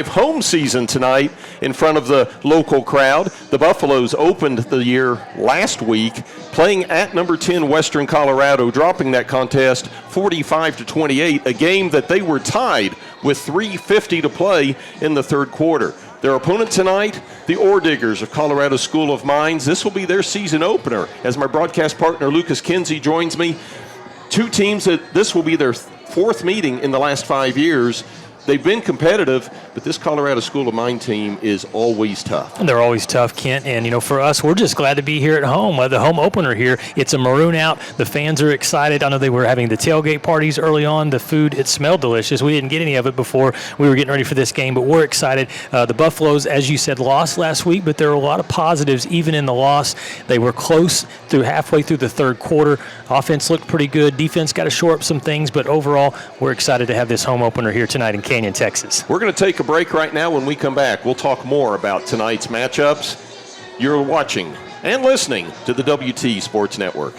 home season tonight in front of the local crowd. The Buffaloes opened the year last week playing at number 10 Western Colorado, dropping that contest 45-28, a game that they were tied with 3:50 to play in the third quarter. Their opponent tonight, the Ordiggers of Colorado School of Mines. This will be their season opener. As my broadcast partner Lucas Kinsey joins me, two teams that this will be their fourth meeting in the last 5 years. They've been competitive, but this Colorado School of Mine team is always tough. And they're always tough, Kent. And, for us, we're just glad to be here at home. The home opener here, it's a maroon out. The fans are excited. I know they were having the tailgate parties early on. The food, it smelled delicious. We didn't get any of it before we were getting ready for this game, but we're excited. The Buffaloes, as you said, lost last week, but there are a lot of positives even in the loss. They were close through halfway through the third quarter. Offense looked pretty good. Defense got to shore up some things, but overall, we're excited to have this home opener here tonight in Canyon, Texas. We're going to take a break right now. When we come back, we'll talk more about tonight's matchups. You're watching and listening to the WT Sports Network.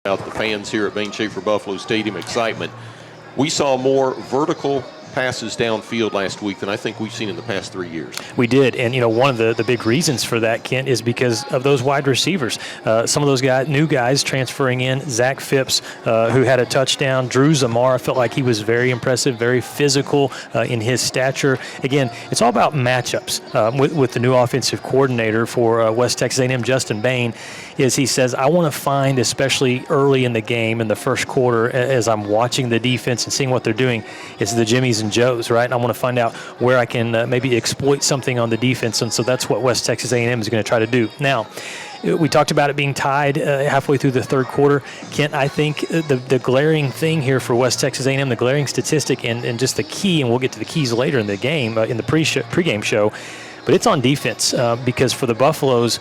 About the fans here at Bain Schaefer Buffalo Stadium, excitement. We saw more vertical passes downfield last week than I think we've seen in the past 3 years. We did, and one of the big reasons for that, Kent, is because of those wide receivers. Some of those new guys transferring in. Zach Phipps, who had a touchdown. Drew Zamar, felt like he was very impressive, very physical in his stature. Again, it's all about matchups with the new offensive coordinator for West Texas A&M, Justin Bain. Is he says, I want to find, especially early in the game in the first quarter, as I'm watching the defense and seeing what they're doing, is the Jimmies and Joes, right? And I want to find out where I can maybe exploit something on the defense, and so that's what West Texas A&M is going to try to do. Now, we talked about it being tied halfway through the third quarter. Kent, I think the glaring thing here for West Texas A&M, the glaring statistic, and just the key, and we'll get to the keys later in the game, in the pregame show, but it's on defense because for the Buffaloes,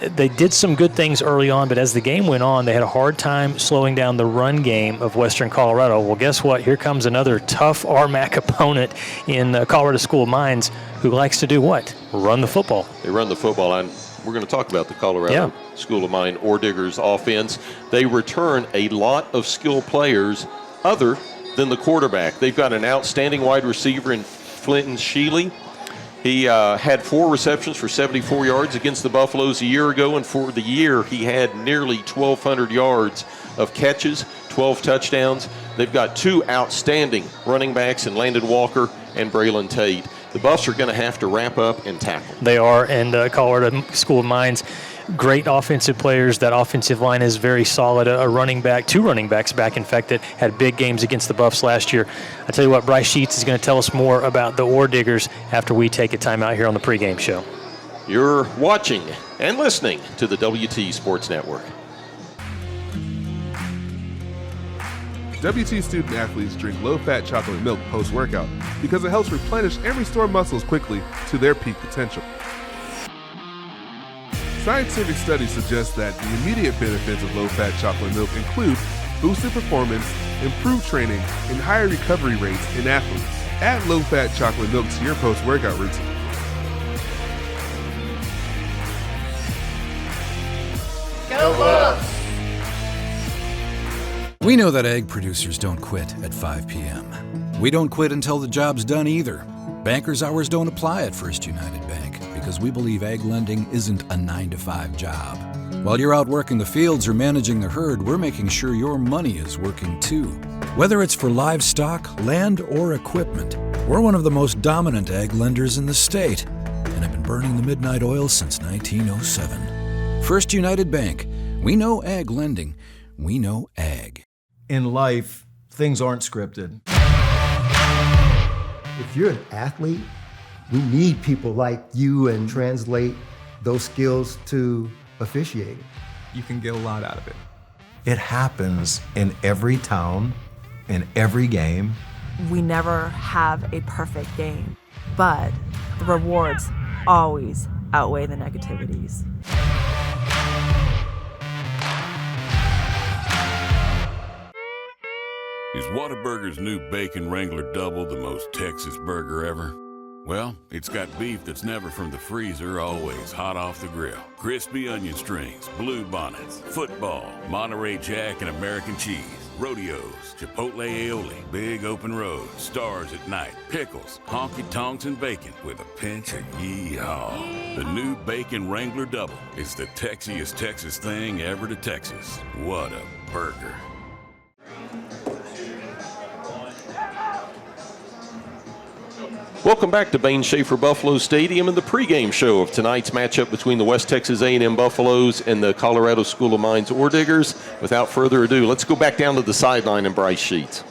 they did some good things early on, but as the game went on, they had a hard time slowing down the run game of Western Colorado. Well, guess what? Here comes another tough RMAC opponent in Colorado School of Mines who likes to do what? Run the football. They run the football, and we're going to talk about the Colorado School of Mines Ordiggers offense. They return a lot of skilled players other than the quarterback. They've got an outstanding wide receiver in Flinton Sheely. He had 4 receptions for 74 yards against the Buffaloes a year ago, and for the year he had nearly 1,200 yards of catches, 12 touchdowns. They've got 2 outstanding running backs in Landon Walker and Braylon Tate. The Buffs are going to have to wrap up and tackle. They are, and Colorado School of Mines, great offensive players. That offensive line is very solid. A running back, 2 running backs back, in fact, that had big games against the Buffs last year. I tell you what, Bryce Sheets is going to tell us more about the Ordiggers after we take a time out here on the pregame show. You're watching and listening to the WT Sports Network. WT student athletes drink low-fat chocolate milk post-workout because it helps replenish and restore muscles quickly to their peak potential. Scientific studies suggest that the immediate benefits of low-fat chocolate milk include boosted performance, improved training, and higher recovery rates in athletes. Add low-fat chocolate milk to your post-workout routine. Go Buffs! We know that egg producers don't quit at 5 p.m. We don't quit until the job's done either. Bankers' hours don't apply at First United Bank because we believe egg lending isn't a 9-to-5 job. While you're out working the fields or managing the herd, we're making sure your money is working too. Whether it's for livestock, land, or equipment, we're one of the most dominant egg lenders in the state and have been burning the midnight oil since 1907. First United Bank. We know ag lending. We know ag. In life, things aren't scripted. If you're an athlete, we need people like you and translate those skills to officiating. You can get a lot out of it. It happens in every town, in every game. We never have a perfect game, but the rewards always outweigh the negativities. Is Whataburger's new Bacon Wrangler Double the most Texas burger ever? Well, it's got beef that's never from the freezer, always hot off the grill. Crispy onion strings, blue bonnets, football, Monterey Jack and American cheese, rodeos, chipotle aioli, big open road, stars at night, pickles, honky-tonks and bacon with a pinch of yee-haw. The new Bacon Wrangler Double is the Texiest Texas thing ever to Texas. What a burger. Welcome back to Bain Schaefer Buffalo Stadium and the pregame show of tonight's matchup between the West Texas A&M Buffaloes and the Colorado School of Mines Ordiggers. Without further ado, let's go back down to the sideline and Bryce Sheets.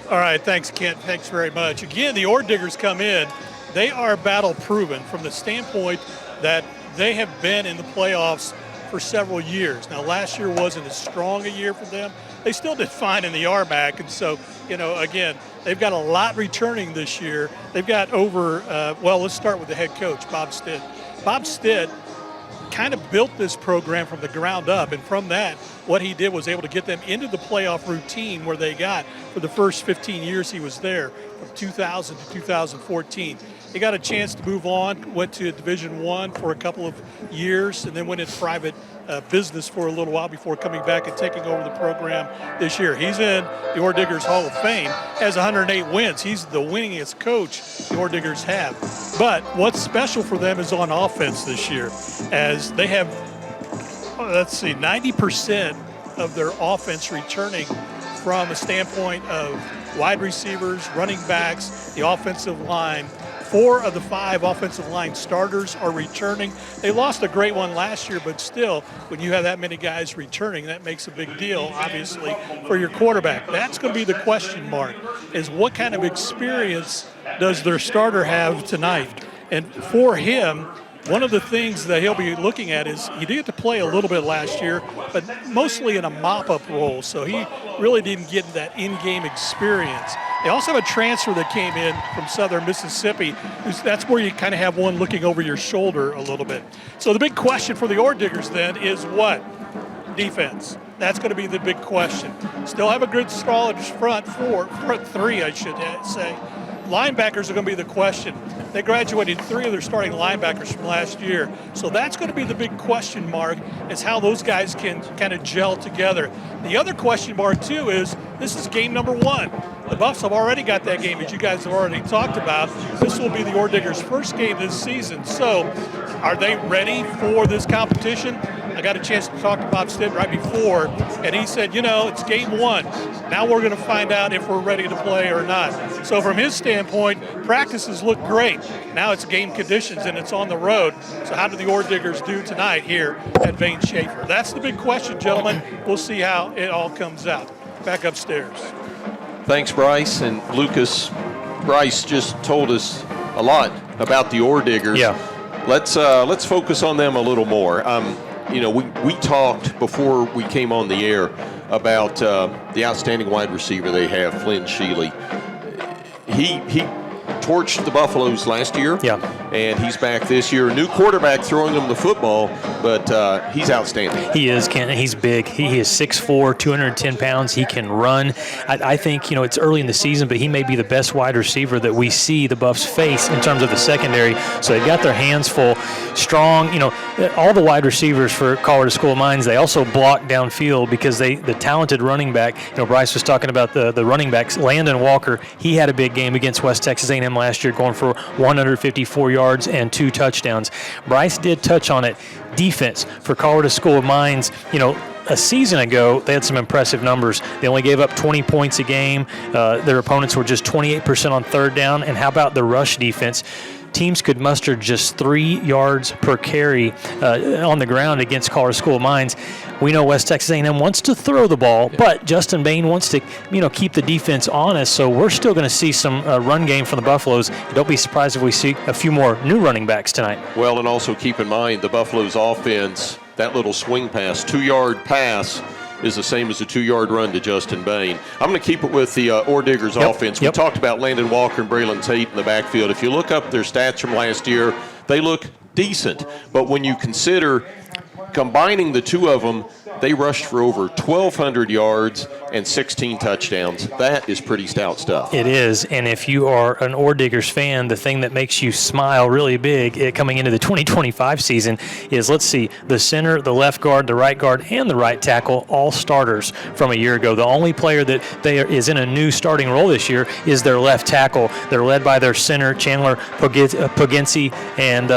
All right, thanks, Kent. Thanks very much. Again, the Ordiggers come in. They are battle-proven from the standpoint that they have been in the playoffs for several years. Now, last year wasn't as strong a year for them. They still did fine in the RMAC, and so, again, they've got a lot returning this year. They've got over, let's start with the head coach, Bob Stitt. Bob Stitt kind of built this program from the ground up, and from that, what he did was able to get them into the playoff routine where they got for the first 15 years he was there, from 2000 to 2014. He got a chance to move on, went to Division I for a couple of years, and then went into private business for a little while before coming back and taking over the program this year. He's in the Ordiggers Hall of Fame, has 108 wins. He's the winningest coach the Ordiggers have. But what's special for them is on offense this year, as they have, 90% of their offense returning from a standpoint of wide receivers, running backs, the offensive line. 4 of the 5 offensive line starters are returning. They lost a great one last year, but still, when you have that many guys returning, that makes a big deal, obviously, for your quarterback. That's going to be the question mark, is what kind of experience does their starter have tonight? And for him, one of the things that he'll be looking at is he did get to play a little bit last year, but mostly in a mop-up role, so he really didn't get that in-game experience. They also have a transfer that came in from Southern Mississippi. That's where you kind of have one looking over your shoulder a little bit. So the big question for the Ordiggers then is what? Defense. That's going to be the big question. Still have a good solid front 3, I should say. Linebackers are going to be the question. They graduated 3 of their starting linebackers from last year. So that's going to be the big question mark, is how those guys can kind of gel together. The other question mark, too, is this is game number 1. The Buffs have already got that game, as you guys have already talked about. This will be the Ordiggers' first game this season. So are they ready for this competition? I got a chance to talk to Bob Stitt right before, and he said, it's game 1. Now we're going to find out if we're ready to play or not. So from his standpoint, practices look great. Now it's game conditions, and it's on the road. So how do the Ordiggers do tonight here at Vane Schaefer? That's the big question, gentlemen. We'll see how it all comes out. Back upstairs. Thanks, Bryce. And Lucas, Bryce just told us a lot about the Ordiggers. Yeah. Let's focus on them a little more. We talked before we came on the air about the outstanding wide receiver they have, Flynn Sheely. He torched the Buffaloes last year. Yeah. And he's back this year. New quarterback throwing him the football, but he's outstanding. He is, Ken. He's big. He is 6'4", 210 pounds. He can run. I think, it's early in the season, but he may be the best wide receiver that we see the Buffs face in terms of the secondary. So they've got their hands full. Strong, all the wide receivers for Colorado School of Mines, they also block downfield because the talented running back, Bryce was talking about the running backs. Landon Walker, he had a big game against West Texas A&M last year, going for 154 yards and 2 touchdowns. Bryce did touch on it. Defense for Colorado School of Mines, a season ago, they had some impressive numbers. They only gave up 20 points a game. Their opponents were just 28% on third down. And how about the rush defense? Teams could muster just 3 yards per carry on the ground against Colorado School of Mines. We know West Texas A&M wants to throw the ball, but Justin Bain wants to, keep the defense honest. So we're still going to see some run game from the Buffaloes. Don't be surprised if we see a few more new running backs tonight. Well, and also keep in mind the Buffaloes' offense, that little swing pass, 2-yard pass, is the same as a 2-yard run to Justin Bain. I'm going to keep it with the Ordiggers offense. We talked about Landon Walker and Braylon Tate in the backfield. If you look up their stats from last year, they look decent. But when you consider combining the two of them, they rushed for over 1,200 yards and 16 touchdowns. That is pretty stout stuff. It is, and if you are an Ordiggers fan, the thing that makes you smile really big coming into the 2025 season is, let's see, the center, the left guard, the right guard, and the right tackle, all starters from a year ago. The only player that is in a new starting role this year is their left tackle. They're led by their center, Chandler Pogensi, and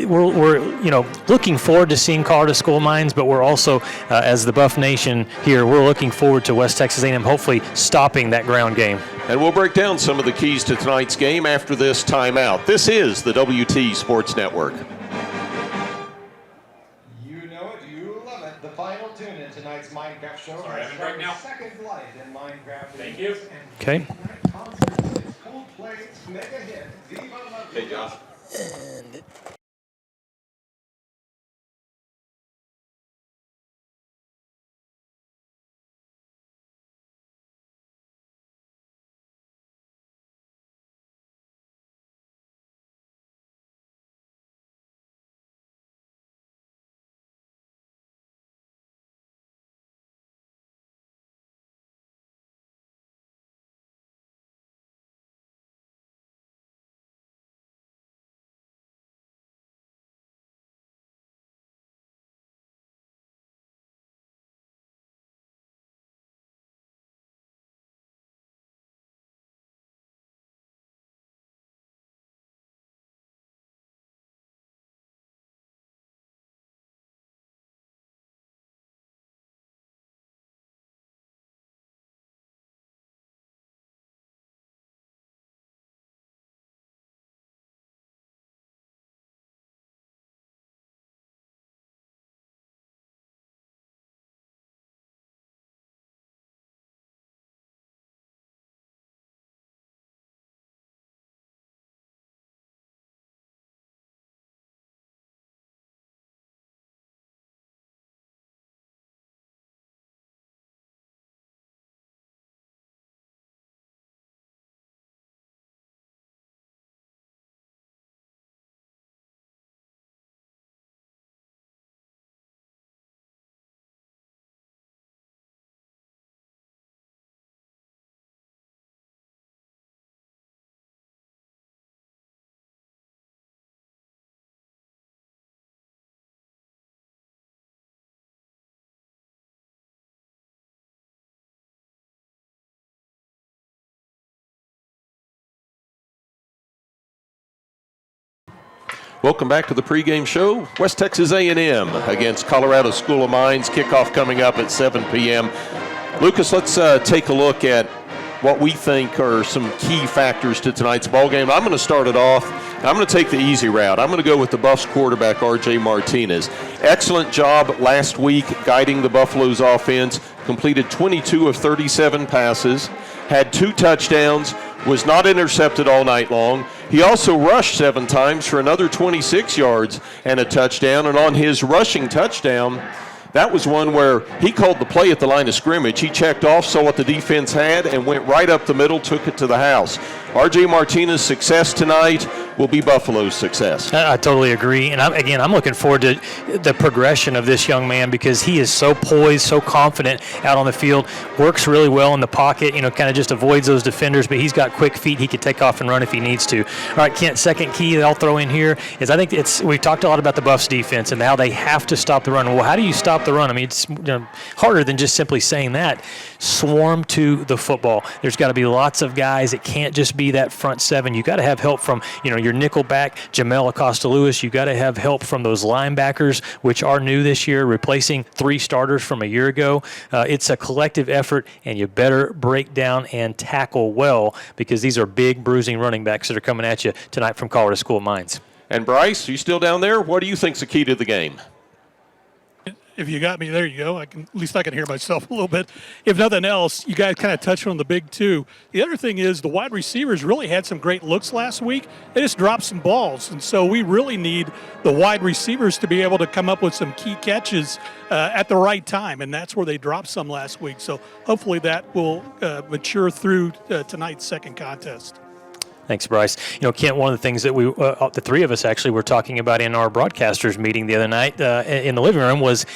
we're looking forward to seeing Colorado School of Mines, but we're also, as the Buff Nation here, we're looking forward to West Texas A&M hopefully stopping that ground game. And we'll break down some of the keys to tonight's game after this timeout. This is the WT Sports Network. You know it, you love it. The final tune in tonight's Minecraft show. Sorry, I'm right now. Second Light in Minecraft. Thank you. Okay. Coldplay's mega hit, Viva La Vida. Hey, Josh. Welcome back to the pregame show. West Texas A&M against Colorado School of Mines. Kickoff coming up at 7 p.m. Lucas, let's take a look at what we think are some key factors to tonight's ballgame. I'm going to start it off. I'm going to take the easy route. I'm going to go with the Buffs quarterback, R.J. Martinez. Excellent job last week guiding the Buffaloes offense. Completed 22 of 37 passes. Had 2 touchdowns. Was not intercepted all night long. He also rushed 7 times for another 26 yards and a touchdown. And on his rushing touchdown, that was one where he called the play at the line of scrimmage. He checked off, saw what the defense had, and went right up the middle, took it to the house. R.J. Martinez's success tonight will be Buffalo's success. I totally agree. And I'm looking forward to the progression of this young man because he is so poised, so confident out on the field, works really well in the pocket, kind of just avoids those defenders, but he's got quick feet. He could take off and run if he needs to. All right, Kent, second key that I'll throw in here is I think we've talked a lot about the Buffs defense and how they have to stop the run. Well, how do you stop the run? I mean, it's harder than just simply saying that. Swarm to the football. There's got to be lots of guys. It can't just be that front 7. You got to have help from, your nickel back, Jamel Acosta-Lewis. You got to have help from those linebackers, which are new this year, replacing 3 starters from a year ago. It's a collective effort, and you better break down and tackle well because these are big, bruising running backs that are coming at you tonight from Colorado School of Mines. And Bryce, are you still down there? What do you think's the key to the game? If you got me, there you go. At least I can hear myself a little bit. If nothing else, you guys kind of touched on the big 2. The other thing is the wide receivers really had some great looks last week. They just dropped some balls. And so we really need the wide receivers to be able to come up with some key catches at the right time. And that's where they dropped some last week. So hopefully that will mature through tonight's second contest. Thanks, Bryce. Kent, one of the things that we, the 3 of us actually were talking about in our broadcasters meeting the other night in the living room was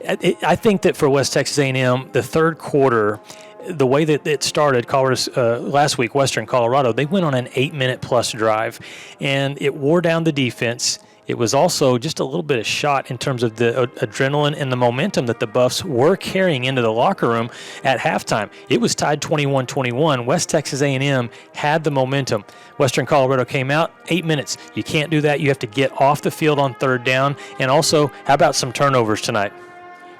I think that for West Texas A&M, the third quarter, the way that it started, last week, Western Colorado, they went on an 8-minute-plus drive, and it wore down the defense. It was also just a little bit of shot in terms of the adrenaline and the momentum that the Buffs were carrying into the locker room at halftime. It was tied 21-21. West Texas A&M had the momentum. Western Colorado came out, 8 minutes. You can't do that. You have to get off the field on third down. And also, how about some turnovers tonight?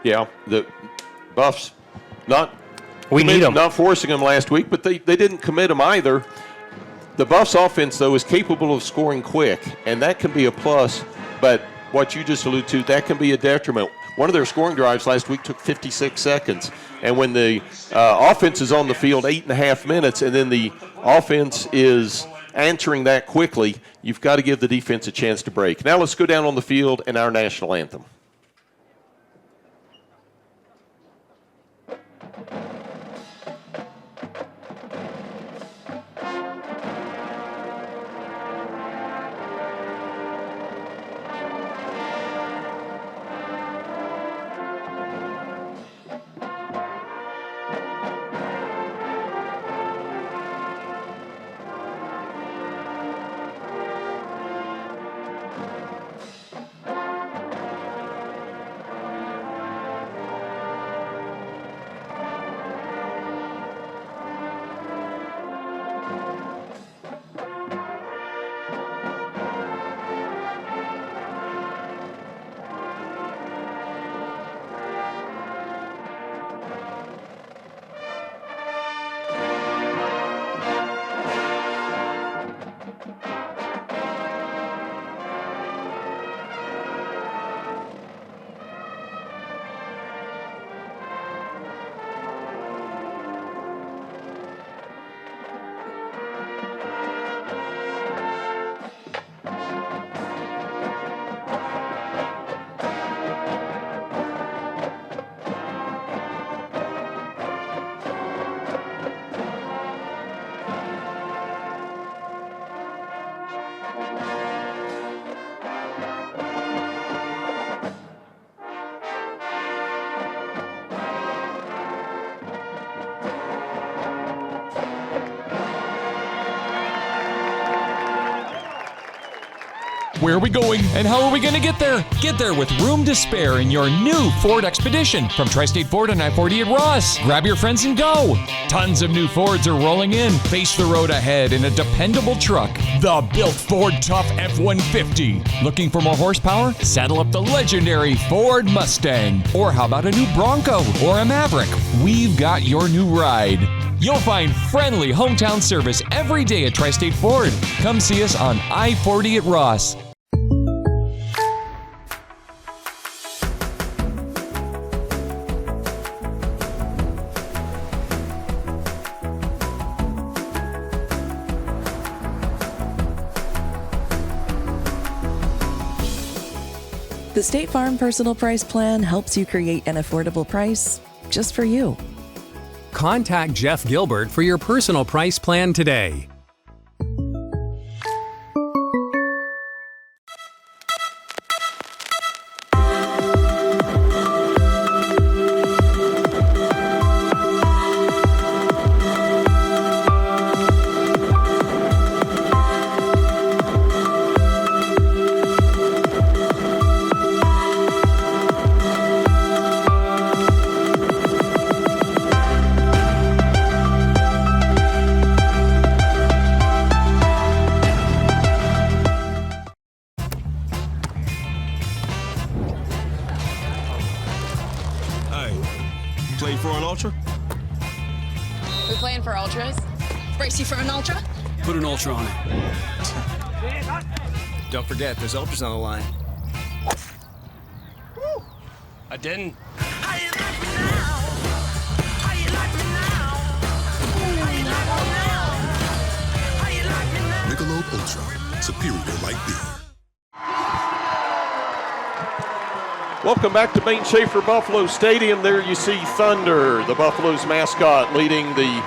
Yeah, the Buffs not forcing them last week, but they didn't commit them either. The Buffs offense, though, is capable of scoring quick, and that can be a plus, but what you just alluded to, that can be a detriment. One of their scoring drives last week took 56 seconds, and when the offense is on the field 8.5 minutes, and then the offense is answering that quickly, you've got to give the defense a chance to break. Now let's go down on the field and our national anthem. Where are we going, and how are we going to get there? Get there with room to spare in your new Ford Expedition from Tri-State Ford on I-40 at Ross. Grab your friends and go. Tons of new Fords are rolling in. Face the road ahead in a dependable truck, the built Ford Tough F-150. Looking for more horsepower? Saddle up the legendary Ford Mustang. Or how about a new Bronco or a Maverick? We've got your new ride. You'll find friendly hometown service every day at Tri-State Ford. Come see us on I-40 at Ross. The State Farm Personal Price Plan helps you create an affordable price just for you. Contact Jeff Gilbert for your personal price plan today. We playing for ultras? Brace you for an ultra? Put an ultra on it. Don't forget, there's ultras on the line. I didn't. Michelob Ultra, superior light beer. Welcome back to Bain Schaefer Buffalo Stadium. There you see Thunder, the Buffaloes mascot, leading the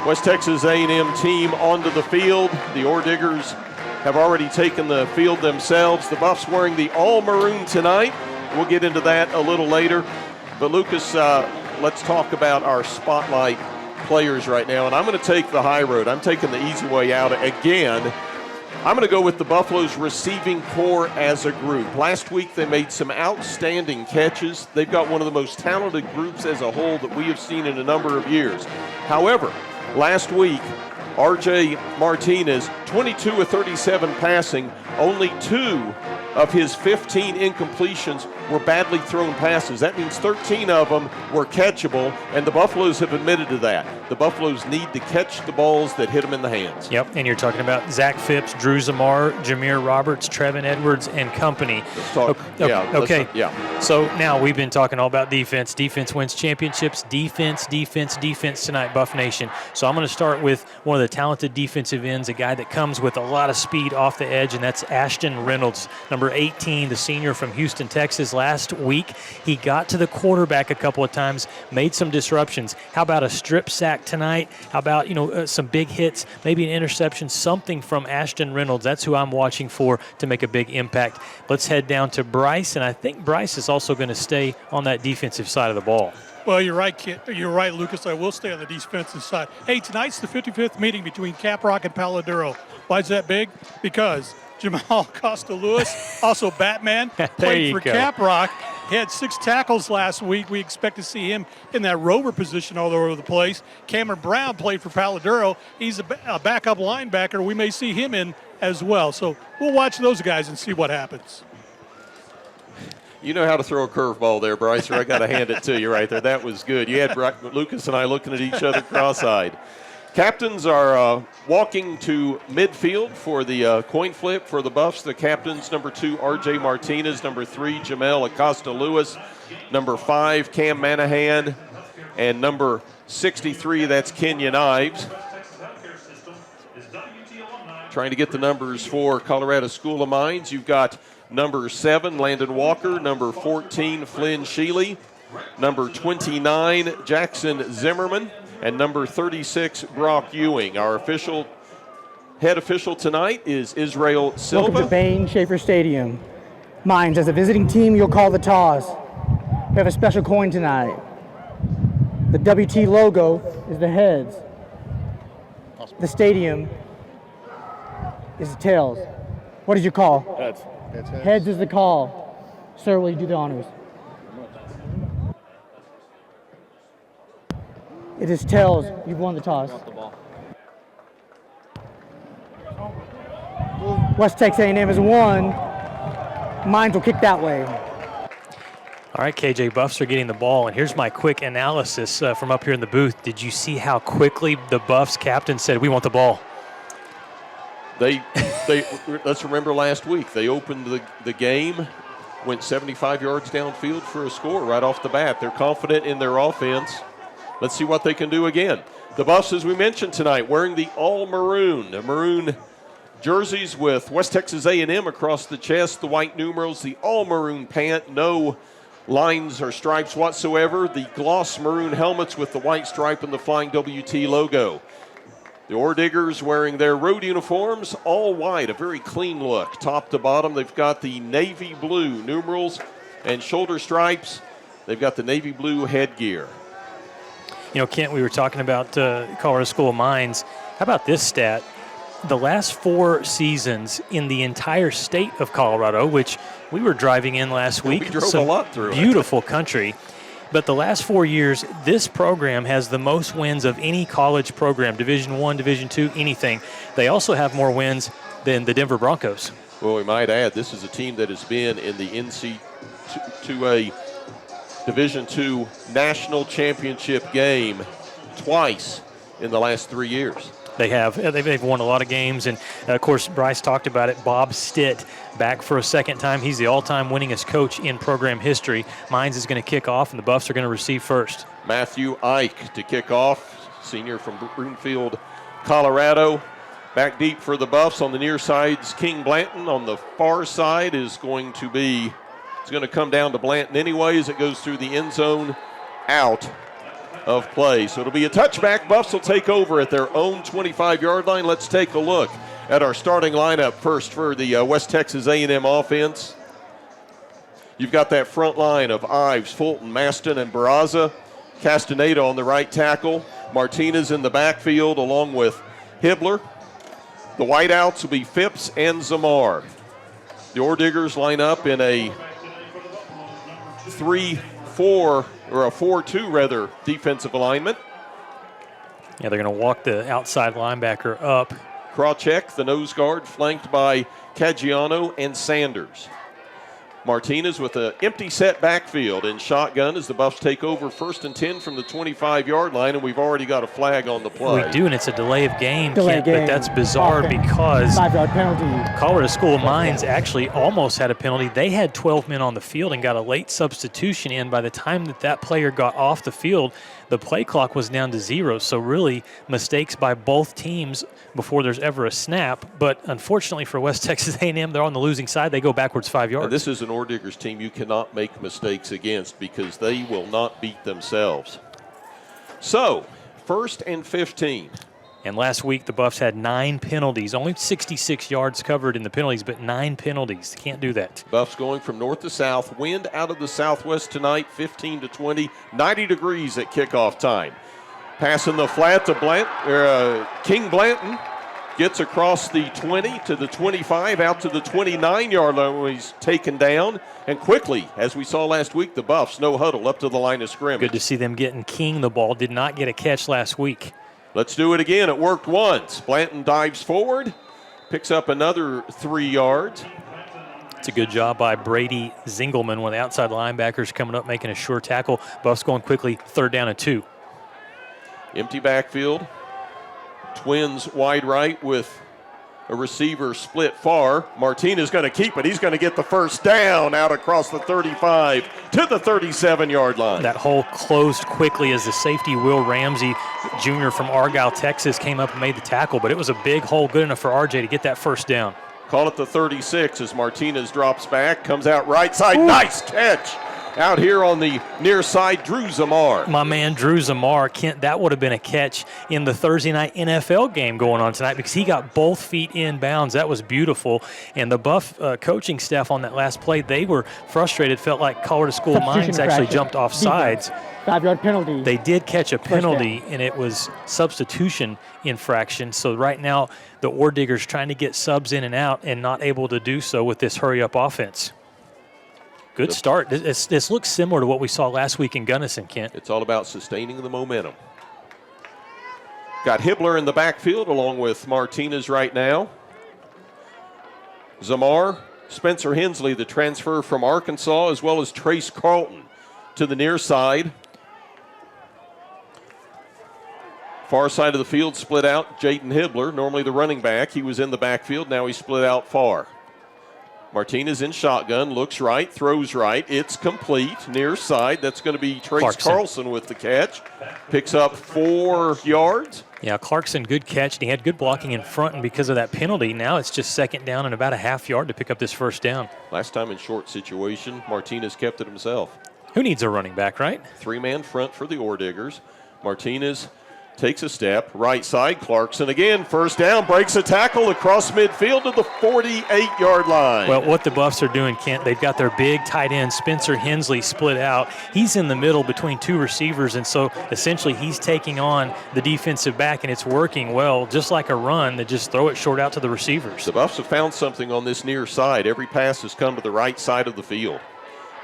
West Texas A&M team onto the field. The Ordiggers have already taken the field themselves. The Buffs wearing the all-maroon tonight. We'll get into that a little later. But Lucas, let's talk about our spotlight players right now. And I'm going to take the high road. I'm taking the easy way out again. I'm going to go with the Buffaloes receiving corps as a group. Last week they made some outstanding catches. They've got one of the most talented groups as a whole that we have seen in a number of years. However, last week, R.J. Martinez, 22 of 37 passing, only 2 of his 15 incompletions were badly thrown passes. That means 13 of them were catchable, and the Buffaloes have admitted to that. The Buffaloes need to catch the balls that hit them in the hands. Yep, and you're talking about Zach Phipps, Drew Zamar, Jameer Roberts, Trevin Edwards, and company. Let's talk. Okay. So now we've been talking all about defense. Defense wins championships. Defense tonight, Buff Nation. So I'm going to start with one of the talented defensive ends, a guy that comes with a lot of speed off the edge, and that's Ashton Reynolds, number 18, the senior from Houston, Texas. Last week, he got to the quarterback a couple of times, made some disruptions. How about a strip sack tonight? How about, some big hits, maybe an interception, something from Ashton Reynolds? That's who I'm watching for to make a big impact. Let's head down to Bryce, and I think Bryce is also going to stay on that defensive side of the ball. Well, you're right, Kit. You're right, Lucas. I will stay on the defensive side. Hey, tonight's the 55th meeting between Caprock and Palo Duro. Why is that big? Because Jamal Costa-Lewis, also Batman, played for Caprock. He had 6 tackles last week. We expect to see him in that rover position all over the place. Cameron Brown played for Palo Duro. He's a backup linebacker. We may see him in as well. So we'll watch those guys and see what happens. You know how to throw a curveball there, Bryce, or I got to hand it to you right there. That was good. You had Lucas and I looking at each other cross-eyed. Captains are walking to midfield for the coin flip for the Buffs. The captains, number 2, R.J. Martinez, number 3, Jamel Acosta-Lewis, number 5, Cam Manahan, and number 63, that's Kenyon Ives. Trying to get the numbers for Colorado School of Mines. You've got number 7, Landon Walker, number 14, Flynn Sheely, number 29, Jackson Zimmerman, and number 36, Brock Ewing. Our head official tonight is Israel Silva. Welcome to Bain Schaefer Stadium. Mines, as a visiting team, you'll call the toss. We have a special coin tonight. The WT logo is the heads. The stadium is the tails. What did you call? Heads. Heads is the call. Sir, will you do the honors? It is tails. You've won the toss. West Texas A&M is 1. Mines will kick that way. All right, KJ, Buffs are getting the ball, and here's my quick analysis from up here in the booth. Did you see how quickly the Buffs captain said, "We want the ball"? They let's remember last week, they opened the game, went 75 yards downfield for a score right off the bat. They're confident in their offense. Let's see what they can do again. The Buffs, as we mentioned tonight, wearing the maroon jerseys with West Texas A&M across the chest, the white numerals, the all-maroon pant, no lines or stripes whatsoever, the gloss maroon helmets with the white stripe and the flying WT logo. The Ordiggers wearing their road uniforms, all white, a very clean look, top to bottom. They've got the navy blue numerals and shoulder stripes. They've got the navy blue headgear. You know, Kent, we were talking about Colorado School of Mines. How about this stat? The last 4 seasons in the entire state of Colorado, which we were driving in last week. We drove a lot through it. Beautiful country. But the last 4 years, this program has the most wins of any college program, Division I, Division II, anything. They also have more wins than the Denver Broncos. Well, we might add, this is a team that has been in the NCAA Division II National Championship game twice in the last 3 years. They have. They've won a lot of games. And, of course, Bryce talked about it. Bob Stitt back for a second time. He's the all-time winningest coach in program history. Mines is going to kick off, and the Buffs are going to receive first. Matthew Ike to kick off, senior from Broomfield, Colorado. Back deep for the Buffs. On the near side's King Blanton. On the far side is going to be, it's going to come down to Blanton anyways. It goes through the end zone, out of play. So it'll be a touchback. Buffs will take over at their own 25-yard line. Let's take a look at our starting lineup first for the West Texas A&M offense. You've got that front line of Ives, Fulton, Maston, and Barraza. Castaneda on the right tackle. Martinez in the backfield along with Hibbler. The wideouts will be Phipps and Zamar. The Ordiggers line up in a 3-4 or a 4-2 rather defensive alignment. Yeah, they're going to walk the outside linebacker up. Krawcheck, the nose guard, flanked by Caggiano and Sanders. Martinez with an empty set backfield in shotgun as the Buffs take over 1st and 10 from the 25-yard line, and we've already got a flag on the play. We do, and it's a delay of game, Kent, but that's bizarre because 5-yard penalty. Colorado School of Mines actually almost had a penalty. They had 12 men on the field and got a late substitution in. By the time that player got off the field, the play clock was down to 0, so really mistakes by both teams before there's ever a snap. But unfortunately for West Texas A&M, they're on the losing side. They go backwards 5 yards. And this is an Ordiggers team you cannot make mistakes against because they will not beat themselves. So, 1st and 15. And last week, the Buffs had 9 penalties. Only 66 yards covered in the penalties, but 9 penalties. Can't do that. Buffs going from north to south. Wind out of the southwest tonight, 15 to 20. 90 degrees at kickoff time. Passing the flat to King Blanton. Gets across the 20 to the 25, out to the 29-yard line when he's taken down. And quickly, as we saw last week, the Buffs, no huddle, up to the line of scrimmage. Good to see them getting King the ball. Did not get a catch last week. Let's do it again. It worked once. Blanton dives forward, picks up another 3 yards. It's a good job by Brady Zingelman, one of the outside linebackers coming up, making a sure tackle. Buffs going quickly, 3rd down and 2. Empty backfield. Twins wide right with a receiver split far. Martinez going to keep it. He's going to get the first down out across the 35 to the 37-yard line. That hole closed quickly as the safety Will Ramsey, Jr. from Argyle, Texas, came up and made the tackle, but it was a big hole, good enough for RJ to get that first down. Call it the 36 as Martinez drops back, comes out right side. Nice catch Out here on the near side, Drew Zamar. My man Drew Zamar, Kent, that would have been a catch in the Thursday night NFL game going on tonight because he got both feet in bounds. That was beautiful. And the Buff coaching staff on that last play, they were frustrated, felt like Colorado School of Mines actually jumped off sides. 5-yard penalty. They did catch a penalty, and it was substitution infraction. So right now, the Ordiggers trying to get subs in and out and not able to do so with this hurry-up offense. Good start. This looks similar to what we saw last week in Gunnison, Kent. It's all about sustaining the momentum. Got Hibbler in the backfield along with Martinez right now. Zamar, Spencer Hensley, the transfer from Arkansas, as well as Trace Carlton to the near side. Far side of the field split out, Jaden Hibbler, normally the running back. He was in the backfield, now he's split out far. Martinez in shotgun, looks right, throws right. It's complete, near side. That's going to be Trace Carlson with the catch. Picks up 4 yards. Yeah, Clarkson, good catch. And he had good blocking in front, and because of that penalty, now it's just second down and about a half yard to pick up this first down. Last time in short situation, Martinez kept it himself. Who needs a running back, right? 3-man front for the Ordiggers. Martinez takes a step, right side, Clarkson again, first down, breaks a tackle across midfield to the 48-yard line. Well, what the Buffs are doing, Kent, they've got their big tight end, Spencer Hensley, split out. He's in the middle between 2 receivers, and so essentially he's taking on the defensive back, and it's working well, just like a run, they just throw it short out to the receivers. The Buffs have found something on this near side. Every pass has come to the right side of the field.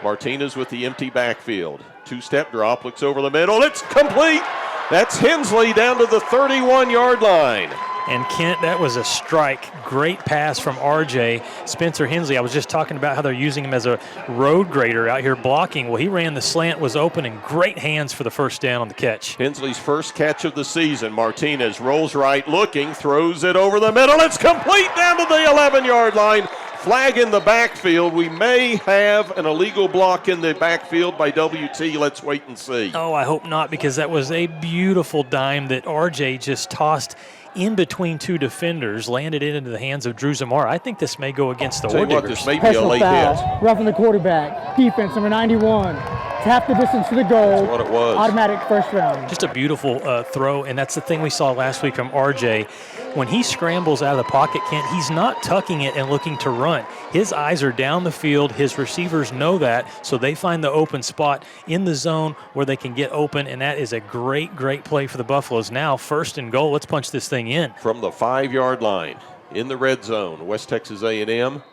Martinez with the empty backfield. 2-step drop, looks over the middle, it's complete! That's Hensley down to the 31-yard line. And Kent, that was a strike. Great pass from RJ. Spencer Hensley, I was just talking about how they're using him as a road grader out here blocking. Well, he ran the slant, was open, and great hands for the first down on the catch. Hensley's first catch of the season. Martinez rolls right, looking, throws it over the middle. It's complete down to the 11-yard line. Flag in the backfield. We may have an illegal block in the backfield by WT. Let's wait and see. Oh, I hope not, because that was a beautiful dime that RJ just tossed in between 2 defenders, landed it into the hands of Drew Zamar. I think this may go against the Ordiggers. This may be a late hit. Roughing the quarterback. Defense, number 91. Tap the distance to the goal. That's what it was. Automatic first round. Just a beautiful throw, and that's the thing we saw last week from RJ. When he scrambles out of the pocket, Kent, he's not tucking it and looking to run. His eyes are down the field. His receivers know that, so they find the open spot in the zone where they can get open, and that is a great, great play for the Buffaloes. Now, 1st and goal. Let's punch this thing in. From the 5-yard line in the red zone, West Texas A&M.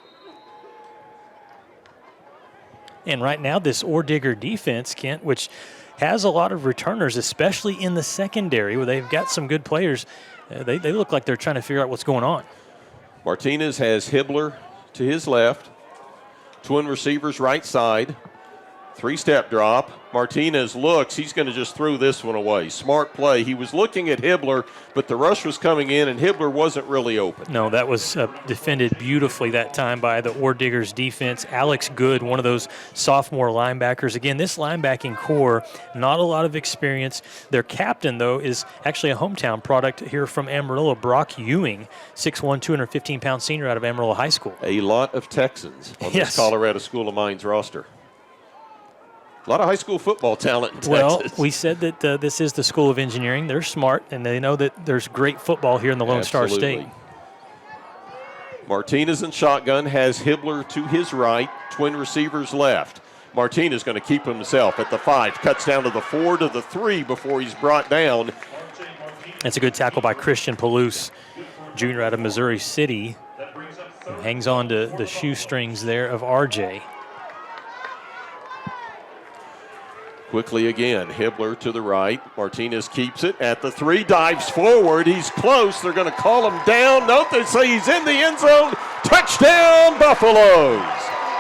And right now, this Ordigger defense, Kent, which has a lot of returners, especially in the secondary where they've got some good players, they look like they're trying to figure out what's going on. Martinez has Hibbler to his left, twin receivers right side, 3-step drop. Martinez looks. He's going to just throw this one away. Smart play. He was looking at Hibbler, but the rush was coming in, and Hibbler wasn't really open. No, that was defended beautifully that time by the Ordiggers defense. Alex Good, one of those sophomore linebackers. Again, this linebacking core, not a lot of experience. Their captain, though, is actually a hometown product here from Amarillo, Brock Ewing, 6'1", 215-pound senior out of Amarillo High School. A lot of Texans on this Colorado School of Mines roster. A lot of high school football talent in Texas. Well, we said that this is the School of Engineering. They're smart, and they know that there's great football here in the Lone Star State. Martinez in shotgun has Hibbler to his right, twin receivers left. Martinez going to keep himself at the 5, cuts down to the 4 to the 3 before he's brought down. That's a good tackle by Christian Palouse, junior out of Missouri City. Hangs on to the shoestrings there of RJ. Quickly again, Hibbler to the right. Martinez keeps it at the 3, dives forward. He's close. They're going to call him down. Note they say he's in the end zone. Touchdown, Buffaloes.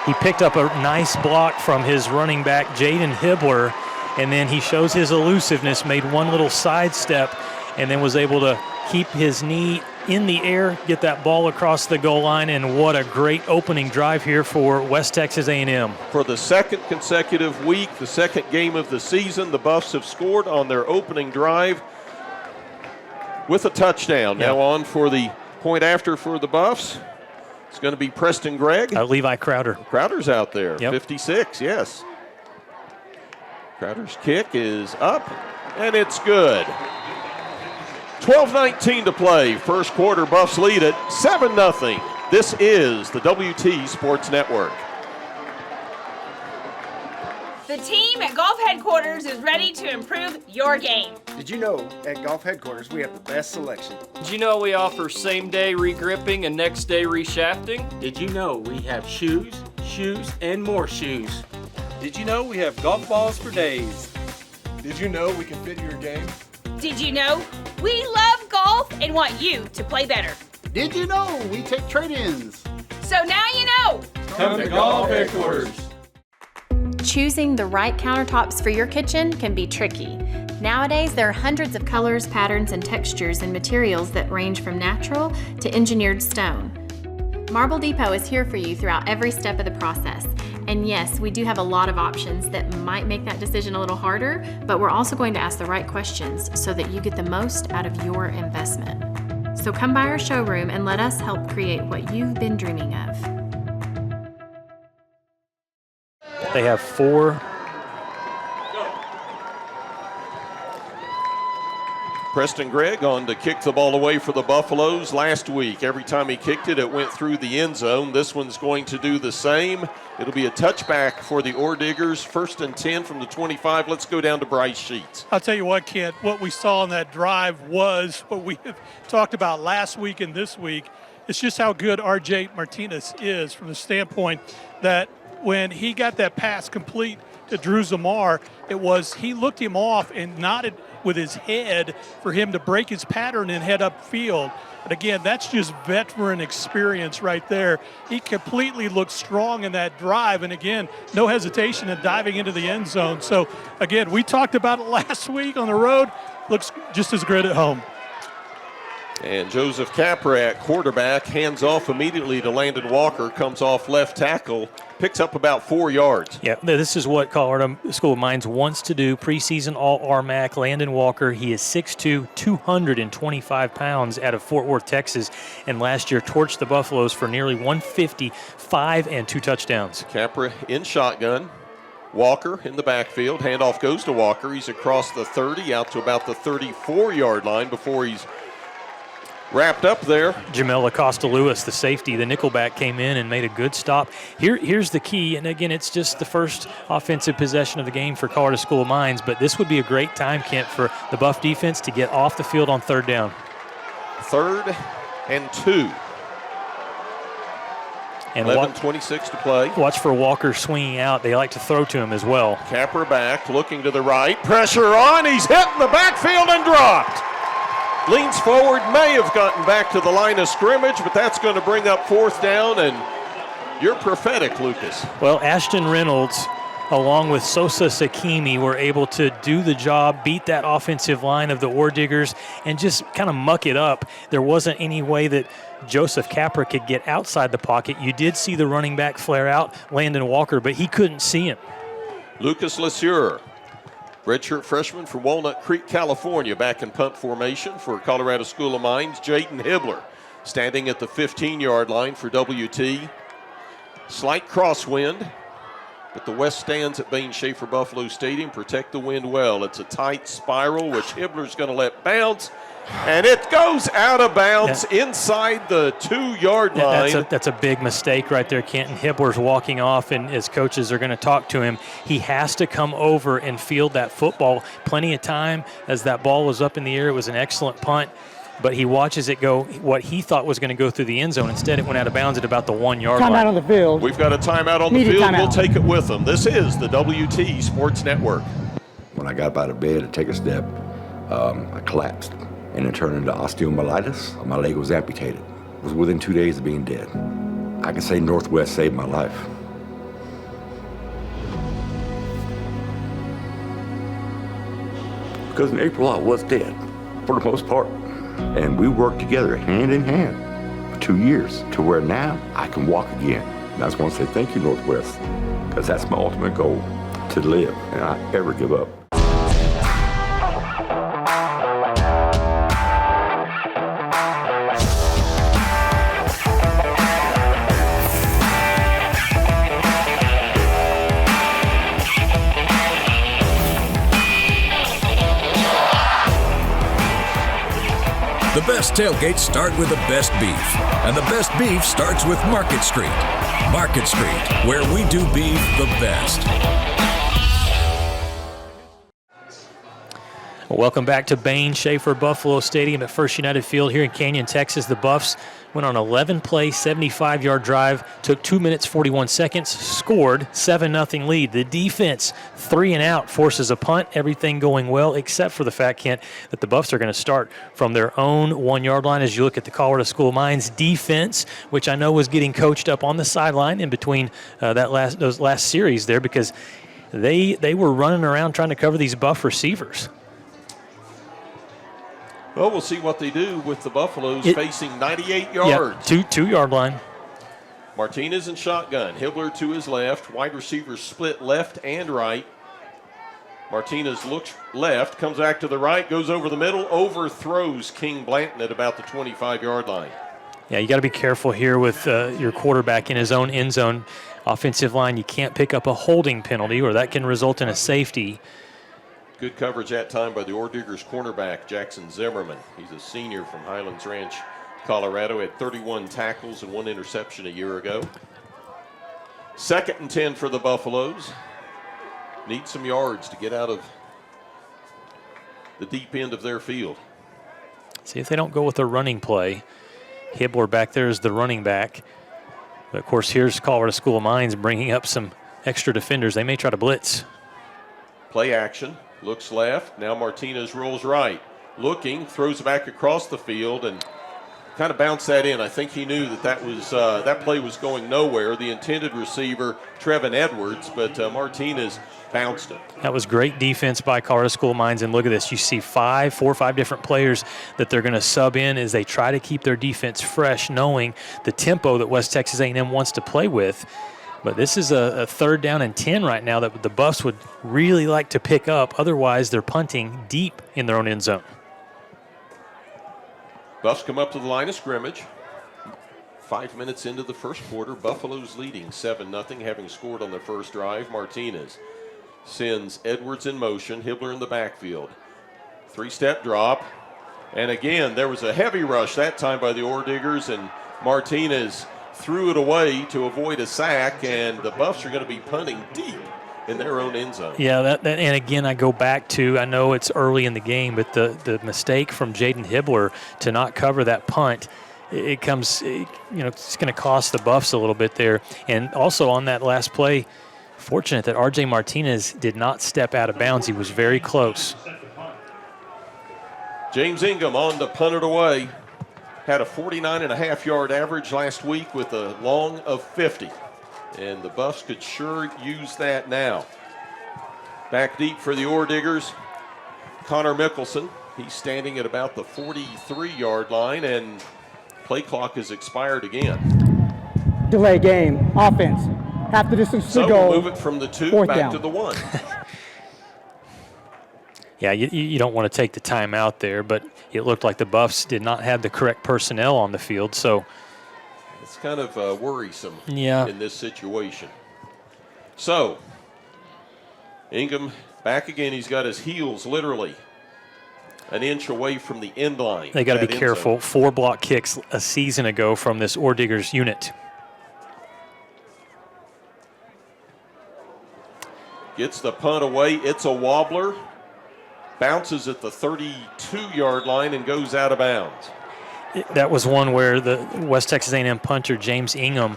He picked up a nice block from his running back, Jaden Hibbler, and then he shows his elusiveness, made one little sidestep, and then was able to keep his knee in the air, get that ball across the goal line, and what a great opening drive here for West Texas A&M. For the 2nd consecutive week, the 2nd game of the season, the Buffs have scored on their opening drive with a touchdown. Now on for the point after for the Buffs. It's going to be Preston Gregg. Levi Crowder. Crowder's out there, 56, yes. Crowder's kick is up, and it's good. 12:19 to play. First quarter, Buffs lead it 7-0. This is the WT Sports Network. The team at Golf Headquarters is ready to improve your game. Did you know at Golf Headquarters we have the best selection? Did you know we offer same-day re-gripping and next-day reshafting? Did you know we have shoes, and more shoes? Did you know we have golf balls for days? Did you know we can fit your game? Did you know we love golf and want you to play better? Did you know we take trade-ins? So now you know. Come to Golf Headquarters. Choosing the right countertops for your kitchen can be tricky. Nowadays, there are hundreds of colors, patterns, and textures and materials that range from natural to engineered stone. Marble Depot is here for you throughout every step of the process. And yes, we do have a lot of options that might make that decision a little harder, but we're also going to ask the right questions so that you get the most out of your investment. So come by our showroom and let us help create what you've been dreaming of. They have 4. Preston Gregg on to kick the ball away for the Buffaloes last week. Every time he kicked it, it went through the end zone. This one's going to do the same. It'll be a touchback for the Ordiggers. 1st and 10 from the 25. Let's go down to Bryce Sheets. I'll tell you what, Kent, what we saw on that drive was what we have talked about last week and this week. It's just how good R.J. Martinez is from the standpoint that when he got that pass complete to Drew Zamar, it was he looked him off and nodded with his head for him to break his pattern and head upfield. And again, that's just veteran experience right there. He completely looked strong in that drive, and again, no hesitation in diving into the end zone. So again, we talked about it last week on the road. Looks just as good at home. And Joseph Capra at quarterback, hands off immediately to Landon Walker, comes off left tackle, picks up about 4 yards. Yeah, this is what Colorado School of Mines wants to do. Preseason All-RMAC, Landon Walker. He is 6'2", 225 pounds out of Fort Worth, Texas, and last year torched the Buffaloes for nearly 150, 5 and 2 touchdowns. Capra in shotgun. Walker in the backfield. Handoff goes to Walker. He's across the 30 out to about the 34-yard line before he's wrapped up there. Jamel Acosta-Lewis, the safety, the nickelback, came in and made a good stop. Here's the key, and again, it's just the first offensive possession of the game for Colorado School of Mines, but this would be a great time, Kent, for the Buff defense to get off the field on 3rd down. 3rd and 2. And 11:26 to play. Watch for Walker swinging out. They like to throw to him as well. Capra back, looking to the right. Pressure on. He's hit in the backfield and dropped. Leans forward, may have gotten back to the line of scrimmage, but that's going to bring up 4th down, and you're prophetic, Lucas. Well, Ashton Reynolds, along with Sosa Sakimi, were able to do the job, beat that offensive line of the Ordiggers, and just kind of muck it up. There wasn't any way that Joseph Capra could get outside the pocket. You did see the running back flare out, Landon Walker, but he couldn't see him. Lucas LeSueur, redshirt freshman from Walnut Creek, California, back in punt formation for Colorado School of Mines. Jayden Hibbler standing at the 15-yard line for WT. Slight crosswind, but the west stands at Bain Schaefer Buffalo Stadium protect the wind well. It's a tight spiral, which Hibbler's going to let bounce, and it goes out of bounds inside the 2-yard line. That's a big mistake right there, Kenton. Hibbler's walking off, and as coaches are going to talk to him, he has to come over and field that football. Plenty of time as that ball was up in the air. It was an excellent punt, but he watches it go what he thought was going to go through the end zone. Instead, it went out of bounds at about the 1-yard line. Timeout on the field. We've got a timeout on the field. We'll take it with them. This is the WT Sports Network. When I got out of bed to take a step, I collapsed, and it turned into osteomyelitis. My leg was amputated. It was within 2 days of being dead. I can say Northwest saved my life. Because in April, I was dead, for the most part. And we worked together hand in hand for 2 years to where now I can walk again. And I just want to say thank you, Northwest, because that's my ultimate goal, to live and not ever give up. best tailgates start with the best beef, and the best beef starts with Market Street. Market Street, where we do beef the best. Welcome back to Bain Schaefer Buffalo Stadium at First United Field here in Canyon, Texas. The Buffs went on 11-play, 75-yard drive, took 2 minutes, 41 seconds, scored 7-0 lead. The defense, 3 and out, forces a punt, everything going well, except for the fact, Kent, that the Buffs are going to start from their own 1-yard line as you look at the Colorado School of Mines defense, which I know was getting coached up on the sideline in between those last series there because they were running around trying to cover these Buff receivers. Well, we'll see what they do with the Buffaloes facing 98 yards. Yeah, two-yard line. Martinez in shotgun. Hibbler to his left. Wide receivers split left and right. Martinez looks left, comes back to the right, goes over the middle, overthrows King Blanton at about the 25-yard line. Yeah, you got to be careful here with your quarterback in his own end zone. Offensive line, you can't pick up a holding penalty or that can result in a safety. Good coverage that time by the Ordiggers cornerback, Jackson Zimmerman. He's a senior from Highlands Ranch, Colorado. Had 31 tackles and 1 interception a year ago. 2nd and 10 for the Buffaloes. Need some yards to get out of the deep end of their field. See if they don't go with a running play. Hibbler back there is the running back. But, of course, here's Colorado School of Mines bringing up some extra defenders. They may try to blitz. Play action. Looks left. Now Martinez rolls right. Looking, throws it back across the field and kind of bounced that in. I think he knew that play was going nowhere. The intended receiver, Trevin Edwards, but Martinez bounced it. That was great defense by Colorado School of Mines. And look at this. You see 4 or 5 different players that they're going to sub in as they try to keep their defense fresh, knowing the tempo that West Texas A&M wants to play with. But this is a 3rd down and 10 right now that the Buffs would really like to pick up. Otherwise, they're punting deep in their own end zone. Buffs come up to the line of scrimmage. 5 minutes into the first quarter, Buffalo's leading 7-0, having scored on their first drive. Martinez sends Edwards in motion, Hibbler in the backfield. 3-step drop. And again, there was a heavy rush that time by the Ordiggers, and Martinez threw it away to avoid a sack, and the Buffs are going to be punting deep in their own end zone. Yeah, and again, I go back to, I know it's early in the game, but the mistake from Jaden Hibbler to not cover that punt, it's going to cost the Buffs a little bit there. And also on that last play, fortunate that R.J. Martinez did not step out of bounds. He was very close. James Ingham on to punt it away. Had a 49.5-yard average last week with a long of 50. And the Buffs could sure use that now. Back deep for the Ordiggers. Connor Mickelson. He's standing at about the 43-yard line, and play clock has expired again. Delay game. Offense. Half the distance to goal. We'll move it from the 2 4th back down. to the 1. Yeah, you don't want to take the time out there, but it looked like the Buffs did not have the correct personnel on the field, so it's kind of worrisome in this situation. So, Ingham back again. He's got his heels literally an inch away from the end line. They got to be careful. 4 block kicks a season ago from this Ordiggers unit. Gets the punt away. It's a wobbler. Bounces at the 32-yard line and goes out of bounds. That was one where the West Texas A&M punter, James Ingham,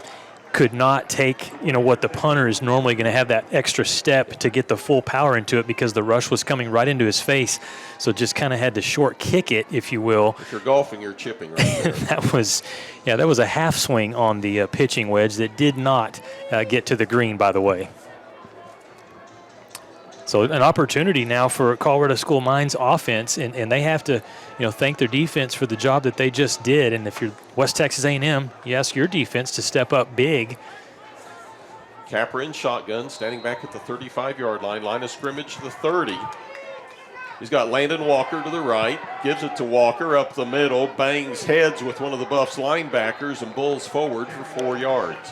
could not take, what the punter is normally going to have that extra step to get the full power into it because the rush was coming right into his face. So just kind of had to short kick it, if you will. If you're golfing, you're chipping right there. that was a half swing on the pitching wedge that did not get to the green, by the way. So an opportunity now for Colorado School of Mines offense, and they have to, thank their defense for the job that they just did. And if you're West Texas A&M, you ask your defense to step up big. Capper in shotgun, standing back at the 35-yard line, line of scrimmage to the 30. He's got Landon Walker to the right, gives it to Walker up the middle, bangs heads with one of the Buffs linebackers and bulls forward for 4 yards.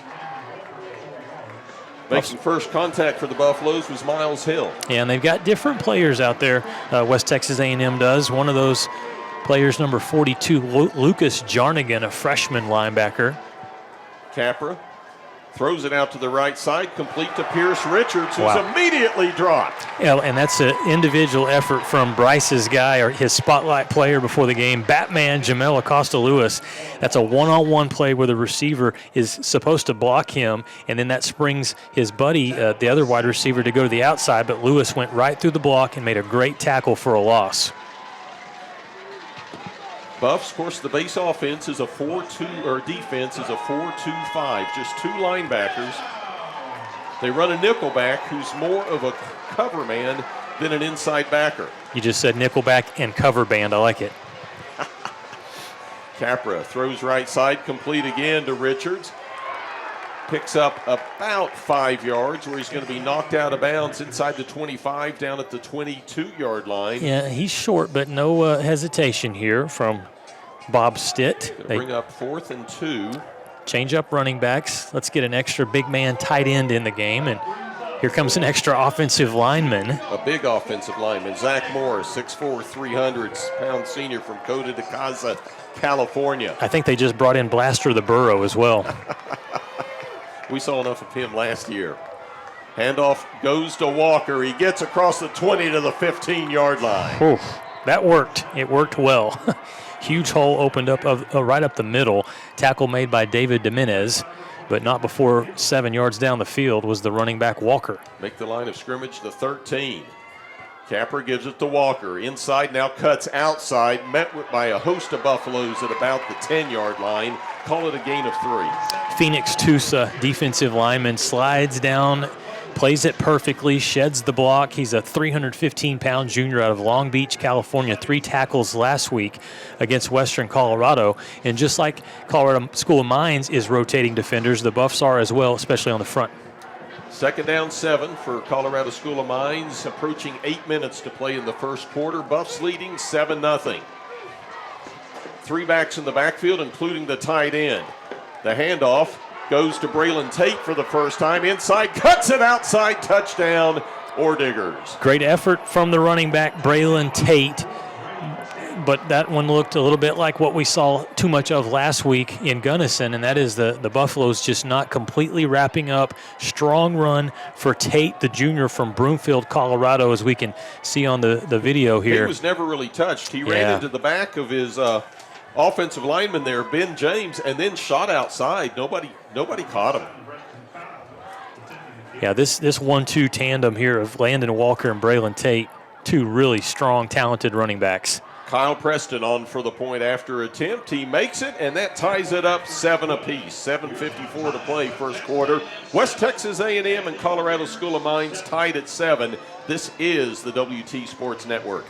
Making first contact for the Buffaloes was Miles Hill. Yeah, and they've got different players out there. West Texas A&M does. One of those players number 42, Lucas Jarnigan, a freshman linebacker. Capra throws it out to the right side, complete to Pierce Richards, who's Wow. immediately dropped. Yeah, and that's an individual effort from Bryce's guy, or his spotlight player before the game, Batman Jamel Acosta-Lewis. That's a one-on-one play where the receiver is supposed to block him, and then that springs his buddy, the other wide receiver, to go to the outside, but Lewis went right through the block and made a great tackle for a loss. Buffs, of course, the base offense is a 4-2, or defense is a 4-2-5, just two linebackers. They run a nickelback who's more of a cover man than an inside backer. You just said nickelback and cover band. I like it. Capra throws right side, complete again to Richards. Picks up about 5 yards, where he's going to be knocked out of bounds inside the 25, down at the 22-yard line. Yeah, he's short, but no hesitation here from Bob Stitt. They bring up 4th and 2. Change up running backs. Let's get an extra big man tight end in the game, and here comes an extra offensive lineman. A big offensive lineman, Zach Morris, 6'4", 300-pound senior from Costa de Casa, California. I think they just brought in Blaster the Burrow as well. We saw enough of him last year. Handoff goes to Walker. He gets across the 20 to the 15-yard line. Oof, that worked. It worked well. Huge hole opened up right up the middle. Tackle made by David Dominguez, but not before 7 yards down the field was the running back Walker. Make the line of scrimmage to 13. Capper gives it to Walker. Inside, now cuts outside. Met by a host of Buffaloes at about the 10-yard line. Call it a gain of 3. Phoenix Tusa, defensive lineman, slides down, plays it perfectly, sheds the block. He's a 315-pound junior out of Long Beach, California. 3 tackles last week against Western Colorado. And just like Colorado School of Mines is rotating defenders, the Buffs are as well, especially on the front. 2nd down 7 for Colorado School of Mines. Approaching 8 minutes to play in the first quarter. Buffs leading 7-0. 3 backs in the backfield, including the tight end. The handoff goes to Braylon Tate for the first time. Inside, cuts it outside, touchdown, Ordiggers. Great effort from the running back, Braylon Tate. But that one looked a little bit like what we saw too much of last week in Gunnison, and that is the Buffaloes just not completely wrapping up. Strong run for Tate, the junior from Broomfield, Colorado, as we can see on the video here. He was never really touched. He ran into the back of his offensive lineman there, Ben James, and then shot outside. Nobody caught him. Yeah, this 1-2 tandem here of Landon Walker and Braylon Tate, 2 really strong, talented running backs. Kyle Preston on for the point after attempt. He makes it, and that ties it up 7 apiece. 7:54 to play first quarter. West Texas A&M and Colorado School of Mines tied at 7. This is the WT Sports Network.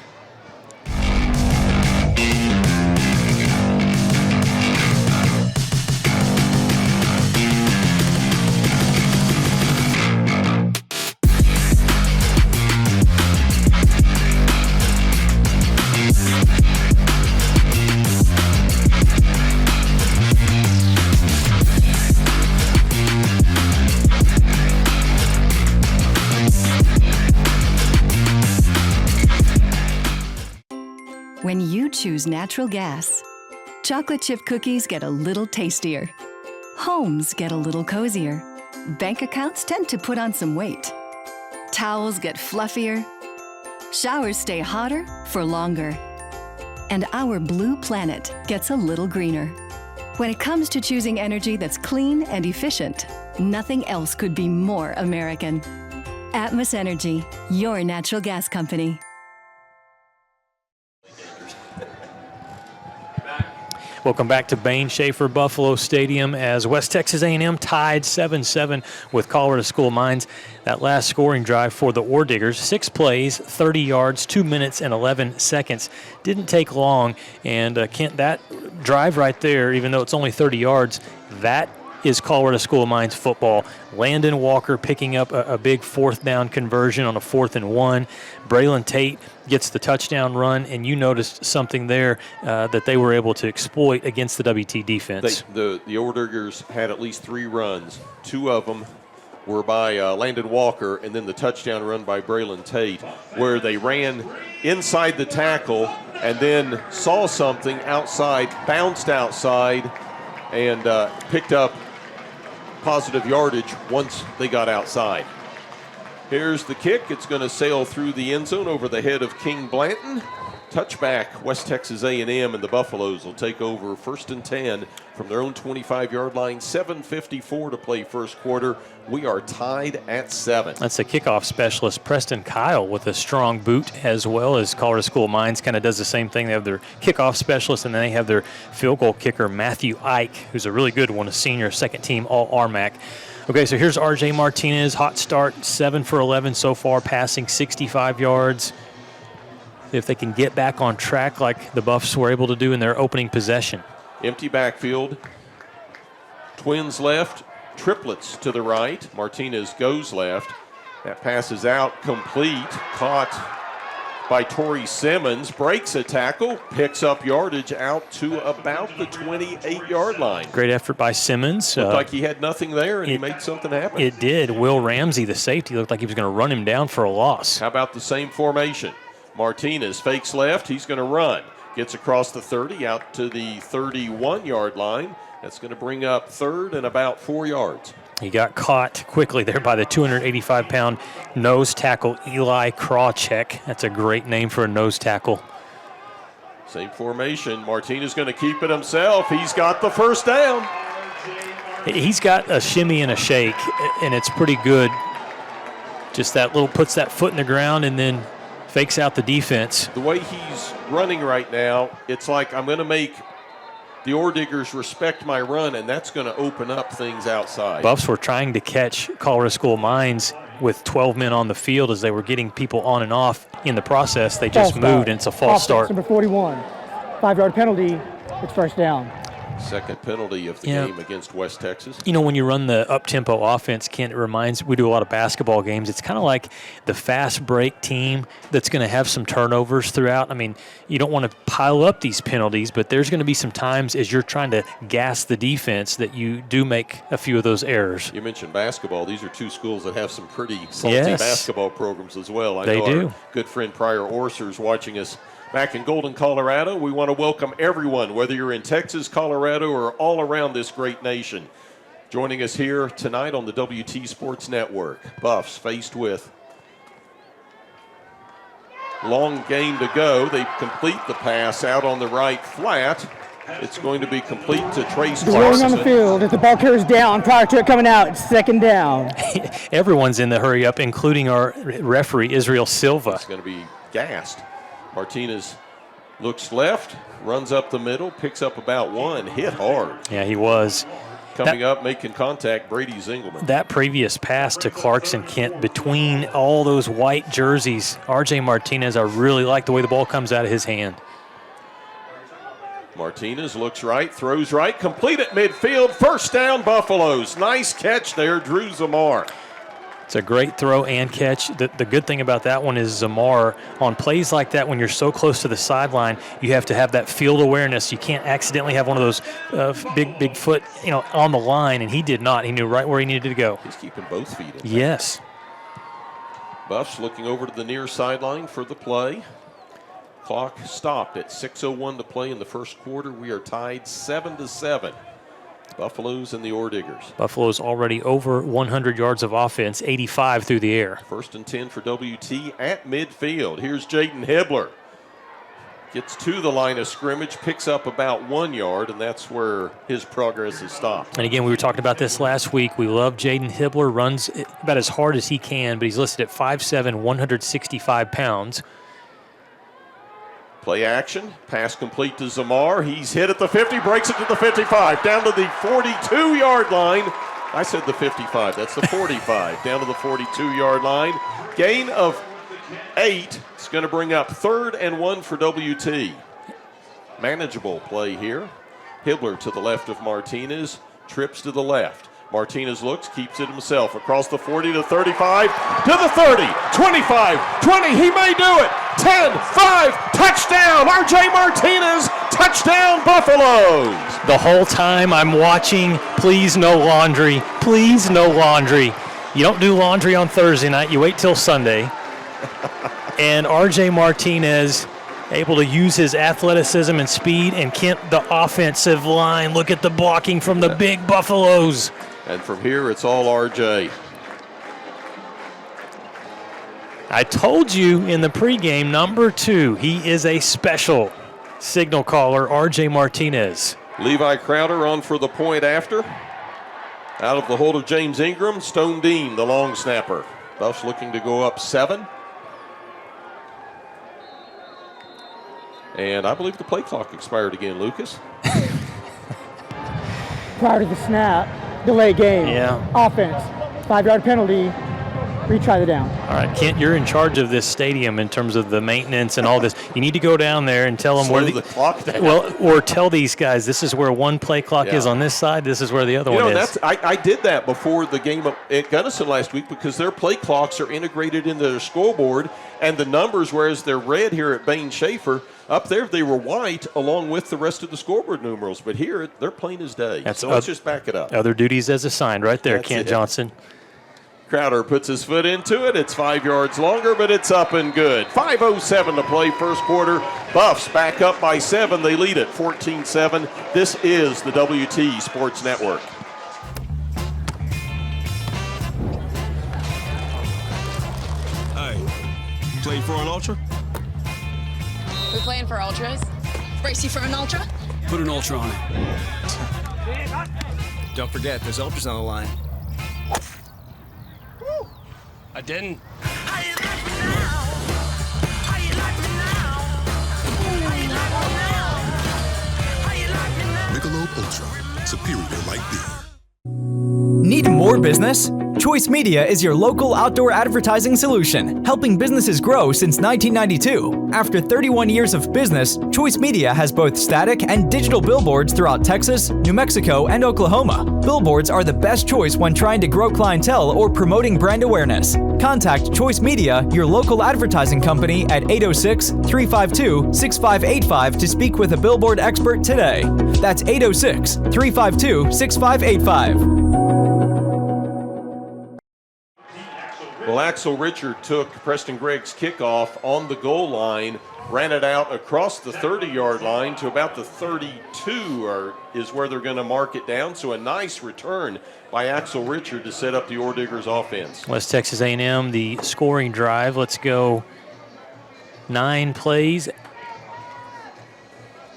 When you choose natural gas, chocolate chip cookies get a little tastier. Homes get a little cozier. Bank accounts tend to put on some weight. Towels get fluffier. Showers stay hotter for longer. And our blue planet gets a little greener. When it comes to choosing energy that's clean and efficient, nothing else could be more American. Atmos Energy, your natural gas company. Welcome back to Bain Schaefer Buffalo Stadium as West Texas A&M tied 7-7 with Colorado School of Mines. That last scoring drive for the Ordiggers, 6 plays, 30 yards, 2 minutes and 11 seconds. Didn't take long, and Kent, that drive right there, even though it's only 30 yards, that is Colorado School of Mines football. Landon Walker picking up a big 4th down conversion on a 4th and 1. Braylon Tate gets the touchdown run, and you noticed something there that they were able to exploit against the WT defense. The Ordiggers had at least 3 runs. 2 of them were by Landon Walker, and then the touchdown run by Braylon Tate, where they ran inside the tackle and then saw something outside, bounced outside, and picked up positive yardage once they got outside. Here's the kick. It's going to sail through the end zone over the head of King Blanton. Touchback, West Texas A&M, and the Buffaloes will take over 1st and 10 from their own 25-yard line. 7:54 to play first quarter. We are tied at 7. That's the kickoff specialist, Preston Kyle, with a strong boot, as well as Colorado School of Mines kind of does the same thing. They have their kickoff specialist, and then they have their field goal kicker, Matthew Ike, who's a really good one, a senior, second-team All-RMAC. Okay, so here's R.J. Martinez, hot start, 7 for 11 so far, passing 65 yards. If they can get back on track like the Buffs were able to do in their opening possession. Empty backfield. Twins left, triplets to the right. Martinez goes left. That pass is out, complete, caught by Torrey Simmons, breaks a tackle, picks up yardage out to about the 28-yard line. Great effort by Simmons. Looked like he had nothing there, and he made something happen. It did. Will Ramsey, the safety, looked like he was going to run him down for a loss. How about the same formation? Martinez fakes left. He's going to run. Gets across the 30 out to the 31-yard line. That's going to bring up third and about 4 yards. He got caught quickly there by the 285-pound nose tackle, Eli Krawcheck. That's a great name for a nose tackle. Same formation. Martinez going to keep it himself. He's got the first down. He's got a shimmy and a shake, and it's pretty good. Just that little, puts that foot in the ground and then fakes out the defense. The way he's running right now, it's like I'm going to make the Ordiggers respect my run, and that's going to open up things outside. Buffs were trying to catch Colorado School of Mines with 12 men on the field as they were getting people on and off. In the process, they just moved, and it's a false start. Number 41, 5-yard penalty. It's first down. Second penalty of the game against West Texas. You know, when you run the up-tempo offense, Kent, it reminds, we do a lot of basketball games. It's kind of like the fast break team that's going to have some turnovers throughout. I mean, you don't want to pile up these penalties, but there's going to be some times as you're trying to gas the defense that you do make a few of those errors. You mentioned basketball. These are two schools that have some pretty salty basketball programs as well. I know do. Our good friend Pryor Orser's watching us back in Golden, Colorado. We want to welcome everyone, whether you're in Texas, Colorado, or all around this great nation. Joining us here tonight on the WT Sports Network. Buffs faced with long game to go. They complete the pass out on the right flat. It's going to be complete to Trace Clarkson. On the field, as the ball carries down prior to it coming out, it's second down. Everyone's in the hurry up, including our referee, Israel Silva. It's going to be gassed. Martinez looks left, runs up the middle, picks up about one, hit hard. Yeah, he was. Coming up, making contact, Brady Zingelman. That previous pass to Clarkson, Kent, between all those white jerseys, R.J. Martinez, I really like the way the ball comes out of his hand. Martinez looks right, throws right, complete at midfield, first down Buffaloes. Nice catch there, Drew Zamar. It's a great throw and catch. The good thing about that one is Zamar, on plays like that, when you're so close to the sideline, you have to have that field awareness. You can't accidentally have one of those big foot, on the line, and he did not. He knew right where he needed to go. He's keeping both feet in. Yes. Buffs looking over to the near sideline for the play. Clock stopped at 6:01 to play in the first quarter. We are tied 7-7. Buffaloes and the Ordiggers. Buffaloes already over 100 yards of offense, 85 through the air. 1st and 10 for WT at midfield. Here's Jaden Hibbler. Gets to the line of scrimmage, picks up about 1 yard, and that's where his progress is stopped. And again, we were talking about this last week. We love Jaden Hibbler, runs about as hard as he can, but he's listed at 5'7", 165 pounds. Play action, pass complete to Zamar. He's hit at the 50, breaks it to the 55, down to the 42-yard line. I said the 55, that's the 45, down to the 42-yard line. Gain of 8. It's going to bring up 3rd and 1 for WT. Manageable play here. Hibbler to the left of Martinez, trips to the left. Martinez looks, keeps it himself, across the 40 to 35, to the 30, 25, 20, he may do it, 10, 5, touchdown, R.J. Martinez, touchdown Buffaloes. The whole time I'm watching, please no laundry, please no laundry. You don't do laundry on Thursday night, you wait till Sunday. And R.J. Martinez able to use his athleticism and speed. And Kent, the offensive line, look at the blocking from the big Buffaloes. And from here, it's all RJ. I told you in the pregame, number 2, he is a special signal caller, RJ Martinez. Levi Crowder on for the point after. Out of the hold of James Ingram, Stone Dean, the long snapper. Buffs looking to go up 7. And I believe the play clock expired again, Lucas. Prior to the snap, delay game. Yeah. Offense, 5-yard penalty, retry the down. All right, Kent, you're in charge of this stadium in terms of the maintenance and all this. You need to go down there and tell them Slow the clock down. Well, or tell these guys this is where one play clock is on this side, this is where the other one is. I did that before the game at Gunnison last week because their play clocks are integrated into their scoreboard, and the numbers, whereas they're red here at Bain Schaefer, up there they were white along with the rest of the scoreboard numerals. But here, they're plain as day. So let's just back it up. Other duties as assigned right there, That's Kent it. Johnson. Crowder puts his foot into it. It's 5 yards longer, but it's up and good. 5:07 to play first quarter. Buffs back up by 7. They lead it 14-7. This is the WT Sports Network. Hey, play for an ultra? We playing for ultras? Brace you for an ultra? Put an ultra on it. Don't forget, there's ultras on the line. I didn't. Michelob Ultra, superior light beer. Need more business? Choice Media is your local outdoor advertising solution, helping businesses grow since 1992. After 31 years of business, Choice Media has both static and digital billboards throughout Texas, New Mexico, and Oklahoma. Billboards are the best choice when trying to grow clientele or promoting brand awareness. Contact Choice Media, your local advertising company, at 806-352-6585 to speak with a billboard expert today. That's 806-352-6585. Well, Axel Richard took Preston Gregg's kickoff on the goal line, ran it out across the 30-yard line to about the 32 is where they're going to mark it down. So a nice return by Axel Richard to set up the Ordiggers offense. West Texas A&M, the scoring drive. Let's go 9 plays,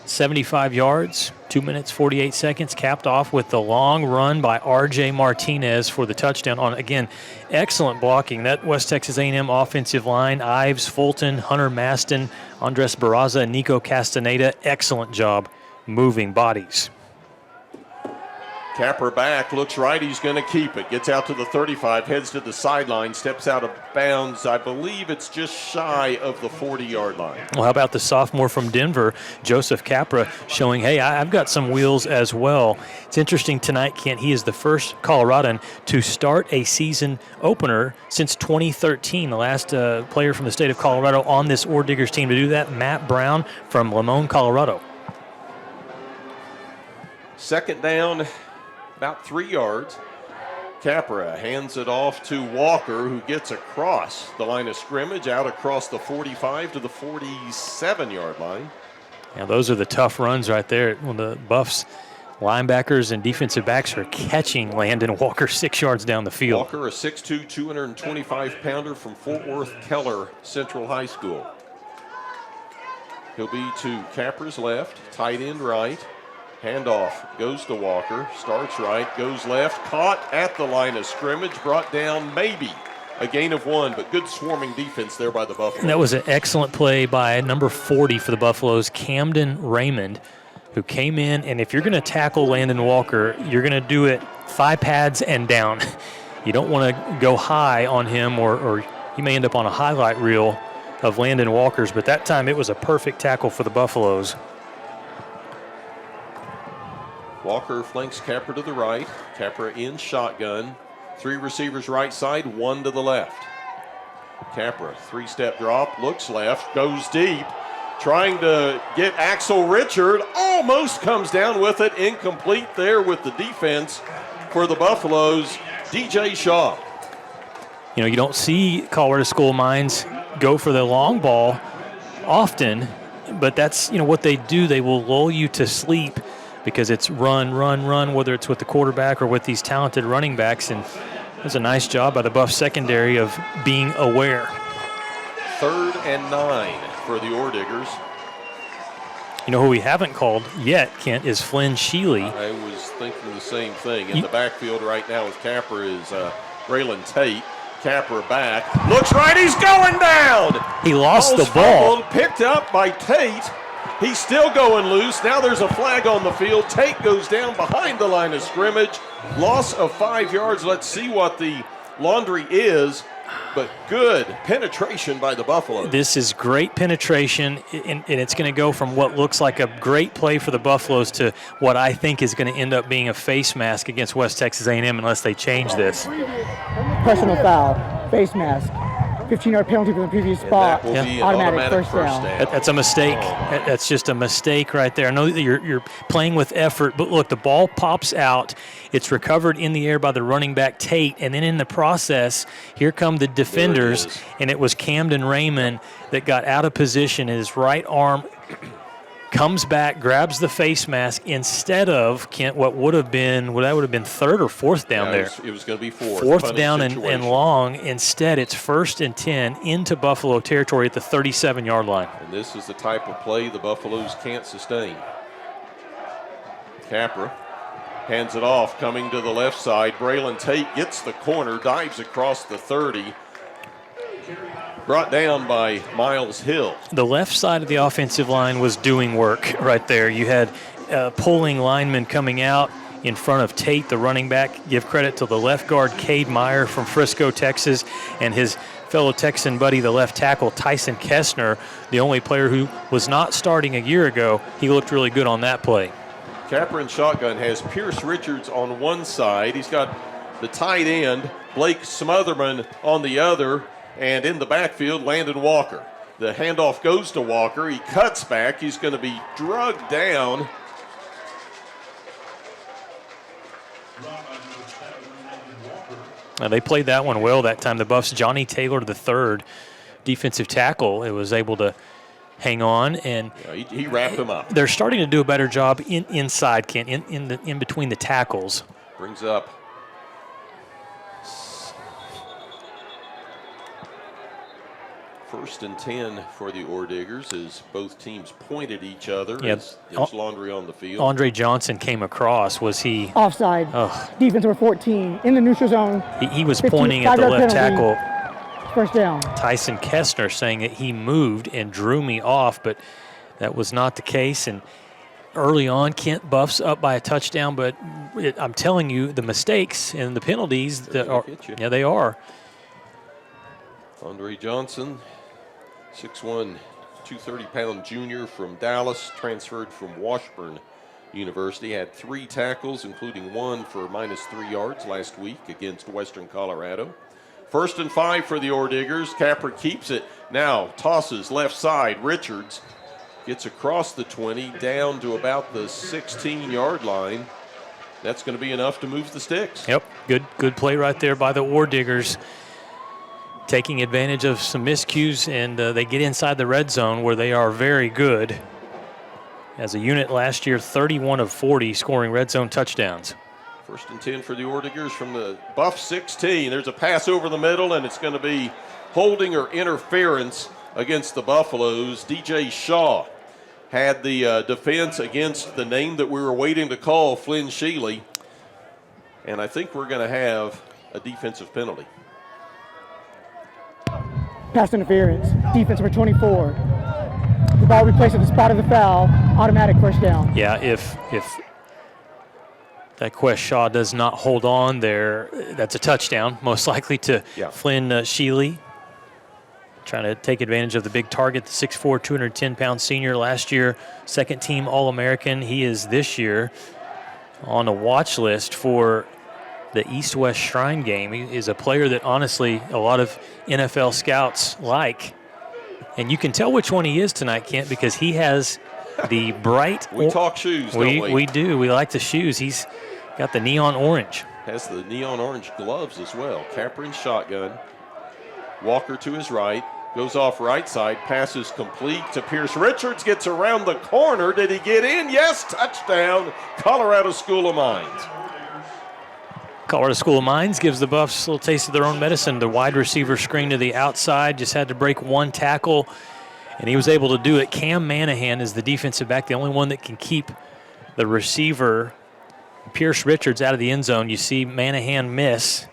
75 yards, 2 minutes, 48 seconds, capped off with the long run by R.J. Martinez for the touchdown on, again, excellent blocking. That West Texas A&M offensive line, Ives, Fulton, Hunter Maston, Andres Barraza, and Nico Castaneda, excellent job moving bodies. Capper back, looks right, he's going to keep it. Gets out to the 35, heads to the sideline, steps out of bounds. I believe it's just shy of the 40-yard line. Well, how about the sophomore from Denver, Joseph Capra, showing, hey, I've got some wheels as well. It's interesting tonight, Kent, he is the first Coloradan to start a season opener since 2013. The last player from the state of Colorado on this Ordiggers team to do that, Matt Brown from Limon, Colorado. Second down, about 3 yards. Capra hands it off to Walker, who gets across the line of scrimmage, out across the 45 to the 47-yard line. Now, those are the tough runs right there. When the Buffs linebackers and defensive backs are catching Landon Walker 6 yards down the field. Walker, a 6'2", 225-pounder from Fort Worth Keller Central High School. He'll be to Capra's left, tight end right. Handoff goes to Walker, starts right, goes left, caught at the line of scrimmage, brought down maybe a gain of 1, but good swarming defense there by the Buffaloes. And that was an excellent play by number 40 for the Buffaloes, Camden Raymond, who came in, and if you're going to tackle Landon Walker, you're going to do it 5 pads and down. You don't want to go high on him, or he may end up on a highlight reel of Landon Walker's, but that time it was a perfect tackle for the Buffaloes. Walker flanks Capra to the right. Capra in shotgun. 3 receivers right side, 1 to the left. Capra, 3-step drop, looks left, goes deep. Trying to get Axel Richard, almost comes down with it. Incomplete there with the defense for the Buffaloes. DJ Shaw. You know, you don't see Colorado School Mines go for the long ball often. but that's what they do. They will lull you to sleep because it's run, whether it's with the quarterback or with these talented running backs. And it was a nice job by the Buff secondary of being aware. 3rd and 9 for the Ordiggers. Who we haven't called yet, Kent, is Flynn Sheely. I was thinking the same thing. In the backfield right now with Capper is Braylon Tate. Capper back. Looks right, he's going down! He lost the ball. Fumbled, picked up by Tate. He's still going loose. Now there's a flag on the field. Tate goes down behind the line of scrimmage. Loss of 5 yards. Let's see what the laundry is. But good penetration by the Buffaloes. This is great penetration, and it's going to go from what looks like a great play for the Buffaloes to what I think is going to end up being a face mask against West Texas A&M unless they change this. Personal foul, face mask, 15-yard penalty from the previous spot, automatic first down. That's a mistake. That's just a mistake right there. I know that you're playing with effort, but look, the ball pops out. It's recovered in the air by the running back, Tate, and then in the process, here come the defenders, and it was Camden Raymond that got out of position. His right arm comes back, grabs the face mask instead of Kent, what would have been 3rd or 4th down there. It was going to be 4th. 4th down and long. Instead, it's 1st and 10 into Buffalo territory at the 37-yard line. And this is the type of play the Buffaloes can't sustain. Capra hands it off, coming to the left side. Braylon Tate gets the corner, dives across the 30. Brought down by Miles Hill. The left side of the offensive line was doing work right there. You had pulling linemen coming out in front of Tate, the running back. Give credit to the left guard, Cade Meyer from Frisco, Texas, and his fellow Texan buddy, the left tackle, Tyson Kestner, the only player who was not starting a year ago. He looked really good on that play. Capper in shotgun has Pierce Richards on one side. He's got the tight end, Blake Smotherman, on the other. And in the backfield, Landon Walker. The handoff goes to Walker. He cuts back. He's going to be drugged down. Now they played that one well that time. The Buffs, Johnny Taylor, the 3rd defensive tackle, it was able to hang on, and he wrapped him up. They're starting to do a better job inside, Kent, in between the tackles. Brings up First and 10 for the Ordiggers as both teams point at each other. Yep. There's laundry on the field. Andre Johnson came across. Was he? Offside. Defense number 14 in the neutral zone. He was pointing at the left tackle. First down. Tyson Kestner saying that he moved and drew me off, but that was not the case. And early on, Kent Buffs up by a touchdown, but I'm telling you, the mistakes and the penalties that are, they are. Andre Johnson, 6'1", 230-pound junior from Dallas, transferred from Washburn University, had 3 tackles, including one for -3 yards last week against Western Colorado. 1st and 5 for the Ordiggers. Capper keeps it. Now tosses left side. Richards gets across the 20 down to about the 16-yard line. That's going to be enough to move the sticks. Yep, good play right there by the Ordiggers, taking advantage of some miscues, and they get inside the red zone where they are very good. As a unit last year, 31 of 40 scoring red zone touchdowns. 1st and 10 for the Ordiggers from the Buff 16. There's a pass over the middle, and it's going to be holding or interference against the Buffaloes. DJ Shaw had the defense against the name that we were waiting to call, Flynn Sheely. And I think we're going to have a defensive penalty. Pass interference, defense number 24. The ball replaced at the spot of the foul, automatic first down. Yeah, if that Quest Shaw does not hold on there, that's a touchdown, most likely to Flynn Sheely. Trying to take advantage of the big target, the 6'4", 210-pound senior last year, second-team All-American. He is this year on a watch list for the East-West Shrine game. He is a player that, honestly, a lot of NFL scouts like. And you can tell which one he is tonight, Kent, because he has the bright... We talk shoes, don't we? We do. We like the shoes. He's got the neon orange. Has the neon orange gloves as well. Capper in shotgun. Walker to his right. Goes off right side, passes complete to Pierce Richards, gets around the corner. Did he get in? Yes, touchdown, Colorado School of Mines. Colorado School of Mines gives the Buffs a little taste of their own medicine. The wide receiver screen to the outside, just had to break one tackle, and he was able to do it. Cam Manahan is the defensive back, the only one that can keep the receiver, Pierce Richards, out of the end zone. You see Manahan miss,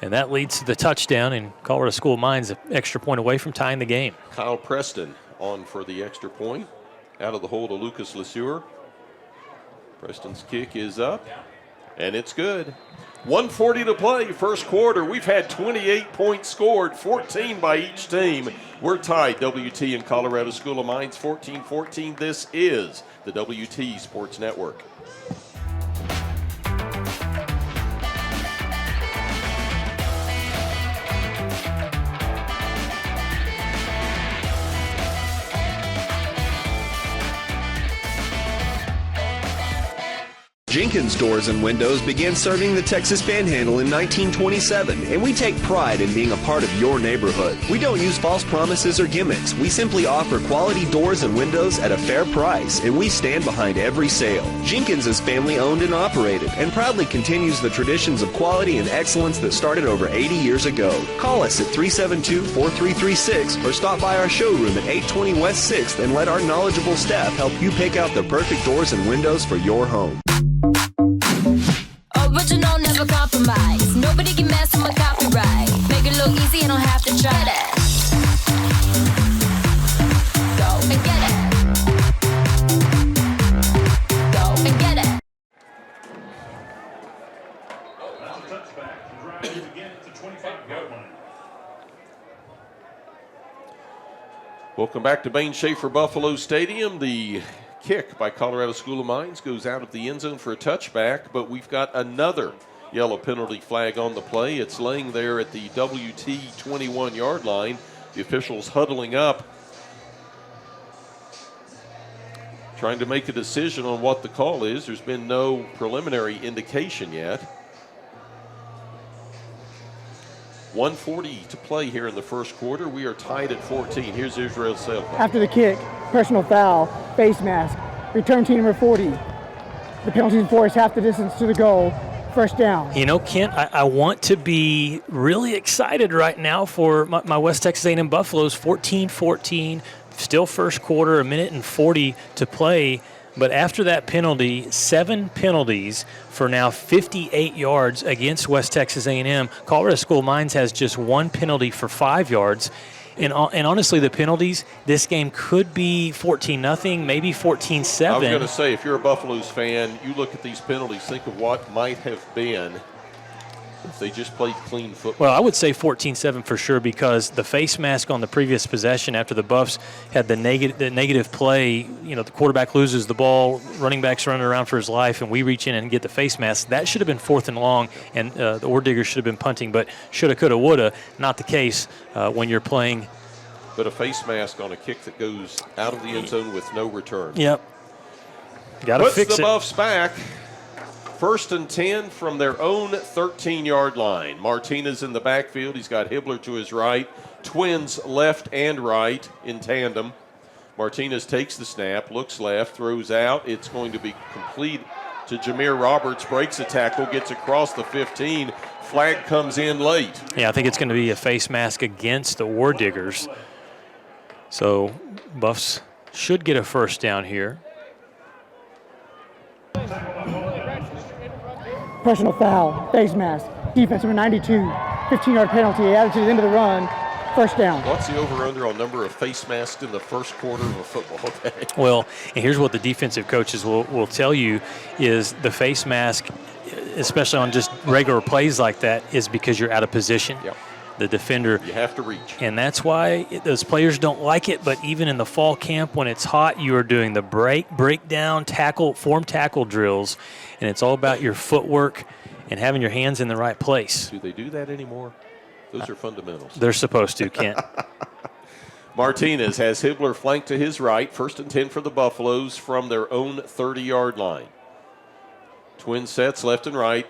and that leads to the touchdown, and Colorado School of Mines an extra point away from tying the game. Kyle Preston on for the extra point. Out of the hole to Lucas LeSueur. Preston's kick is up, and it's good. 1:40 to play, first quarter. We've had 28 points scored, 14 by each team. We're tied, WT and Colorado School of Mines, 14-14. This is the WT Sports Network. Jenkins Doors and Windows began serving the Texas Panhandle in 1927, and we take pride in being a part of your neighborhood. We don't use false promises or gimmicks. We simply offer quality doors and windows at a fair price, and we stand behind every sale. Jenkins is family owned and operated, and proudly continues the traditions of quality and excellence that started over 80 years ago. Call us at 372-4336 or stop by our showroom at 820 West 6th and let our knowledgeable staff help you pick out the perfect doors and windows for your home. Original, never compromise. Nobody can mess with my copyright. Make it look easy and don't have to try that. Go and get it. Go and get it. Welcome back to Bain Schaefer Buffalo Stadium. The kick by Colorado School of Mines goes out of the end zone for a touchback, but we've got another yellow penalty flag on the play. It's laying there at the WT 21-yard line. The officials huddling up, trying to make a decision on what the call is. There's been no preliminary indication yet. 1:40 to play here in the first quarter. We are tied at 14. Here's Israel Selma. After the kick, personal foul, face mask, return team number 40. The penalty for is half the distance to the goal, first down. You know, Kent, I want to be really excited right now for my West Texas A&M Buffaloes. 14-14, still first quarter, 1:40 to play. But after that penalty, 7 penalties for now 58 yards against West Texas A&M. Colorado School of Mines has just 1 penalty for 5 yards. And honestly, the penalties, this game could be 14-0, maybe 14-7. I was going to say, if you're a Buffaloes fan, you look at these penalties, think of what might have been if they just played clean football. Well, I would say 14-7 for sure, because the face mask on the previous possession after the Buffs had the negative play, you know, the quarterback loses the ball, running back's running around for his life, and we reach in and get the face mask. That should have been 4th and long, and the Ordiggers should have been punting, but shoulda, coulda, woulda. Not the case when you're playing. But a face mask on a kick that goes out of the end zone with no return. Yep. Got to fix it. Puts the Buffs back. 1st and 10 from their own 13-yard line. Martinez in the backfield. He's got Hibbler to his right. Twins left and right in tandem. Martinez takes the snap, looks left, throws out. It's going to be complete to Jameer Roberts. Breaks a tackle, gets across the 15. Flag comes in late. Yeah, I think it's going to be a face mask against the Ordiggers. So Buffs should get a first down here. Personal foul, face mask, defense number 92, 15-yard penalty added to the end of the run, first down. What's the over-under on number of face masks in the first quarter of a football day? Well, and here's what the defensive coaches will tell you is the face mask, especially on just regular plays like that, is because you're out of position. Yep. The defender. You have to reach. And that's why those players don't like it, but even in the fall camp when it's hot, you are doing the breakdown, form tackle drills, and it's all about your footwork and having your hands in the right place. Do they do that anymore? Those are fundamentals. They're supposed to, Kent. Martinez has Hibbler flanked to his right. 1st and 10 for the Buffaloes from their own 30-yard line. Twin sets left and right.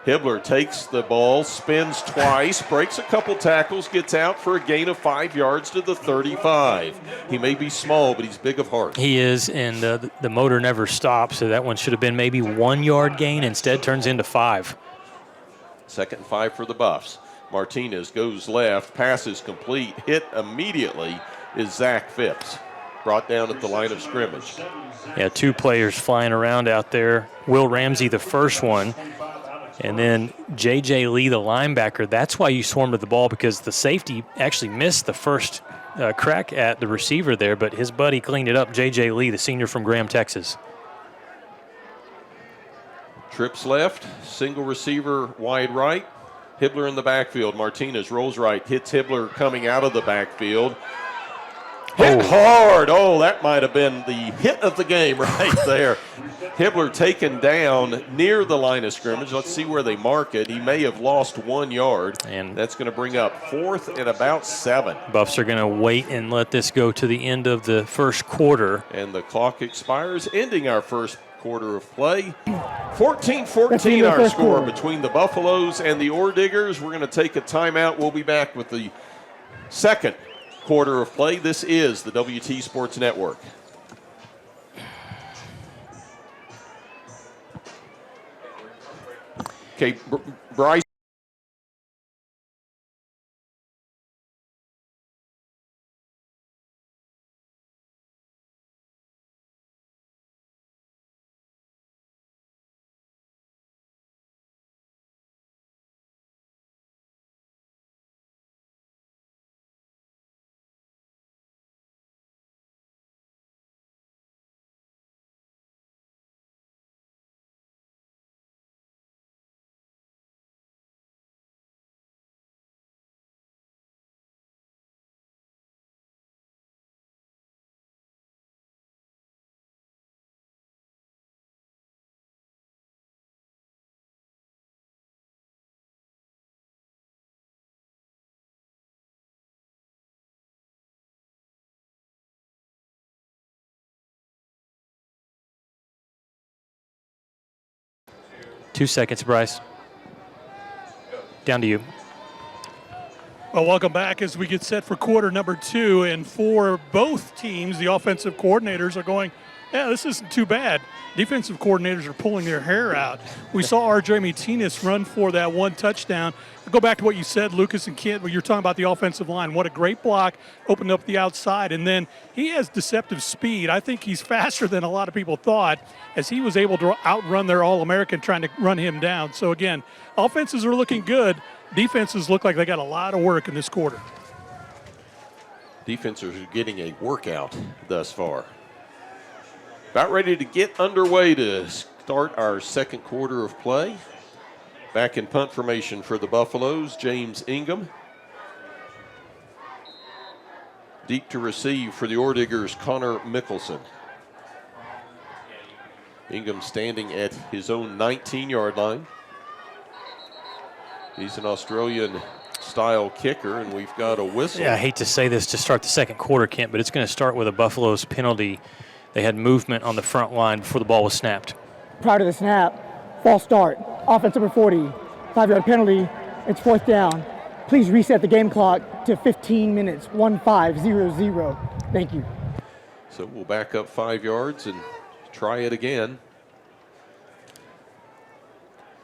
Hibbler takes the ball, spins twice, breaks a couple tackles, gets out for a gain of 5 yards to the 35. He may be small, but he's big of heart. He is, and the motor never stops, so that one should have been maybe 1 yard gain. Instead, turns into 5. 2nd and 5 for the Buffs. Martinez goes left, pass is complete, hit immediately is Zach Phipps, brought down at the line of scrimmage. Yeah, 2 players flying around out there. Will Ramsey, the first one, and then J.J. Lee, the linebacker. That's why you swarmed at the ball, because the safety actually missed the first crack at the receiver there, but his buddy cleaned it up, J.J. Lee, the senior from Graham, Texas. Trips left, single receiver wide right. Hibbler in the backfield. Martinez rolls right, hits Hibbler coming out of the backfield. Hit hard. Oh, that might have been the hit of the game right there. Hibbler taken down near the line of scrimmage. Let's see where they mark it. He may have lost 1 yard, and that's going to bring up 4th and about 7. Buffs are going to wait and let this go to the end of the first quarter. And the clock expires, ending our first quarter of play. 14-14 our score between the Buffaloes and the Ordiggers. We're going to take a timeout. We'll be back with the second quarter of play. This is the WT Sports Network. Okay, Bryce. Two seconds, Bryce. Down to you. Well, welcome back as we get set for quarter number 2. And for both teams, the offensive coordinators are going, yeah, this isn't too bad. Defensive coordinators are pulling their hair out. We saw R.J. Martinez run for that 1 touchdown. I'll go back to what you said, Lucas and Kent, when you're talking about the offensive line. What a great block, opened up the outside. And then he has deceptive speed. I think he's faster than a lot of people thought, as he was able to outrun their All-American trying to run him down. So, again, offenses are looking good. Defenses look like they got a lot of work in this quarter. Defenses are getting a workout thus far. About ready to get underway to start our second quarter of play. Back in punt formation for the Buffaloes, James Ingham. Deep to receive for the Ordiggers, Connor Mickelson. Ingham standing at his own 19-yard line. He's an Australian-style kicker, and we've got a whistle. Yeah, I hate to say this to start the second quarter, Kent, but it's going to start with a Buffaloes penalty. They had movement on the front line before the ball was snapped. Prior to the snap, false start, offense number 40, 5-yard penalty, it's 4th down. Please reset the game clock to 15 minutes, 1500. Thank you. So we'll back up 5 yards and try it again.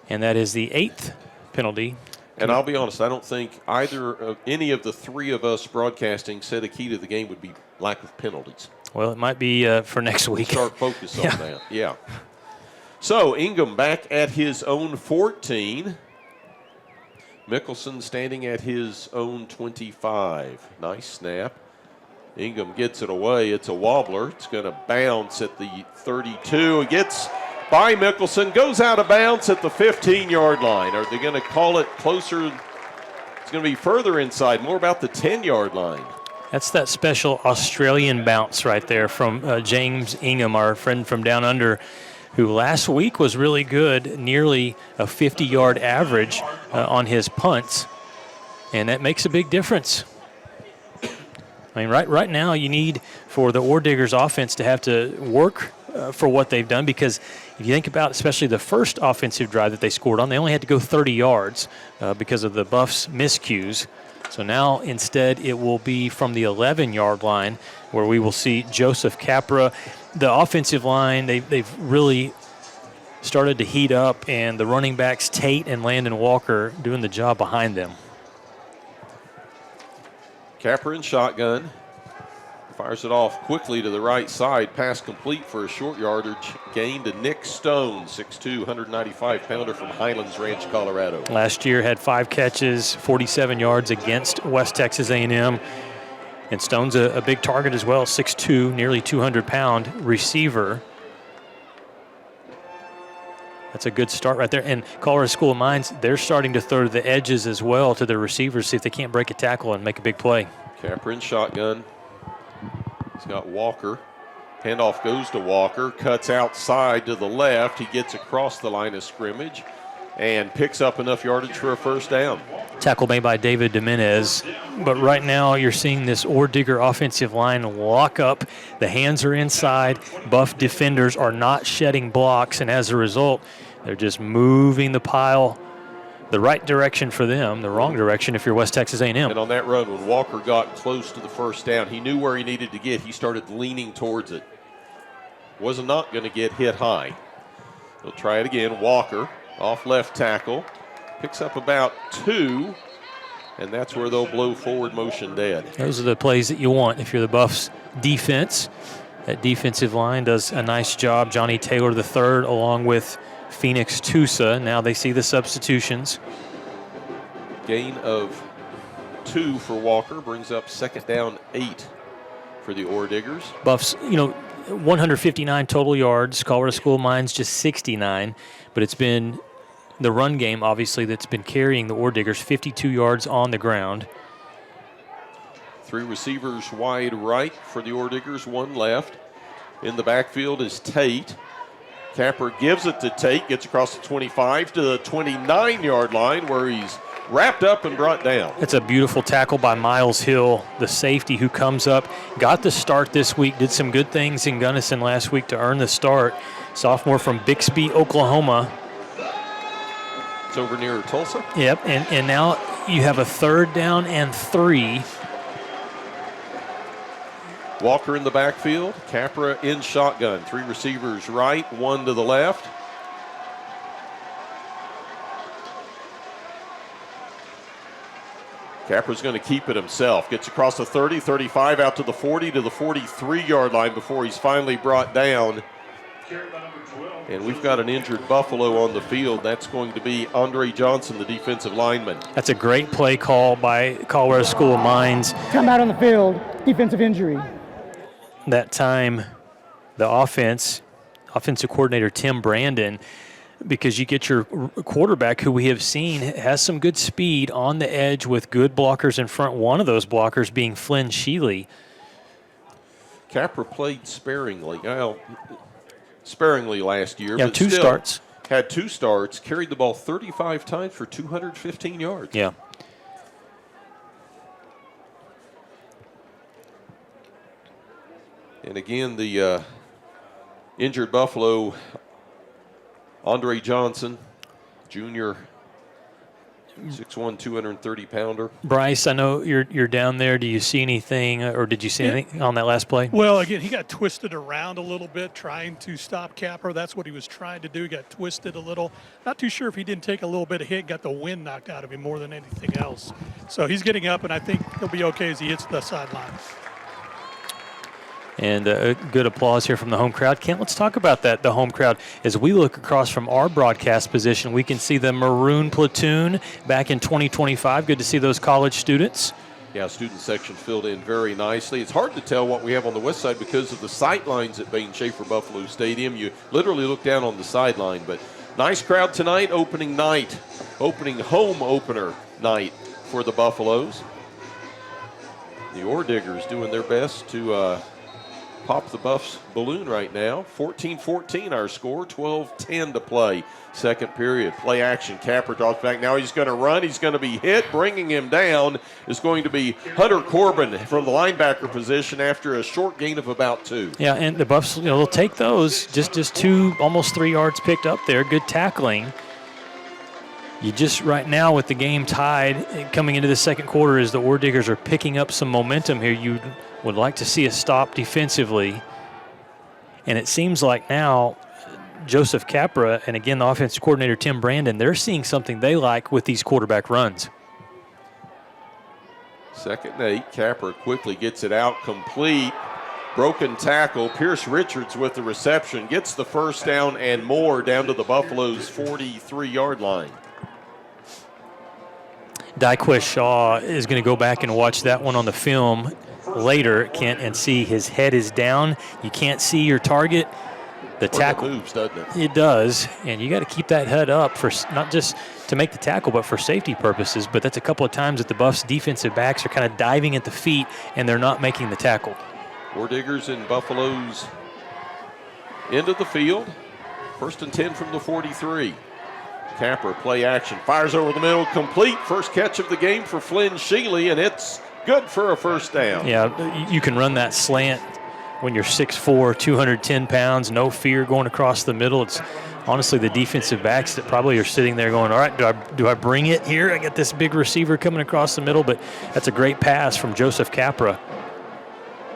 And that is the 8th penalty. And I'll be honest, I don't think any of the 3 of us broadcasting said a key to the game would be lack of penalties. Well, it might be for next week. Start focus on that. Yeah. So Ingham back at his own 14. Mickelson standing at his own 25. Nice snap. Ingham gets it away. It's a wobbler. It's going to bounce at the 32. It gets by Mickelson, goes out of bounds at the 15-yard line. Are they going to call it closer? It's going to be further inside, more about the 10-yard line. That's that special Australian bounce right there from James Ingham, our friend from down under, who last week was really good, nearly a 50-yard average on his punts, and that makes a big difference. I mean, right now you need for the Ordiggers offense to have to work for what they've done, because if you think about especially the first offensive drive that they scored on, they only had to go 30 yards because of the Buffs' miscues. So now instead it will be from the 11-yard line where we will see Joseph Capra. The offensive line, they've really started to heat up, and the running backs Tate and Landon Walker doing the job behind them. Capra in shotgun. Fires it off quickly to the right side. Pass complete for a short yardage gain to Nick Stone, 6'2", 195-pounder from Highlands Ranch, Colorado. Last year had 5 catches, 47 yards against West Texas A&M. And Stone's a big target as well, 6'2", nearly 200-pound receiver. That's a good start right there. And Colorado School of Mines, they're starting to throw to the edges as well to their receivers, see if they can't break a tackle and make a big play. Capra in shotgun. He's got Walker. Handoff goes to Walker. Cuts outside to the left. He gets across the line of scrimmage and picks up enough yardage for a first down. Tackle made by David Dominguez. But right now you're seeing this Ordigger offensive line lock up. The hands are inside. Buff defenders are not shedding blocks, and as a result, they're just moving the pile the right direction for them, the wrong direction if you're West Texas A&M. And on that run, when Walker got close to the first down, he knew where he needed to get. He started leaning towards it. Was not going to get hit high. He'll try it again. Walker off left tackle. Picks up about 2, and that's where they'll blow forward motion dead. Those are the plays that you want if you're the Buffs defense. That defensive line does a nice job. Johnny Taylor III along with Phoenix Tusa. Now they see the substitutions. Gain of 2 for Walker brings up second down 8 for the Ordiggers. Buffs, 159 total yards. Colorado School of Mines just 69, but it's been the run game, obviously, that's been carrying the Ordiggers, 52 yards on the ground. 3 receivers wide right for the Ordiggers, 1 left. In the backfield is Tate. Capper gives it to Tate, gets across the 25 to the 29-yard line where he's wrapped up and brought down. That's a beautiful tackle by Miles Hill, the safety who comes up. Got the start this week, did some good things in Gunnison last week to earn the start. Sophomore from Bixby, Oklahoma. It's over near Tulsa. Yep, and now you have a 3rd down and 3. Walker in the backfield, Capra in shotgun. 3 receivers right, 1 to the left. Capra's going to keep it himself. Gets across the 30, 35, out to the 40, to the 43-yard line before he's finally brought down. And we've got an injured Buffalo on the field. That's going to be Andre Johnson, the defensive lineman. That's a great play call by Colorado School of Mines. Come out on the field, defensive injury. That time, the offensive coordinator Tim Brandon, because you get your quarterback who we have seen has some good speed on the edge with good blockers in front, one of those blockers being Flynn Sheely. Capra played sparingly last year. Yeah, but 2 still starts. Had 2 starts, carried the ball 35 times for 215 yards. Yeah. And again, the injured Buffalo, Andre Johnson, junior, 6'1", 230-pounder. Bryce, I know you're down there. Do you see anything, or did you see anything on that last play? Well, again, he got twisted around a little bit trying to stop Capra. That's what he was trying to do. He got twisted a little. Not too sure if he didn't take a little bit of hit, got the wind knocked out of him more than anything else. So he's getting up, and I think he'll be okay as he hits the sideline. And good applause here from the home crowd. Kent, let's talk about that, the home crowd. As we look across from our broadcast position, we can see the Maroon Platoon back in 2025. Good to see those college students. Yeah, student section filled in very nicely. It's hard to tell what we have on the west side because of the sight lines at Bain Schaefer Buffalo Stadium. You literally look down on the sideline, but nice crowd tonight, opening home opener night for the Buffaloes. The Ordiggers doing their best to pop the Buffs balloon right now. 14-14 our score, 12-10 to play. Second period, play action. Capper drops back. Now he's going to run. He's going to be hit. Bringing him down is going to be Hunter Corbin from the linebacker position after a short gain of about 2. Yeah, and the Buffs, they'll take those. Just 2, almost 3 yards picked up there. Good tackling. You just right now with the game tied coming into the second quarter as the Ordiggers are picking up some momentum here. You would like to see a stop defensively. And it seems like now Joseph Capra and, again, the offensive coordinator Tim Brandon, they're seeing something they like with these quarterback runs. 2nd and 8. Capra quickly gets it out complete. Broken tackle. Pierce Richards with the reception. Gets the first down and more down to the Buffalo's 43-yard line. Dyquest Shaw is going to go back and watch that one on the film later, Kent, and see his head is down. You can't see your target. The tackle moves, doesn't it? It does, and you got to keep that head up for not just to make the tackle, but for safety purposes. But that's a couple of times that the Buffs' defensive backs are kind of diving at the feet, and they're not making the tackle. Ordiggers in Buffalo's end of the field. 1st and 10 from the 43. Capper, play action, fires over the middle, complete. First catch of the game for Flynn Shealy, and it's good for a first down. Yeah, you can run that slant when you're 6'4", 210 pounds, no fear going across the middle. It's honestly the defensive backs that probably are sitting there going, all right, do I bring it here? I got this big receiver coming across the middle, but that's a great pass from Joseph Capra.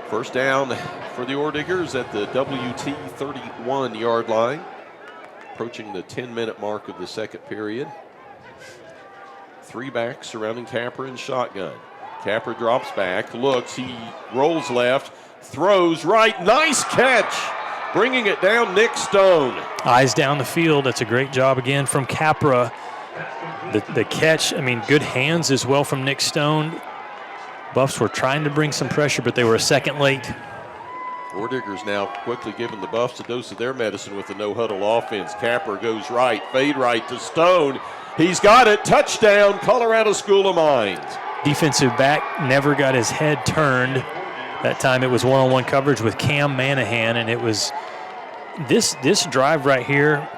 First down for the Ordiggers at the WT 31-yard line. Approaching the 10-minute mark of the second period. 3 backs surrounding Capper in shotgun. Capper drops back, looks, he rolls left, throws right, nice catch. Bringing it down, Nick Stone. Eyes down the field, that's a great job again from Capra. The catch, good hands as well from Nick Stone. Buffs were trying to bring some pressure, but they were a second late. Ordiggers now quickly giving the Buffs a dose of their medicine with the no-huddle offense. Capper goes right, fade right to Stone. He's got it, touchdown, Colorado School of Mines. Defensive back never got his head turned. That time it was one-on-one coverage with Cam Manahan, and it was this drive right here.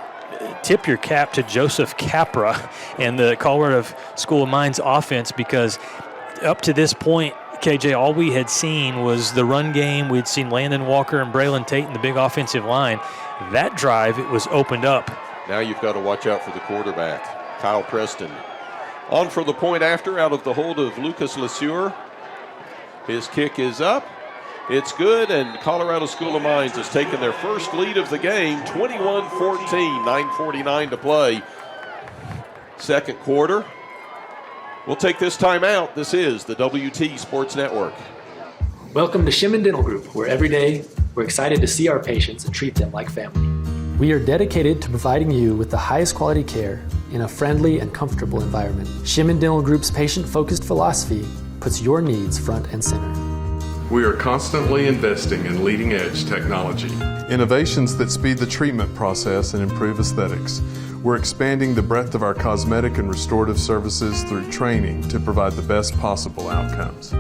Tip your cap to Joseph Capra and the Colorado School of Mines offense, because up to this point, KJ, all we had seen was the run game. We'd seen Landon Walker and Braylon Tate in the big offensive line. That drive, it was opened up. Now you've got to watch out for the quarterback, Kyle Preston. On for the point after, out of the hold of Lucas LeSueur. His kick is up. It's good, and Colorado School of Mines has taken their first lead of the game, 21-14, 9:49 to play. Second quarter. We'll take this time out. This is the WT Sports Network. Welcome to Shimon Dental Group, where every day we're excited to see our patients and treat them like family. We are dedicated to providing you with the highest quality care in a friendly and comfortable environment. Shimon Dental Group's patient-focused philosophy puts your needs front and center. We are constantly investing in leading-edge technology. Innovations that speed the treatment process and improve aesthetics. We're expanding the breadth of our cosmetic and restorative services through training to provide the best possible outcomes.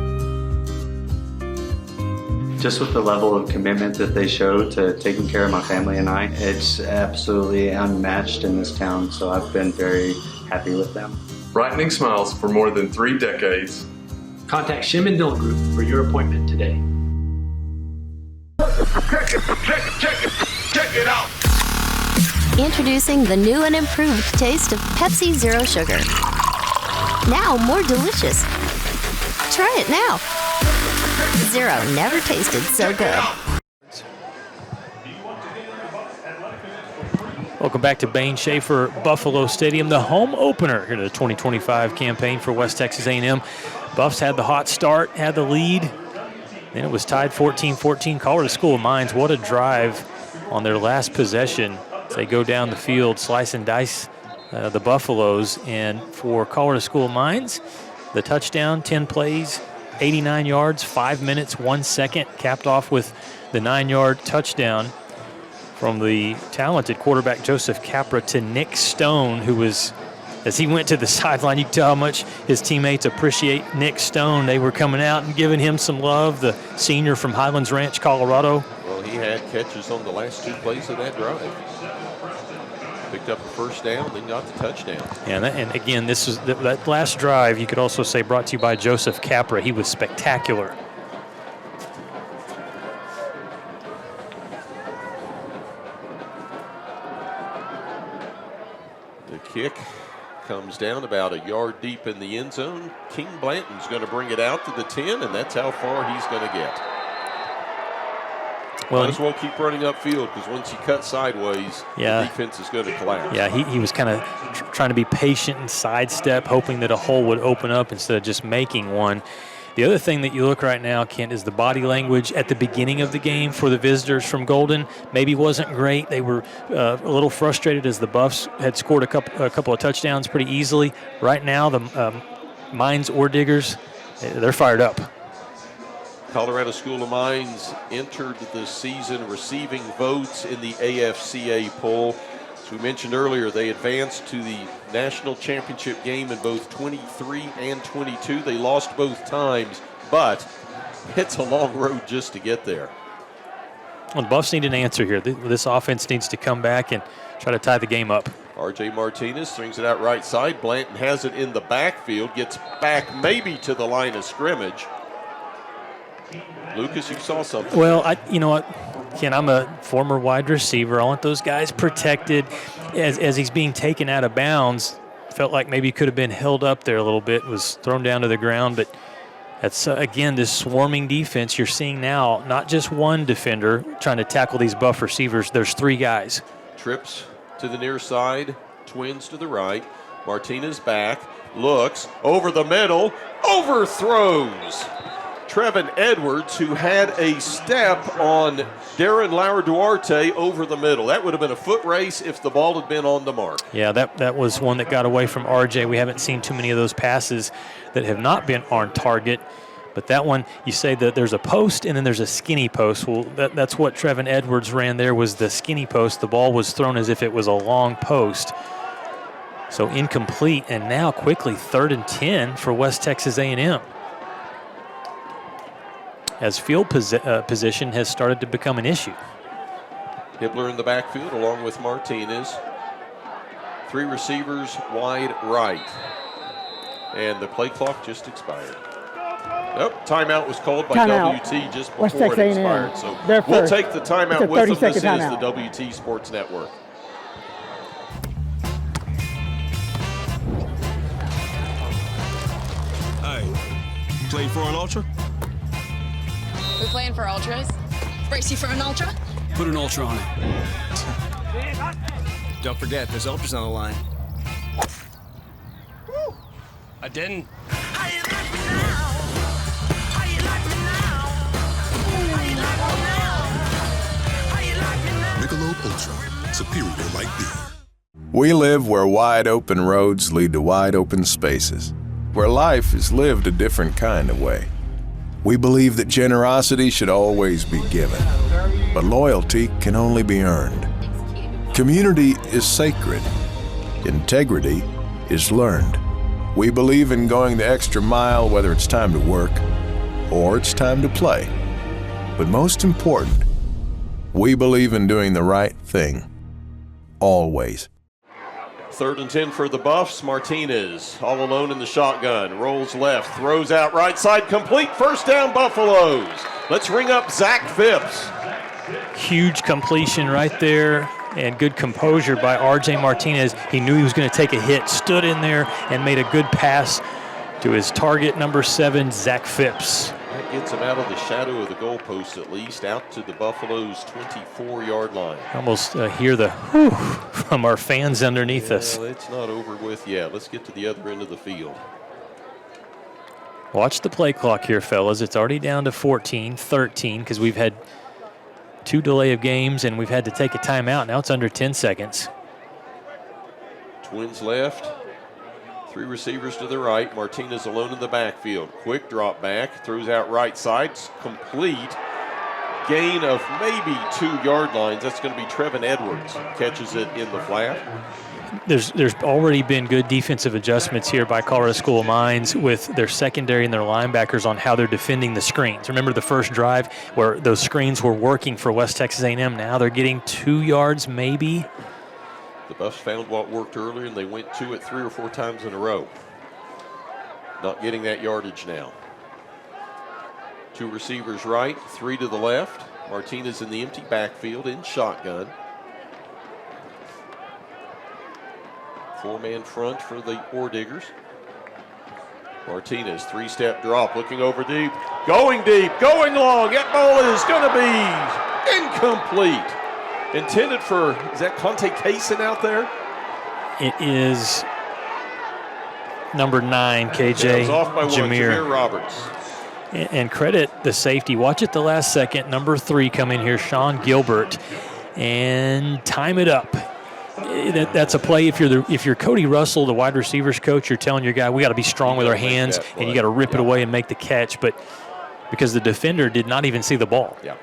Just with the level of commitment that they show to taking care of my family and I, it's absolutely unmatched in this town, so I've been very happy with them. Brightening smiles for more than 3 decades. Contact Shimon Dental Group for your appointment today. Check it out. Introducing the new and improved taste of Pepsi Zero Sugar. Now more delicious. Try it now. Zero never tasted so good. Welcome back to Bain Schaefer Buffalo Stadium, the home opener here to the 2025 campaign for West Texas A&M. Buffs had the hot start, had the lead. Then it was tied 14-14. Colorado School of Mines, what a drive on their last possession. They go down the field, slice and dice the Buffaloes. And for Colorado School of Mines, the touchdown, 10 plays, 89 yards, 5 minutes, 1 second, capped off with the 9-yard touchdown from the talented quarterback Joseph Capra to Nick Stone, who was, as he went to the sideline, you can tell how much his teammates appreciate Nick Stone. They were coming out and giving him some love, the senior from Highlands Ranch, Colorado. had catches on the last 2 plays of that drive. Picked up the first down, then got the touchdown. And again, this is that last drive, you could also say brought to you by Joseph Capra. He was spectacular. The kick comes down about a yard deep in the end zone. King Blanton's going to bring it out to the 10, and that's how far he's going to get. Well, might as well keep running upfield because once you cut sideways, the defense is going to collapse. Yeah, he was kind of trying to be patient and sidestep, hoping that a hole would open up instead of just making one. The other thing that you look right now, Kent, is the body language at the beginning of the game for the visitors from Golden maybe wasn't great. They were a little frustrated as the Buffs had scored a couple of touchdowns pretty easily. Right now, the Mines Ordiggers, they're fired up. Colorado School of Mines entered the season receiving votes in the AFCA poll. As we mentioned earlier, they advanced to the national championship game in both 23 and 22. They lost both times, but it's a long road just to get there. Well, the Buffs need an answer here. This offense needs to come back and try to tie the game up. R.J. Martinez swings it out right side. Blanton has it in the backfield, gets back maybe to the line of scrimmage. Lucas, you saw something. Well, you know what, Ken, I'm a former wide receiver. I want those guys protected. As he's being taken out of bounds, felt like maybe he could have been held up there a little bit, was thrown down to the ground. But that's, again, this swarming defense you're seeing now, not just one defender trying to tackle these Buff receivers. There's 3 guys. Trips to the near side, Twins to the right. Martinez back, looks, over the middle, overthrows. Trevin Edwards, who had a step on Darren Lauer Duarte over the middle. That would have been a foot race if the ball had been on the mark. Yeah, that was one that got away from RJ. We haven't seen too many of those passes that have not been on target. But that one, you say that there's a post and then there's a skinny post. Well, that's what Trevin Edwards ran there, was the skinny post. The ball was thrown as if it was a long post. So incomplete, and now quickly 3rd and 10 for West Texas A&M. As field position has started to become an issue. Hibbler in the backfield along with Martinez. 3 receivers wide right. And the play clock just expired. Nope, timeout was called by WT just before it expired. So we'll take the timeout with them. This is the WT Sports Network. Hey, playing for an ultra? We playing for ultras? Brace you for an ultra? Put an ultra on it. Don't forget, there's ultras on the line. I didn't. Michelob Ultra, superior light beer. We live where wide open roads lead to wide open spaces, where life is lived a different kind of way. We believe that generosity should always be given, but loyalty can only be earned. Community is sacred. Integrity is learned. We believe in going the extra mile, whether it's time to work or it's time to play. But most important, we believe in doing the right thing, always. 3rd and 10 for the Buffs. Martinez all alone in the shotgun. Rolls left, throws out right side, complete. First down, Buffaloes. Let's ring up Zach Phipps. Huge completion right there, and good composure by R.J. Martinez. He knew he was going to take a hit, stood in there, and made a good pass to his target, number 7, Zach Phipps. That gets him out of the shadow of the goalpost, at least, out to the Buffaloes' 24-yard line. Almost hear the whew from our fans underneath us. It's not over with yet. Let's get to the other end of the field. Watch the play clock here, fellas. It's already down to 14-13 because we've had 2 delay of games and we've had to take a timeout. Now it's under 10 seconds. Twins left. 3 receivers to the right. Martinez alone in the backfield. Quick drop back. Throws out right side. Complete. gain of maybe 2 yard lines. That's going to be Trevin Edwards. Catches it in the flat. There's already been good defensive adjustments here by Colorado School of Mines with their secondary and their linebackers on how they're defending the screens. Remember the first drive where those screens were working for West Texas A&M? Now they're getting 2 yards maybe. The Buffs found what worked earlier, and they went to it 3 or 4 times in a row. Not getting that yardage now. 2 receivers right, 3 to the left. Martinez in the empty backfield in shotgun. 4-man front for the Ordiggers. Martinez, 3-step drop, looking over deep, going long. That ball is going to be incomplete. Intended for, is that Conte Kaysen out there? It is number 9, KJ. Yeah, it was off by 1, Jameer Roberts. And credit the safety. Watch it the last second. Number 3 come in here, Sean Gilbert, and time it up. That's a play. If you're Cody Russell, the wide receivers coach, you're telling your guy, we got to be strong with our hands, and you got to rip it away and make the catch. But because the defender did not even see the ball. Yeah.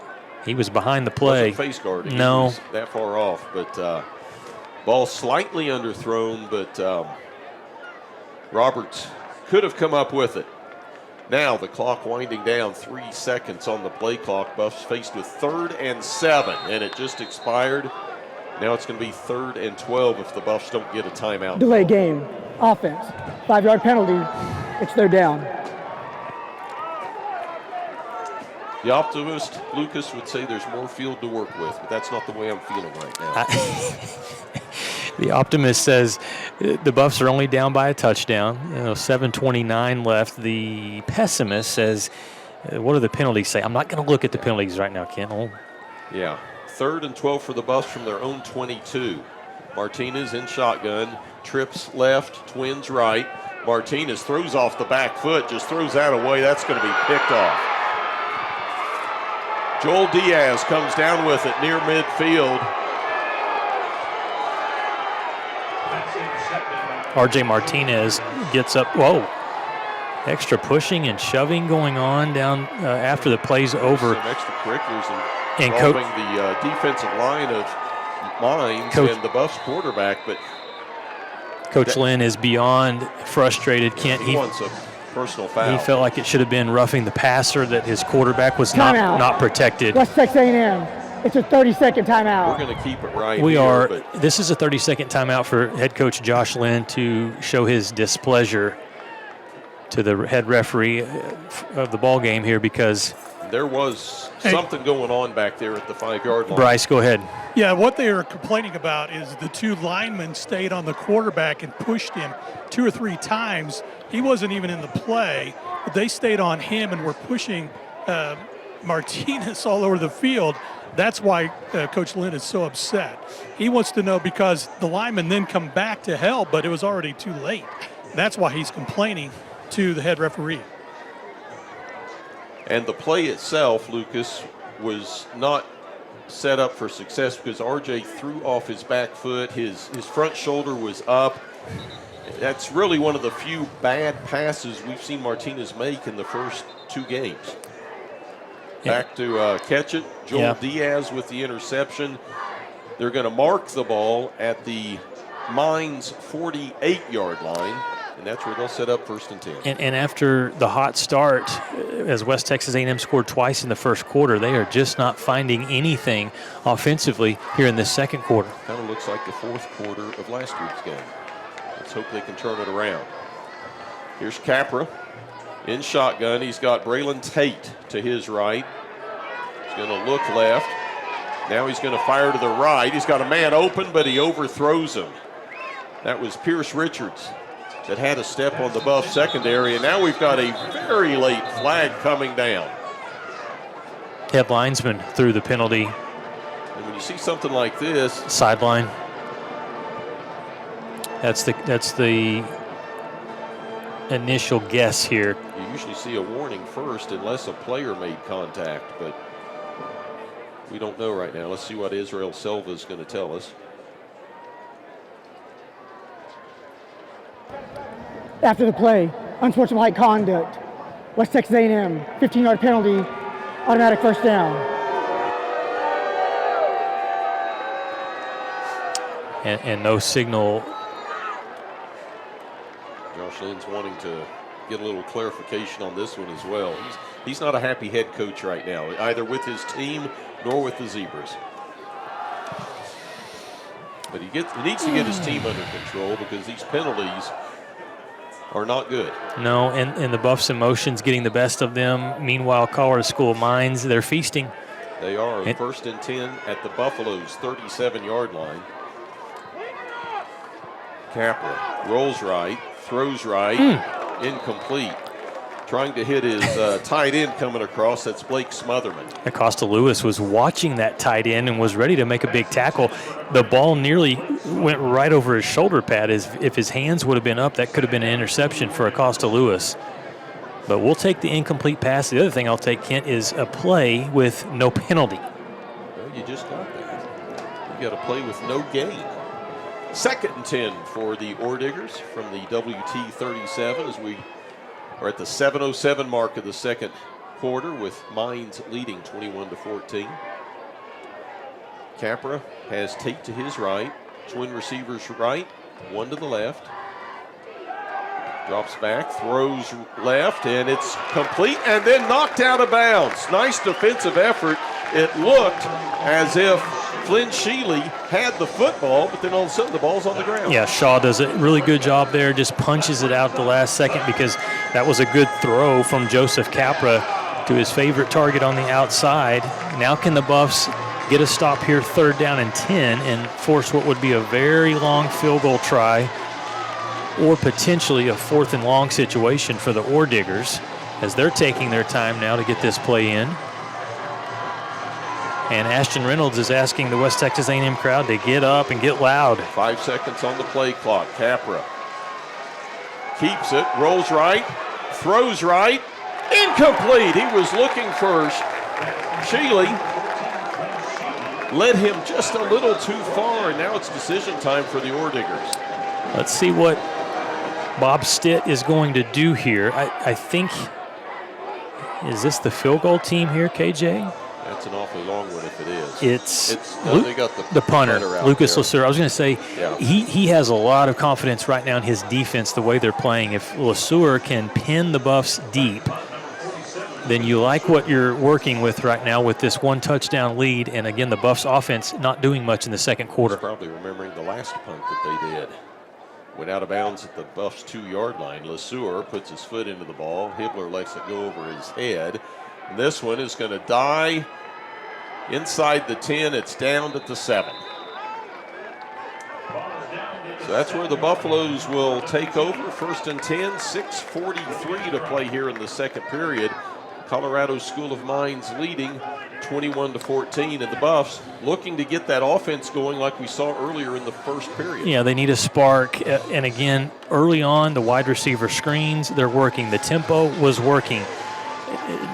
He was behind the play. Wasn't face guarding. No. He was that far off. But ball slightly underthrown, but Roberts could have come up with it. Now the clock winding down, 3 seconds on the play clock. Buffs faced with 3rd and 7, and it just expired. Now it's going to be 3rd and 12 if the Buffs don't get a timeout. Delay game, offense, 5-yard penalty. It's 3rd down. The optimist, Lucas, would say there's more field to work with, but that's not the way I'm feeling right now. The optimist says the Buffs are only down by a touchdown. 7:29 left. The pessimist says, what do the penalties say? I'm not going to look at the penalties right now, Ken. Yeah. 3rd and 12 for the Buffs from their own 22. Martinez in shotgun, trips left, twins right. Martinez throws off the back foot, just throws that away. That's going to be picked off. Joel Diaz comes down with it near midfield. RJ Martinez gets up. Whoa. Extra pushing and shoving going on down after the play's over. Some extracurriculars and involving the defensive line of Mines and the Buffs quarterback. But Coach Lynn is beyond frustrated. He wants a personal foul. He felt like it should have been roughing the passer, that his quarterback was not protected. West Texas A&M. It's a 30-second timeout. We're going to keep it right This is a 30-second timeout for head coach Josh Lynn to show his displeasure to the head referee of the ball game here, because there was something going on back there at the 5-yard line. Bryce, go ahead. Yeah, what they were complaining about is the 2 linemen stayed on the quarterback and pushed him 2 or 3 times. He wasn't even in the play, but they stayed on him and were pushing Martinez all over the field. That's why Coach Lynn is so upset. He wants to know, because the linemen then come back to help, but it was already too late. That's why he's complaining to the head referee. And the play itself, Lucas, was not set up for success because RJ threw off his back foot. His front shoulder was up. That's really one of the few bad passes we've seen Martinez make in the first 2 games. Back to catch it. Joel Diaz with the interception. They're going to mark the ball at the Mines 48-yard line, and that's where they'll set up 1st and 10. And after the hot start, as West Texas A&M scored twice in the first quarter, they are just not finding anything offensively here in this second quarter. Kind of looks like the 4th quarter of last week's game. Let's hope they can turn it around. Here's Capra in shotgun. He's got Braylon Tate to his right. He's going to look left. Now he's going to fire to the right. He's got a man open, but he overthrows him. That was Pierce Richards that had a step on the Buff secondary, and now we've got a very late flag coming down. Head linesman threw the penalty. And when you see something like this, sideline. That's the initial guess here. You usually see a warning first unless a player made contact, but we don't know right now. Let's see what Israel Silva is going to tell us. After the play, unsportsmanlike conduct. West Texas A&M, 15-yard penalty, automatic 1st down. and no signal. Josh Lynn's wanting to get a little clarification on this one as well. He's not a happy head coach right now, either with his team nor with the Zebras. But he needs to get his team under control because these penalties are not good. No, and the Buffs' emotions getting the best of them. Meanwhile, Colorado School of Mines, they're feasting. They are. First and 10 at the Buffaloes' 37-yard line. Capra rolls right, throws right, incomplete. Trying to hit his tight end coming across. That's Blake Smotherman. Acosta Lewis was watching that tight end and was ready to make a big tackle. The ball nearly went right over his shoulder pad. If his hands would have been up, that could have been an interception for Acosta Lewis. But we'll take the incomplete pass. The other thing I'll take, Kent, is a play with no penalty. Well, you just got that. You got a play with no gain. Second and 10 for the Ordiggers from the WT 37 as we are at the 7:07 mark of the second quarter with Mines leading 21-14. Capra has Tate to his right, twin receivers right, one to the left. Drops back, throws left, and it's complete and then knocked out of bounds. Nice defensive effort. It looked as if Flynn Sheely had the football, but then all of a sudden the ball's on the ground. Yeah, Shaw does a really good job there, just punches it out at the last second because that was a good throw from Joseph Capra to his favorite target on the outside. Now can the Buffs get a stop here, 3rd down and 10, and force what would be a very long field goal try or potentially a 4th and long situation for the Ordiggers as they're taking their time now to get this play in. And Ashton Reynolds is asking the West Texas A&M crowd to get up and get loud. 5 seconds on the play clock. Capra keeps it, rolls right, throws right, incomplete. He was looking for Sheely. Led him just a little too far, and now it's decision time for the Ordiggers. Let's see what Bob Stitt is going to do here. I think, is this the field goal team here, KJ? That's an awfully long one if it is. They got the punter Lucas Lasur. I was going to say, yeah. he has a lot of confidence right now in his defense, the way they're playing. If Lasur can pin the Buffs deep, then you like what you're working with right now with this 1 touchdown lead. And again, the Buffs offense not doing much in the second quarter. He's probably remembering the last punt that they did. Went out of bounds at the Buffs' 2-yard line. Lasur puts his foot into the ball. Hibbler lets it go over his head. And this one is going to die inside the 10. It's down at the 7. So that's where the Buffaloes will take over. 1st and 10, 6:43 to play here in the second period. Colorado School of Mines leading 21-14, and the Buffs looking to get that offense going like we saw earlier in the first period. Yeah, they need a spark. And again, early on, the wide receiver screens, they're working. The tempo was working.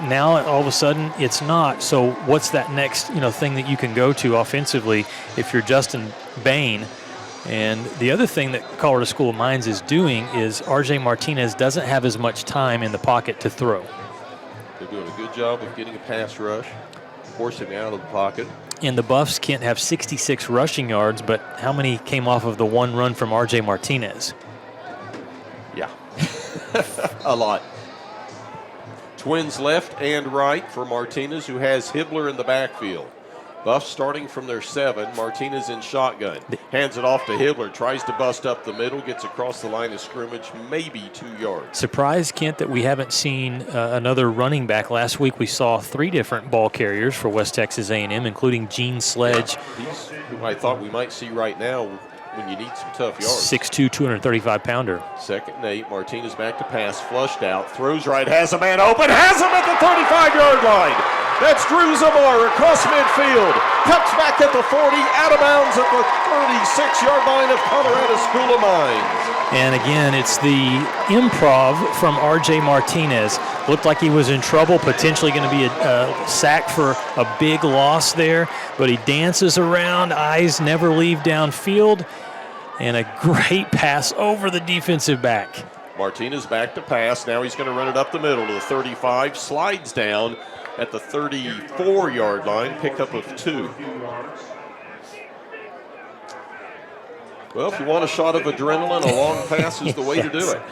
Now, all of a sudden, it's not. So what's that next thing that you can go to offensively if you're Justin Bain? And the other thing that Colorado School of Mines is doing is R.J. Martinez doesn't have as much time in the pocket to throw. They're doing a good job of getting a pass rush, forcing him out of the pocket. And the Buffs can't have 66 rushing yards, but how many came off of the one run from R.J. Martinez? Yeah, a lot. Twins left and right for Martinez, who has Hibbler in the backfield. Buffs starting from their 7. Martinez in shotgun. Hands it off to Hibbler. Tries to bust up the middle. Gets across the line of scrimmage, maybe 2 yards. Surprised, Kent, that we haven't seen another running back. Last week we saw 3 different ball carriers for West Texas A&M, including Gene Sledge. Yeah, he's who I thought we might see right now when you need some tough yards. 6'2", 235-pounder. 2nd and 8. Martinez back to pass. Flushed out. Throws right. Has a man open. Has him at the 35-yard line. That's Drew Zamora across midfield. Cuts back at the 40, out of bounds at the 36-yard line of Colorado School of Mines. And again, it's the improv from R.J. Martinez. Looked like he was in trouble, potentially going to be a sack for a big loss there. But he dances around, eyes never leave downfield, and a great pass over the defensive back. Martinez back to pass. Now he's going to run it up the middle to the 35, slides down at the 34-yard line, pickup of 2. Well, if you want a shot of adrenaline, a long pass is the way to do it.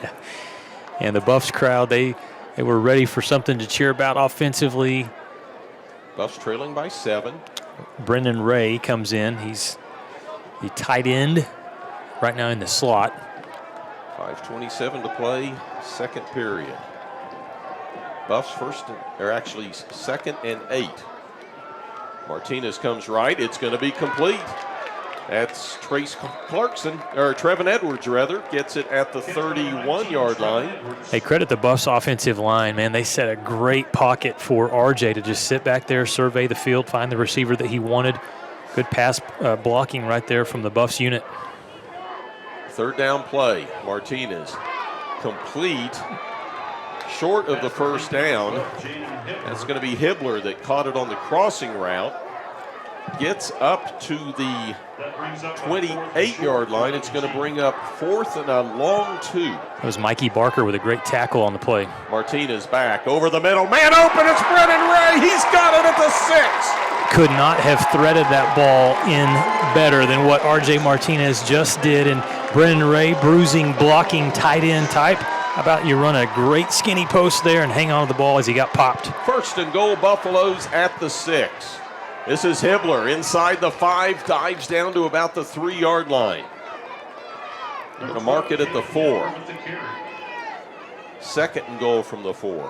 And the Buffs crowd, they were ready for something to cheer about offensively. Buffs trailing by 7. Brendan Ray comes in. He's the tight end right now in the slot. 5:27 to play, second period. Buffs second and 8. Martinez comes right. It's going to be complete. That's Trevin Edwards, gets it at the 31-yard line. Hey, credit the Buffs offensive line, man. They set a great pocket for RJ to just sit back there, survey the field, find the receiver that he wanted. Good pass blocking right there from the Buffs unit. Third down play. Martinez complete, short of the first down. That's going to be Hibbler that caught it on the crossing route. Gets up to the 28-yard line. It's going to bring up 4th and a long 2. That was Mikey Barker with a great tackle on the play. Martinez back over the middle. Man open, it's Brennan Ray. He's got it at the 6. Could not have threaded that ball in better than what R.J. Martinez just did. And Brennan Ray, bruising, blocking, tight end type. How about you run a great skinny post there and hang on to the ball as he got popped. First and goal, Buffaloes at the 6. This is Hibbler inside the 5, dives down to about the 3-yard line. They're going to mark it at the 4. Second and goal from the 4.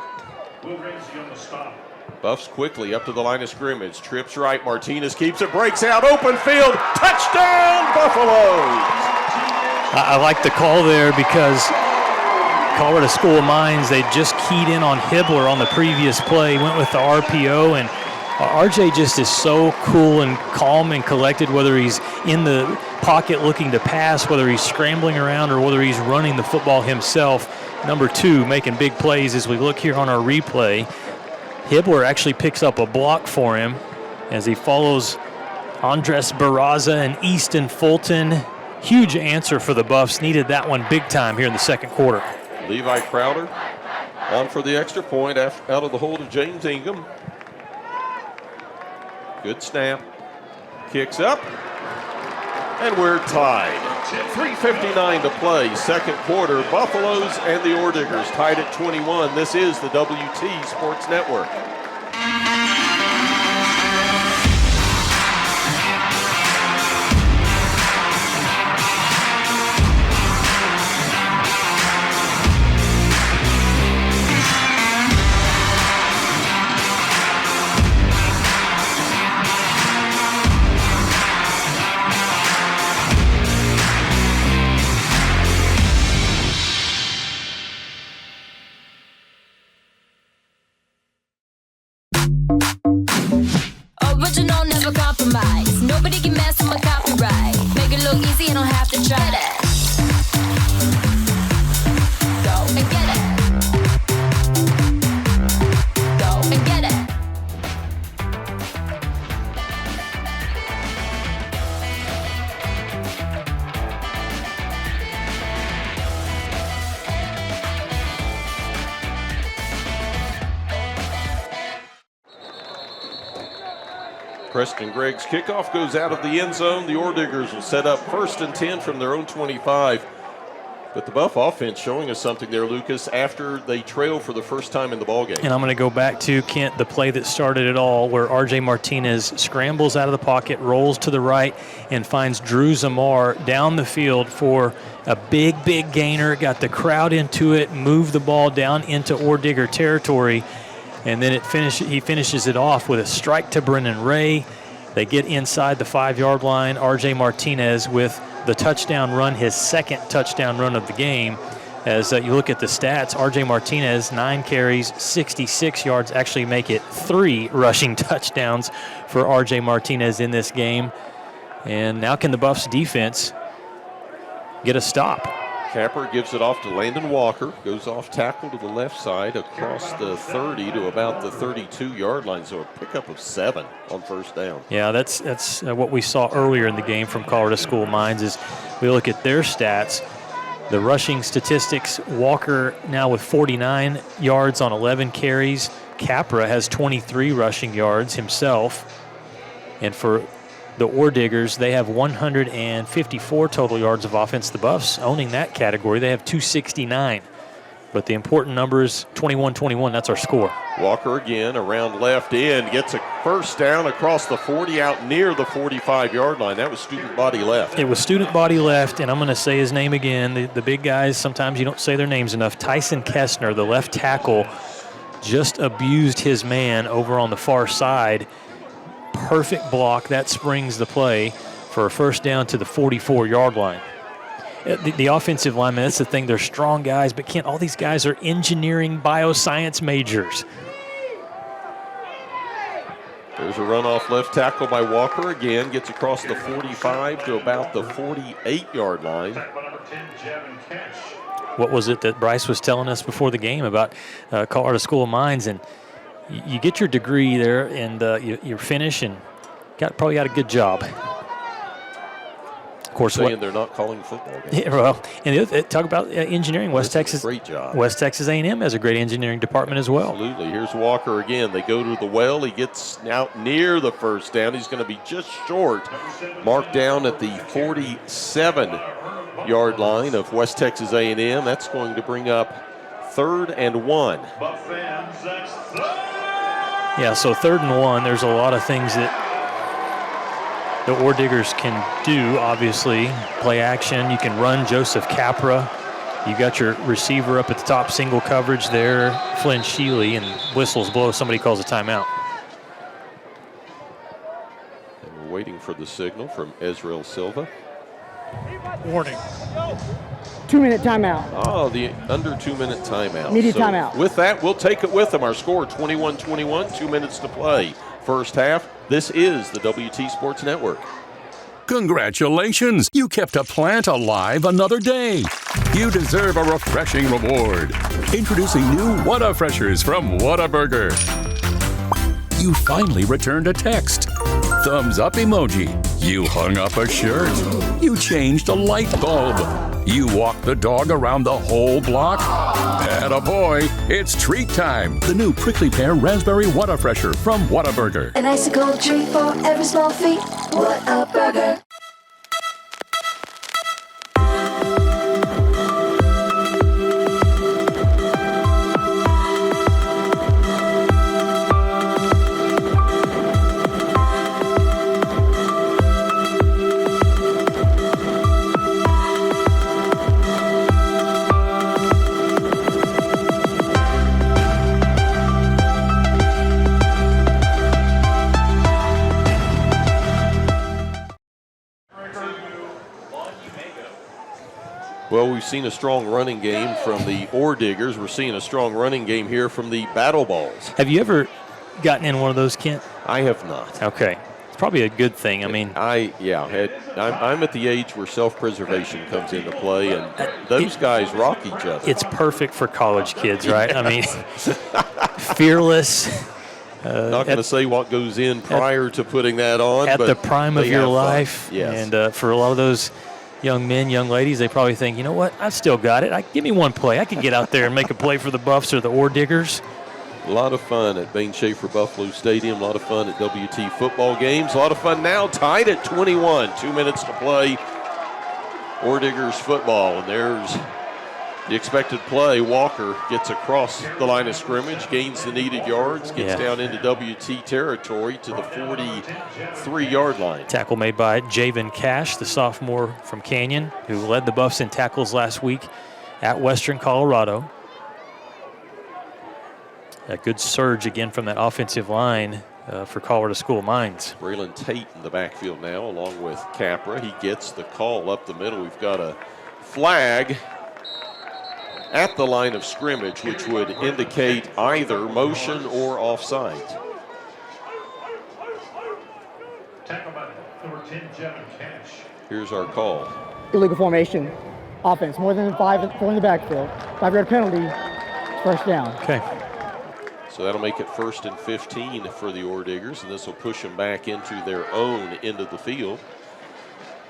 Buffs quickly up to the line of scrimmage. Trips right. Martinez keeps it. Breaks out. Open field. Touchdown, Buffaloes. I like the call there because Colorado School of Mines, they just keyed in on Hibbler on the previous play. Went with the RPO, and RJ just is so cool and calm and collected, whether he's in the pocket looking to pass, whether he's scrambling around, or whether he's running the football himself. Number 2 making big plays as we look here on our replay. Hibbler actually picks up a block for him as he follows Andres Barraza and Easton Fulton. Huge answer for the Buffs. Needed that one big time here in the second quarter. Levi Crowder on for the extra point out of the hold of James Ingham. Good snap. Kicks up. And we're tied. 3:59 to play, second quarter. Buffaloes and the Ordiggers tied at 21. This is the WT Sports Network. Original, never compromise. Nobody can mess with my copyright. Make it look easy, you don't have to try that. Go and get it. Go and get it. Preston Gregg's kickoff goes out of the end zone. The Ordiggers will set up 1st and 10 from their own 25. But the Buff offense showing us something there, Lucas, after they trail for the first time in the ballgame. And I'm going to go back to, Kent, the play that started it all, where R.J. Martinez scrambles out of the pocket, rolls to the right, and finds Drew Zamar down the field for a big gainer. Got the crowd into it, moved the ball down into Ordigger territory. And then he finishes it off with a strike to Brennan Ray. They get inside the 5-yard line. R.J. Martinez with the touchdown run, his second touchdown run of the game. As you look at the stats, R.J. Martinez, 9 carries, 66 yards, actually make it 3 rushing touchdowns for R.J. Martinez in this game. And now can the Buffs defense get a stop? Capper gives it off to Landon Walker, goes off tackle to the left side across the 30 to about the 32-yard line, so a pickup of 7 on first down. Yeah, that's what we saw earlier in the game from Colorado School of Mines. Is we look at their stats, the rushing statistics. Walker now with 49 yards on 11 carries. Capra has 23 rushing yards himself, and for the Ordiggers, they have 154 total yards of offense. The Buffs owning that category, they have 269. But the important number is 21-21. That's our score. Walker again around left end, gets a first down across the 40 out near the 45-yard line. That was student body left. It was student body left, and I'm going to say his name again. The big guys, sometimes you don't say their names enough. Tyson Kestner, the left tackle, just abused his man over on the far side. Perfect block. That springs the play for a first down to the 44-yard line. The offensive linemen, that's the thing. They're strong guys, but Kent, all these guys are engineering bioscience majors. There's a run off left tackle by Walker again. Gets across the 45 to about the 48-yard line. What was it that Bryce was telling us before the game about Colorado School of Mines? And you get your degree there, and you finish, and probably got a good job. Of course, saying they're not calling football games. Yeah, well, and talk about engineering. West Texas, great job. West Texas A&M has a great engineering department as well. Absolutely. Here's Walker again. They go to the well. He gets out near the first down. He's going to be just short. Marked down at the 47-yard line of West Texas A&M. That's going to bring up 3rd and 1. Yeah, so 3rd and 1. There's a lot of things that the Ordiggers can do, obviously. Play action. You can run Joseph Capra. You got your receiver up at the top, single coverage there, Flynn Shealy, and whistles blow. Somebody calls a timeout. And we're waiting for the signal from Ezreal Silva. Warning. 2-minute timeout. Oh, the under 2-minute timeout. Immediate timeout. With that, we'll take it with them. Our score, 21-21, 2 minutes to play. First half. This is the WT Sports Network. Congratulations! You kept a plant alive another day. You deserve a refreshing reward. Introducing new Whataburgers from Whataburger. You finally returned a text. Thumbs up emoji. You hung up a shirt. You changed a light bulb. You walked the dog around the whole block. Attaboy, it's treat time. The new prickly pear raspberry Whatafresher from Whataburger. An icicle treat for every small feat. What a burger. Well, we've seen a strong running game from the Ordiggers. We're seeing a strong running game here from the Battle Balls. Have you ever gotten in one of those, Kent? I have not. Okay. It's probably a good thing. I mean, I'm at the age where self-preservation comes into play, and those guys rock each other. It's perfect for college kids, right? I mean, fearless. Not going to say what goes in prior to putting that on. At but the prime of your life. Yes. And for a lot of those young men, young ladies, they probably think, you know what, I've still got it. Give me one play. I can get out there and make a play for the Buffs or the Ordiggers. A lot of fun at Bain Schaefer Buffalo Stadium. A lot of fun at WT football games. A lot of fun now, tied at 21. 2 minutes to play. Ordiggers football. And there's the expected play. Walker gets across the line of scrimmage, gains the needed yards, gets down into WT territory to the 43-yard line. Tackle made by Javen Cash, the sophomore from Canyon, who led the Buffs in tackles last week at Western Colorado. A good surge again from that offensive line for Colorado School of Mines. Braylon Tate in the backfield now, along with Capra. He gets the call up the middle. We've got a flag at the line of scrimmage, which would indicate either motion or offside. Here's our call. Illegal formation, offense, more than 4 in the backfield. 5-yard penalty, first down. Okay. So that'll make it 1st and 15 for the Ordiggers, and this will push them back into their own end of the field.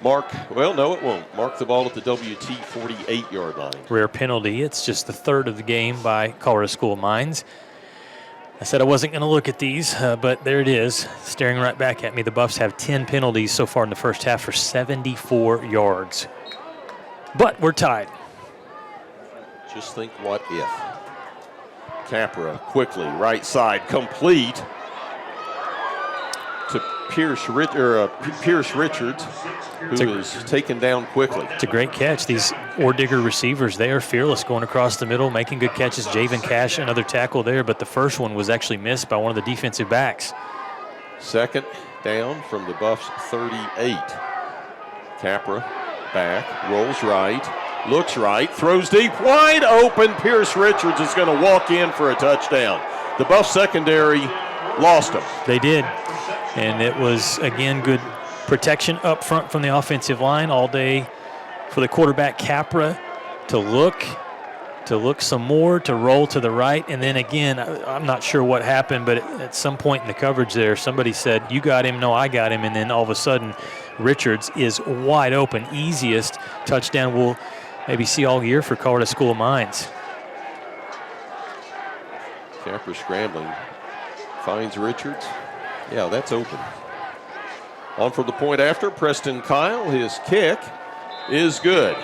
Mark the ball at the WT 48-yard line. Rare penalty. It's just the 3rd of the game by Colorado School of Mines. I said I wasn't going to look at these, but there it is, staring right back at me. The Buffs have 10 penalties so far in the first half for 74 yards. But we're tied. Just think what if. Capra quickly, right side, complete to Pierce Richards, who is taken down quickly. It's a great catch. These Ordigger receivers, they are fearless going across the middle, making good catches. Javen Cash, another tackle there, but the first one was actually missed by one of the defensive backs. Second down from the Buffs 38. Capra back, rolls right, looks right, throws deep, wide open. Pierce Richards is going to walk in for a touchdown. The Buffs secondary lost him. They did, and it was, again, good protection up front from the offensive line all day for the quarterback Capra to look some more, to roll to the right, and then again, I'm not sure what happened, but at some point in the coverage there, somebody said, you got him, no, I got him, and then all of a sudden, Richards is wide open. Easiest touchdown we'll maybe see all year for Colorado School of Mines. Capra scrambling, finds Richards. Yeah, that's open. On from the point after, Preston Kyle, his kick is good.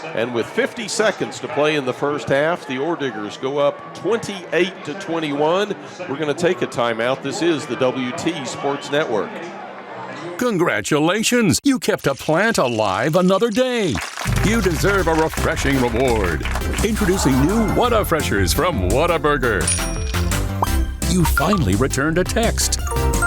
And with 50 seconds to play in the first half, the Ordiggers go up 28-21. We're going to take a timeout. This is the WT Sports Network. Congratulations! You kept a plant alive another day. You deserve a refreshing reward. Introducing new What-A-Freshers from Whataburger. You finally returned a text.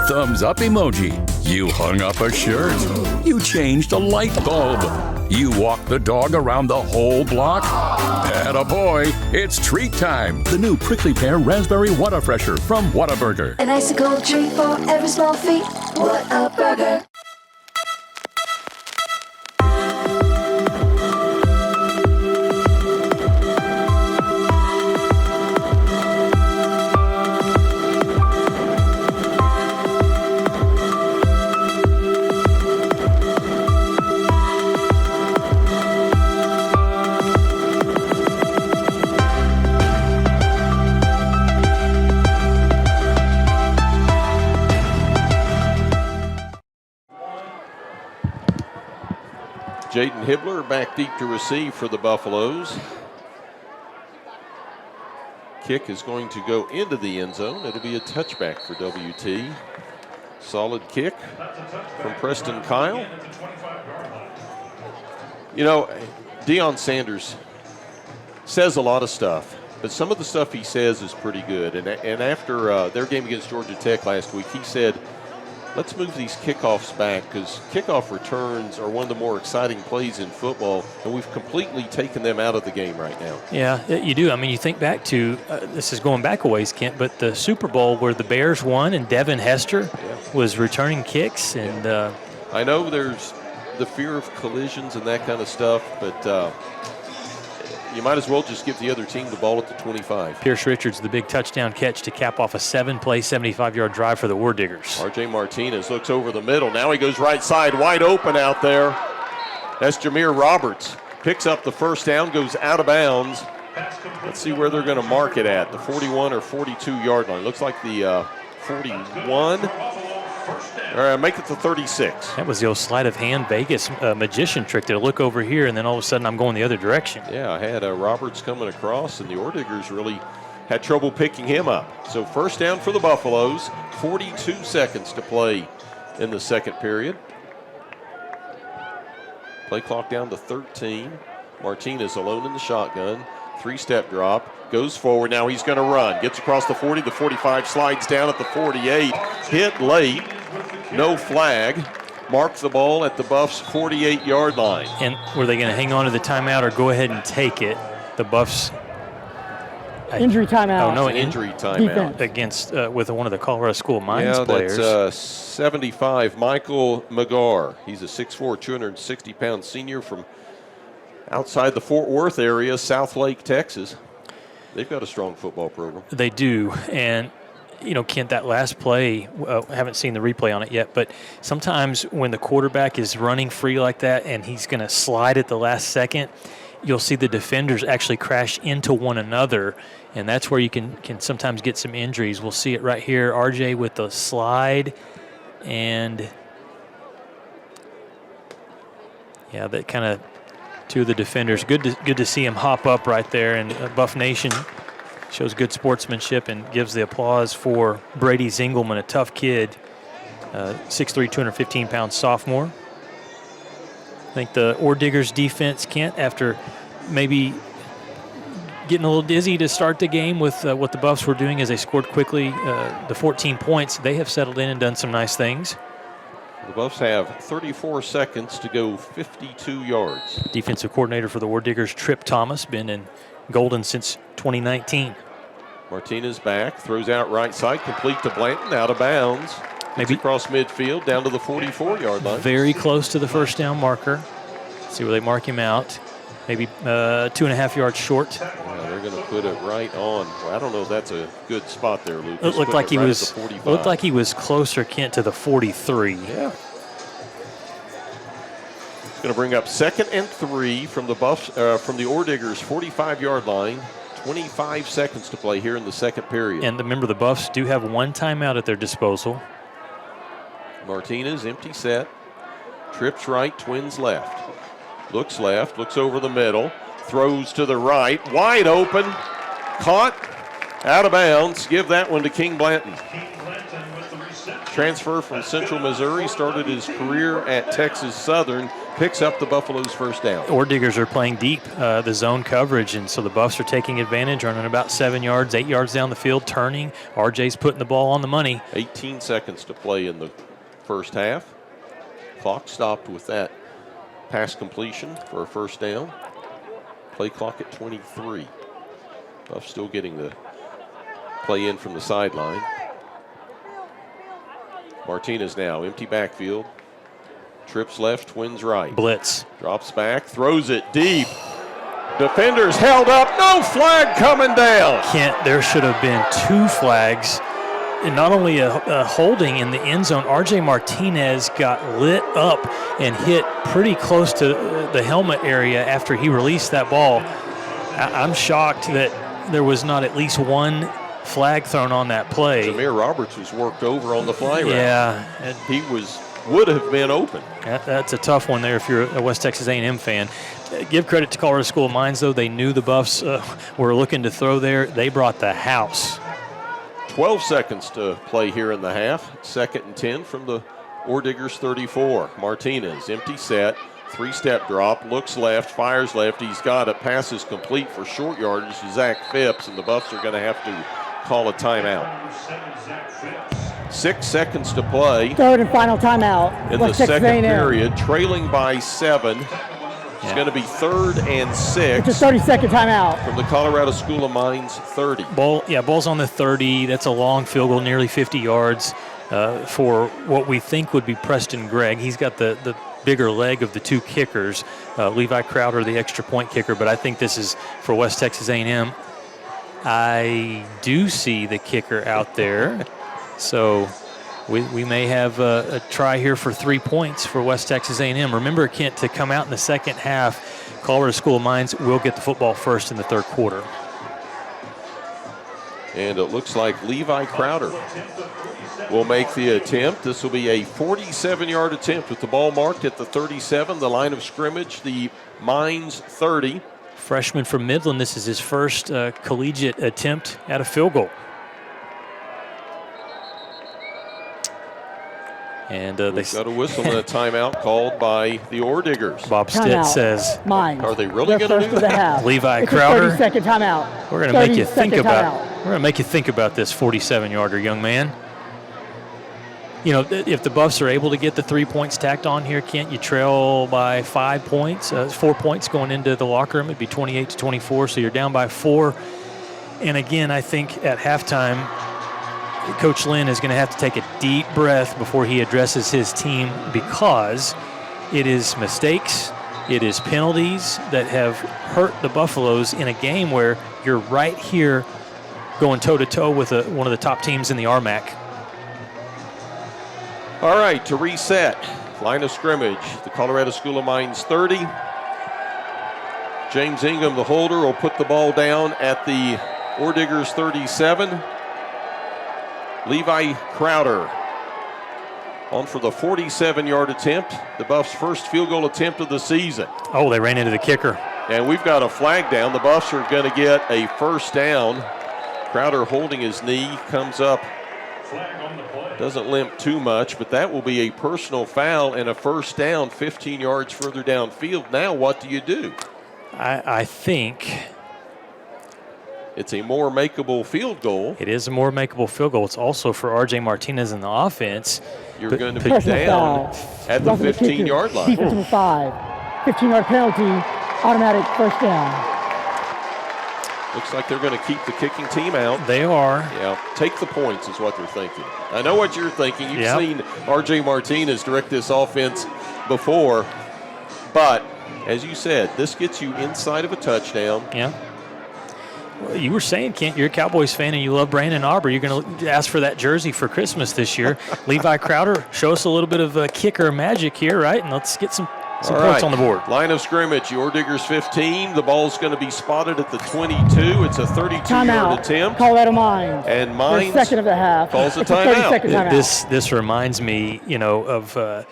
Thumbs up emoji. You hung up a shirt. You changed a light bulb. You walked the dog around the whole block. Attaboy, it's treat time. The new prickly pear raspberry What-A-Fresher from Whataburger. An icicle treat for every small feat. What-A-Burger. Jaden Hibbler back deep to receive for the Buffaloes. Kick is going to go into the end zone. It'll be a touchback for WT. Solid kick from Preston Kyle. You know, Deion Sanders says a lot of stuff, but some of the stuff he says is pretty good. And after their game against Georgia Tech last week, he said, let's move these kickoffs back because kickoff returns are one of the more exciting plays in football, and we've completely taken them out of the game right now. Yeah, you do. I mean, you think back to, this is going back a ways, Kent, but the Super Bowl where the Bears won and Devin Hester was returning kicks. And I know there's the fear of collisions and that kind of stuff, but you might as well just give the other team the ball at the 25. Pierce Richards, the big touchdown catch to cap off a 7-play, 75-yard drive for the Ordiggers. R.J. Martinez looks over the middle. Now he goes right side, wide open out there. That's Jameer Roberts. Picks up the first down, goes out of bounds. Let's see where they're going to mark it at, the 41 or 42-yard line. Looks like the 41. Make it the 36. That was the old sleight of hand Vegas magician trick to look over here, and then all of a sudden I'm going the other direction. Yeah, I had Roberts coming across, and the Ordiggers really had trouble picking him up. So first down for the Buffaloes, 42 seconds to play in the second period. Play clock down to 13. Martinez alone in the shotgun. Three-step drop. Goes forward. Now he's going to run. Gets across the 40, the 45, slides down at the 48. Hit late. No flag. Mark the ball at the Buffs' 48-yard line. And were they going to hang on to the timeout or go ahead and take it? The Buffs. Injury timeout. Oh, no, injury timeout. Against, with one of the Colorado School of Mines players. That's 75, Michael McGarr. He's a 6'4", 260-pound senior from outside the Fort Worth area, South Lake, Texas. They've got a strong football program. They do, and you know, Kent, that last play, haven't seen the replay on it yet, but sometimes when the quarterback is running free like that and he's going to slide at the last second, you'll see the defenders actually crash into one another, and that's where you can sometimes get some injuries. We'll see it right here. RJ with the slide, and yeah, that kind of two of the defenders. Good to see him hop up right there, and Buff Nation shows good sportsmanship and gives the applause for Brady Zingelman, a tough kid, 6'3", 215-pound sophomore. I think the Ordiggers defense, Kent, after maybe getting a little dizzy to start the game with what the Buffs were doing as they scored quickly, the 14 points, they have settled in and done some nice things. The Buffs have 34 seconds to go 52 yards. Defensive coordinator for the Ordiggers, Trip Thomas, been in Golden since 2019. Martinez back, throws out right side, complete to Blanton, out of bounds. Maybe across midfield, down to the 44-yard line. Very close to the first down marker. See where they mark him out. Maybe 2.5 yards short. Yeah, they're going to put it right on. Well, I don't know if that's a good spot there, Luke. It looked like he was. Looked like he was closer, Kent, to the 43. Yeah. It's going to bring up 2nd and 3 from the Buffs, from the Ordiggers' 45-yard line. 25 seconds to play here in the second period. And remember, the Buffs do have one timeout at their disposal. Martinez, empty set. Trips right, Twins left. Looks over the middle. Throws to the right, wide open. Caught, out of bounds. Give that one to King Blanton. Transfer from Central Missouri, started his career at Texas Southern, picks up the Buffaloes' first down. Ordiggers are playing deep, the zone coverage, and so the Buffs are taking advantage, running about 7 yards, 8 yards down the field, turning. RJ's putting the ball on the money. 18 seconds to play in the first half. Clock stopped with that pass completion for a first down. Play clock at 23. Buffs still getting the play in from the sideline. Martinez now, empty backfield. Trips left, Twins right. Blitz. Drops back, throws it deep. Defenders held up, no flag coming down. Kent, there should have been 2 flags. And not only a holding in the end zone, RJ Martinez got lit up and hit pretty close to the helmet area after he released that ball. I'm shocked that there was not at least one flag thrown on that play. Jameer Roberts was worked over on the fly route. Yeah. He would have been open. That's a tough one there if you're a West Texas A&M fan. Give credit to Colorado School of Mines, though. They knew the Buffs were looking to throw there. They brought the house. 12 seconds to play here in the half. 2nd and 10 from the Ordiggers 34. Martinez, empty set, 3-step drop, looks left, fires left. He's got it. Passes complete for short yardage to Zach Phipps, and the Buffs are going to have to call a timeout. 6 seconds to play. 3rd and final timeout. In the second period, trailing by 7. It's going to be 3rd and 6. It's a 30-second timeout. From the Colorado School of Mines 30. Ball's on the 30. That's a long field goal, nearly 50 yards for what we think would be Preston Gregg. He's got the bigger leg of the 2 kickers. Levi Crowder, the extra point kicker, but I think this is for West Texas A&M. I do see the kicker out there. So we may have a try here for 3 points for West Texas A&M. Remember, Kent, to come out in the second half, Colorado School of Mines will get the football first in the 3rd quarter. And it looks like Levi Crowder will make the attempt. This will be a 47-yard attempt with the ball marked at the 37, the line of scrimmage, the Mines 30. Freshman from Midland, this is his first collegiate attempt at a field goal. And they've got a whistle and a timeout called by the Ordiggers. Bob Stitt says, Mine. Are they really going to do that? Levi it's Crowder. A 30-second timeout. We're going to make you think about. We're going to make you think about this 47-yarder, young man. You know, if the Buffs are able to get the 3 points tacked on here, Kent, you trail by 5 points, 4 points going into the locker room. It'd be 28-24, so you're down by 4. And again, I think at halftime, Coach Lynn is going to have to take a deep breath before he addresses his team, because it is mistakes, it is penalties that have hurt the Buffaloes in a game where you're right here going toe-to-toe with one of the top teams in the RMAC. All right, to reset, line of scrimmage, the Colorado School of Mines 30. James Ingham, the holder, will put the ball down at the Ordiggers 37. Levi Crowder on for the 47-yard attempt, the Buffs' first field goal attempt of the season. Oh, they ran into the kicker. And we've got a flag down. The Buffs are going to get a first down. Crowder holding his knee, comes up, doesn't limp too much, but that will be a personal foul and a first down 15 yards further downfield. Now what do you do? I think it's a more makeable field goal. It is a more makeable field goal. It's also for R.J. Martinez in the offense. You're going to be down at the 15-yard line. Defensive 5, 15-yard penalty, automatic first down. Looks like they're going to keep the kicking team out. They are. Yeah, take the points is what they're thinking. I know what you're thinking. You've seen R.J. Martinez direct this offense before. But, as you said, this gets you inside of a touchdown. Yeah. Well, you were saying, Kent, you're a Cowboys fan and you love Brandon Aubrey. You're going to ask for that jersey for Christmas this year. Levi Crowder, show us a little bit of kicker magic here, right? And let's get some points on the board. Line of scrimmage, your Ordiggers 15. The ball's going to be spotted at the 22. It's a 32-yard attempt. Call that a Mines. And Mines second of the half. calls a timeout. This reminds me, of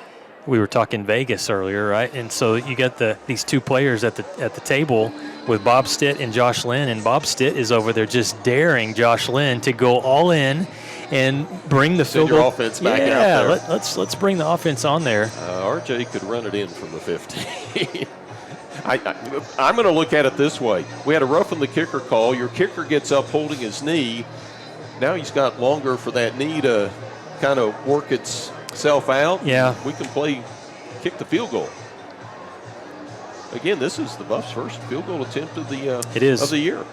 we were talking Vegas earlier, right? And so you got these two players at the table with Bob Stitt and Josh Lynn, and Bob Stitt is over there just daring Josh Lynn to go all in and bring the field goal offense back out there. Let's bring the offense on there. RJ could run it in from the 15. I'm going to look at it this way. We had a roughing the kicker call. Your kicker gets up holding his knee. Now he's got longer for that knee to kind of work itself out. Yeah. We can kick the field goal. Again, this is the Buffs' first field goal attempt of the year.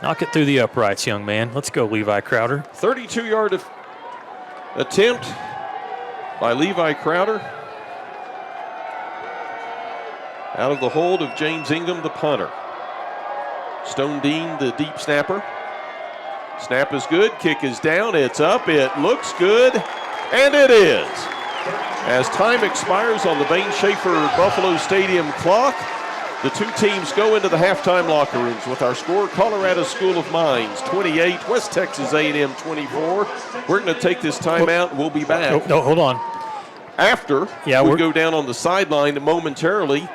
Knock it through the uprights, young man. Let's go, Levi Crowder. 32-yard attempt by Levi Crowder. Out of the hold of James Ingham, the punter. Stone Dean, the deep snapper. Snap is good. Kick is down. It's up. It looks good. And it is. As time expires on the Bain Schaefer Buffalo Stadium clock, the two teams go into the halftime locker rooms with our score: Colorado School of Mines 28, West Texas A&M 24. We're going to take this timeout and we'll be back. No, hold on. After we go down on the sideline momentarily,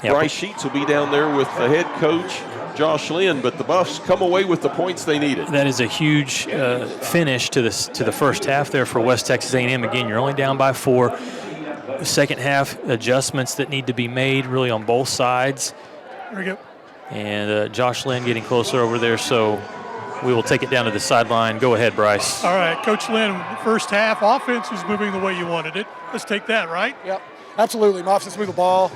Bryce Sheets will be down there with the head coach, Josh Lynn, but the Buffs come away with the points they needed. That is a huge finish to the first half there for West Texas A&M. Again, you're only down by 4. Second half adjustments that need to be made really on both sides. There we go. And Josh Lynn getting closer over there, so we will take it down to the sideline. Go ahead, Bryce. All right, Coach Lynn, first half, offense was moving the way you wanted it. Let's take that, right? Yep, absolutely. My offense moved the ball.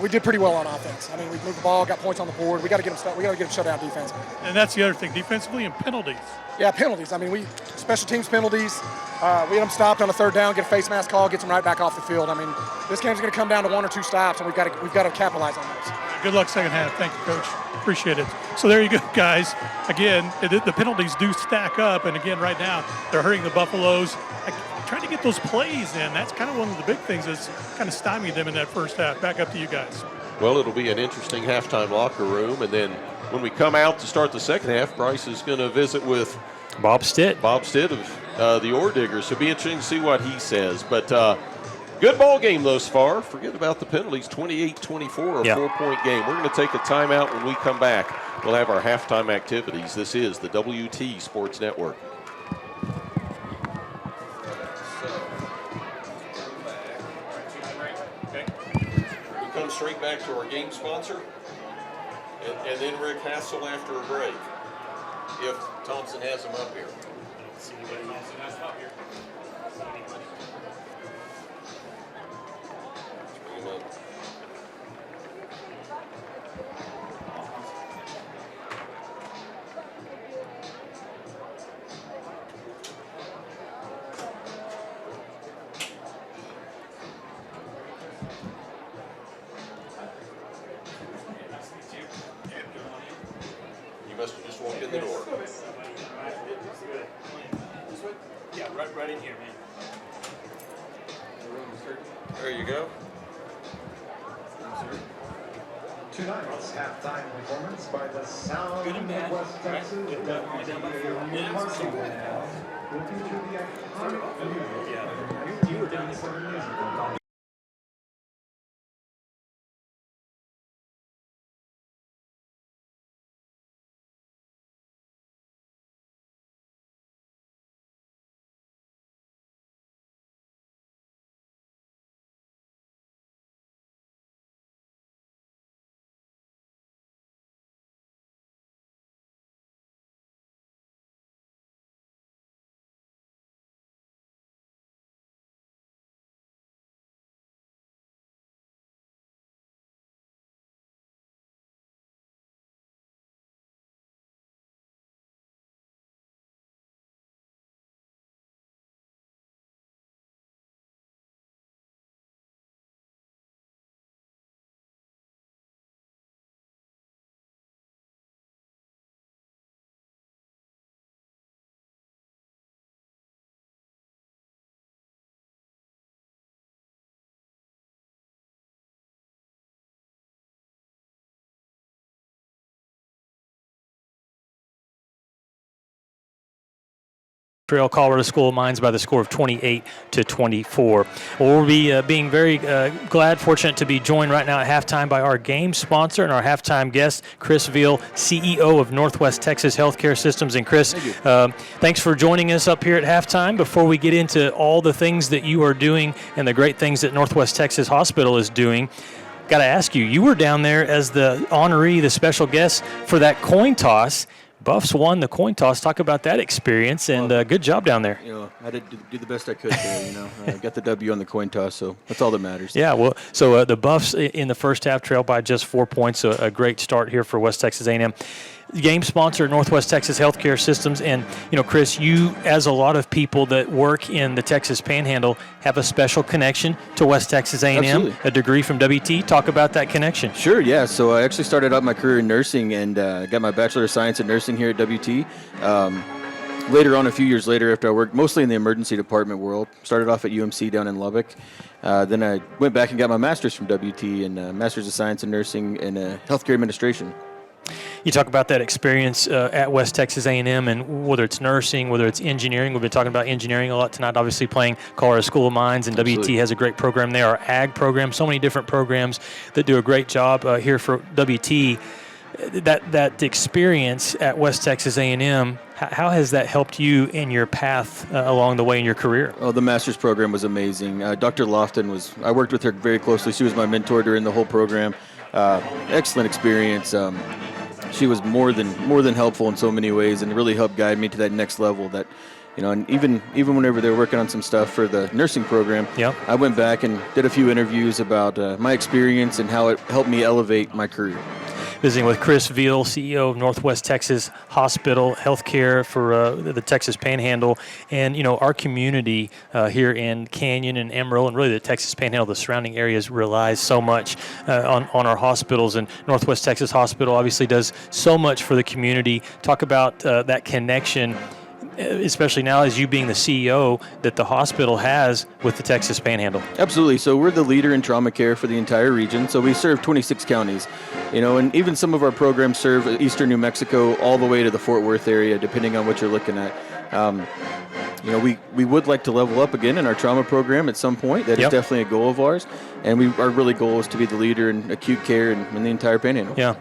We did pretty well on offense. I mean, we moved the ball, got points on the board. We got to get them shut down defensively. And that's the other thing, defensively and penalties. Yeah, penalties. I mean, special teams penalties. We had them stopped on a third down, get a face mask call, gets them right back off the field. I mean, this game's going to come down to 1 or 2 stops, and we've got to capitalize on those. Good luck second half. Thank you, Coach. Appreciate it. So there you go, guys. Again, the penalties do stack up, and again, right now, they're hurting the Buffaloes. Trying to get those plays in. That's kind of one of the big things that's kind of stymied them in that first half. Back up to you guys. Well, it'll be an interesting halftime locker room, and then when we come out to start the second half, Bryce is going to visit with Bob Stitt of the Ordiggers. So it'll be interesting to see what he says. But good ball game thus far. Forget about the penalties. 28-24, a 4-point game. We're going to take a timeout. When we come back, we'll have our halftime activities. This is the WT Sports Network. Straight back to our game sponsor, and then Rick Hassel after a break, if Thompson has him up here. See anybody Thompson has him up here. Let's bring him up. You must have just walked in the door. Yeah, right in here, man. There you go. Tonight's halftime performance by the Sound of West Texas will feature the iconic music of the 1937 musical. Trail Colorado School of Mines by the score of 28-24. Well, we'll be being very glad, fortunate to be joined right now at halftime by our game sponsor and our halftime guest, Chris Veal, CEO of Northwest Texas Healthcare Systems. And Chris, thanks for joining us up here at halftime. Before we get into all the things that you are doing and the great things that Northwest Texas Hospital is doing, got to ask you, you were down there as the honoree, the special guest for that coin toss. Buffs won the coin toss. Talk about that experience, and good job down there. I did do the best I could there, got the W on the coin toss, so that's all that matters. Yeah, well, so the Buffs in the first half trailed by just 4 points, so a great start here for West Texas A&M. Game sponsor, Northwest Texas Healthcare Systems. And, Chris, you, as a lot of people that work in the Texas Panhandle, have a special connection to West Texas A&M, Absolutely. A degree from WT. Talk about that connection. Sure, yeah. So I actually started out my career in nursing and got my Bachelor of Science in Nursing here at WT. Later on, a few years later, after I worked mostly in the emergency department world, started off at UMC down in Lubbock. Then I went back and got my master's from WT and Master's of Science in Nursing and Healthcare Administration. You talk about that experience at West Texas A&M, and whether it's nursing, whether it's engineering. We've been talking about engineering a lot tonight, obviously playing Colorado School of Mines, and Absolutely. WT has a great program there. Our ag program, so many different programs that do a great job here for WT. That experience at West Texas A&M, how has that helped you in your path along the way in your career? Oh, the master's program was amazing. Dr. Lofton I worked with her very closely. She was my mentor during the whole program. Excellent experience. She was more than helpful in so many ways, and really helped guide me to that next level. That, and even whenever they were working on some stuff for the nursing program, I went back and did a few interviews about my experience and how it helped me elevate my career. Visiting with Chris Veal, CEO of Northwest Texas Hospital Healthcare for the Texas Panhandle. And, our community here in Canyon and Emerald, and really the Texas Panhandle, the surrounding areas, relies so much on our hospitals. And Northwest Texas Hospital obviously does so much for the community. Talk about that connection, especially now as you being the CEO, that the hospital has with the Texas Panhandle. Absolutely. So we're the leader in trauma care for the entire region. So we serve 26 counties, and even some of our programs serve eastern New Mexico all the way to the Fort Worth area, depending on what you're looking at. We would like to level up again in our trauma program at some point. That is definitely a goal of ours. And our really goal is to be the leader in acute care in the entire Panhandle. Yeah.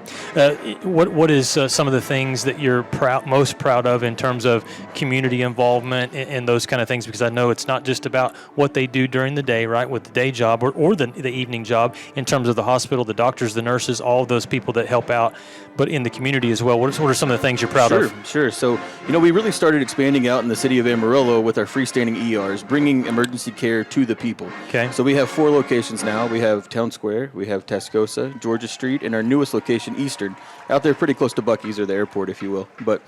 What is some of the things that you're most proud of in terms of community involvement and those kind of things? Because I know it's not just about what they do during the day, right, with the day job or the evening job in terms of the hospital, the doctors, the nurses, all of those people that help out, but in the community as well. What are some of the things you're proud of? Sure. So, we really started expanding out in the city of Amarillo with our freestanding ERs, bringing emergency care to the people. Okay. So we have 4 locations now. We have Town Square, we have Tascosa, Georgia Street, and our newest location, Eastern, out there pretty close to Buc-ee's or the airport, if you will. But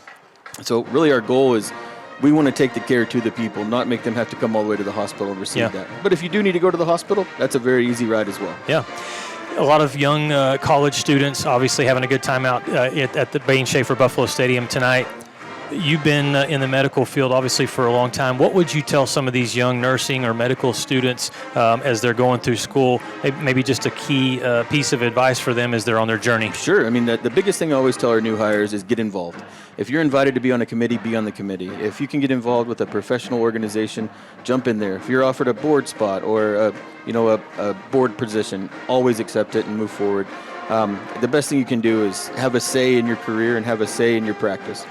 so really our goal is we want to take the care to the people, not make them have to come all the way to the hospital and receive that. But if you do need to go to the hospital, that's a very easy ride as well. Yeah. A lot of young college students obviously having a good time out at the Bain Schaefer Buffalo Stadium tonight. you've been in the medical field obviously for a long time. What would you tell some of these young nursing or medical students as they're going through school? Maybe just a key piece of advice for them as they're on their journey. Sure. I mean, the biggest thing I always tell our new hires is get involved. If you're invited to be on a committee, be on the committee. If you can get involved with a professional organization, jump in there. If you're offered a board spot or a board position, always accept it and move forward. The best thing you can do is have a say in your career and have a say in your practice.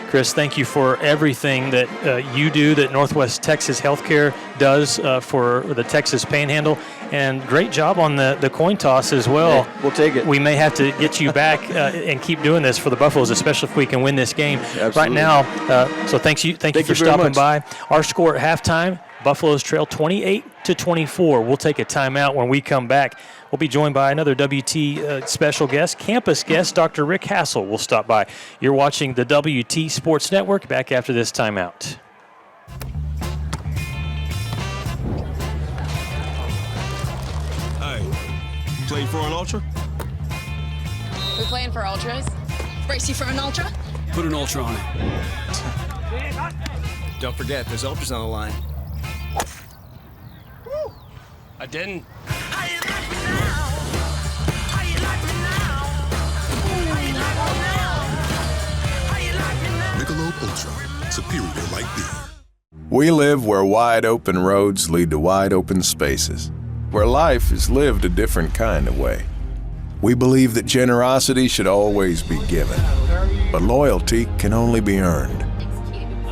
Chris, thank you for everything that you do, that Northwest Texas Healthcare does for the Texas Panhandle, and great job on the coin toss as well. Yeah, we'll take it. We may have to get you back and keep doing this for the Buffaloes, especially if we can win this game. Absolutely. Right now. So thank you for stopping by. Our score at halftime: Buffaloes trail 28-24. We'll take a timeout. When we come back, we'll be joined by another WT special guest, campus guest, Dr. Rick Hassel will stop by. You're watching the WT Sports Network. Back after this timeout. Hey, playing for an ultra? We playing for ultras? Brace you for an ultra? Put an ultra on it. Don't forget, there's ultras on the line. I didn't. Michelob Ultra, superior light beer. We live where wide open roads lead to wide open spaces, where life is lived a different kind of way. We believe that generosity should always be given, but loyalty can only be earned.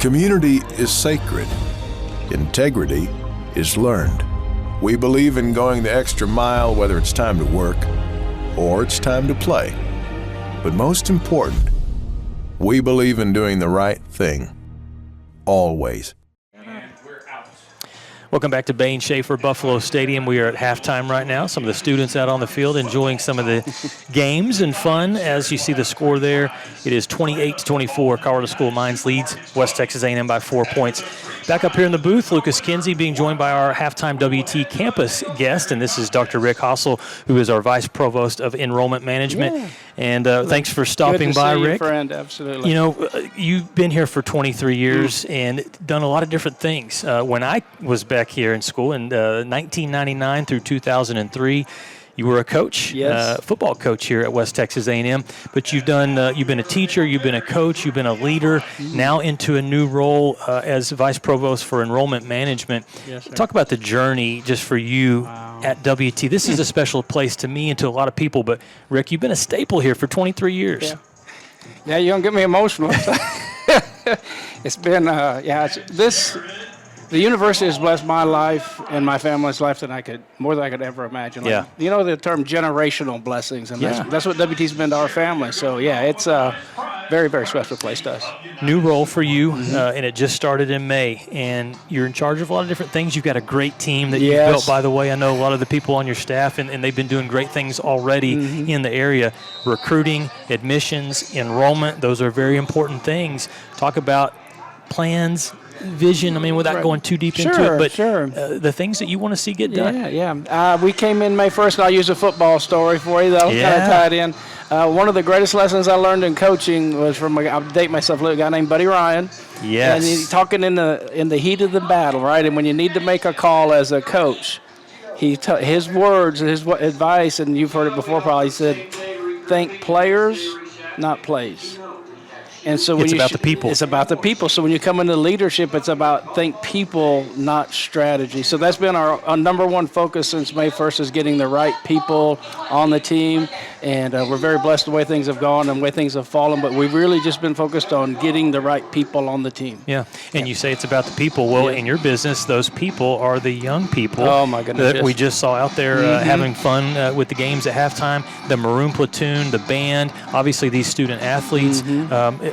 Community is sacred. Integrity is learned. We believe in going the extra mile, whether it's time to work or it's time to play. But most important, we believe in doing the right thing, always. Welcome back to Bain Schaefer Buffalo Stadium. We are at halftime right now. Some of the students out on the field enjoying some of the games and fun. As you see the score there, it is 28-24. Colorado School Mines leads West Texas A&M by 4 points. Back up here in the booth, Lucas Kinsey being joined by our halftime WT campus guest, and this is Dr. Rick Hassel, who is our Vice Provost of Enrollment Management. Yeah. And thanks for stopping Good to by, see you, Rick. friend. Absolutely. You know, you've been here for 23 years and done a lot of different things. When I was back here in school in 1999 through 2003, you were a coach, Yes. football coach here at West Texas A&M. But you've been a teacher, you've been a coach, you've been a leader, now into a new role as Vice Provost for Enrollment Management. Yes, sir. Talk about the journey just for you at WT. This is a special place to me and to a lot of people. But Rick, you've been a staple here for 23 years. Yeah, you're going to get me emotional. It's been, the university has blessed my life and my family's life more than I could ever imagine. Like, Yeah. you know the term generational blessings, and Yeah. that's what WT's been to our family. So, yeah, it's a very, very special place to us. New role for you, and it just started in May. And you're in charge of a lot of different things. You've got a great team that you've Yes. built, by the way. I know a lot of the people on your staff, and they've been doing great things already in the area. Recruiting, admissions, enrollment, those are very important things. Talk about plans, vision, without going too deep into it, but the things that you want to see get done. Yeah. We came in May 1st, and I'll use a football story for you that'll kind of tie it in. One of the greatest lessons I learned in coaching was from I'll date myself a little guy named Buddy Ryan. Yes. And he's talking in the heat of the battle, right? And when you need to make a call as a coach, his words, his advice, and you've heard it before probably, he said, think players, not plays. And so It's about the people. It's about the people. So when you come into leadership, it's about think people, not strategy. So that's been our number one focus since May 1st is getting the right people on the team. And we're very blessed the way things have gone and the way things have fallen. But we've really just been focused on getting the right people on the team. Yeah, and you say it's about the people. Well, in your business, those people are the young people my goodness, that we just saw out there having fun with the games at halftime. The Maroon Platoon, the band, obviously these student athletes.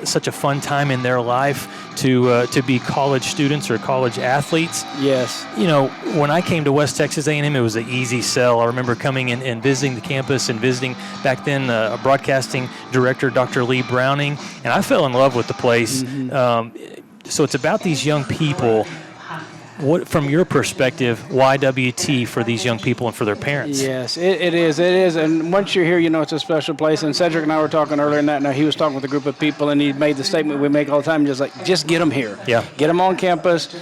It's such a fun time in their life to be college students or college athletes. Yes. You know, when I came to West Texas A&M, it was an easy sell. I remember coming in and visiting the campus and visiting back then a broadcasting director, Dr. Lee Browning, and I fell in love with the place. So it's about these young people. what, from your perspective, why WT for these young people and for their parents? Yes, it is. And once you're here, you know it's a special place. And Cedric and I were talking earlier in that. Now he was talking with a group of people, and he made the statement we make all the time, just get them here. Yeah. Get them on campus.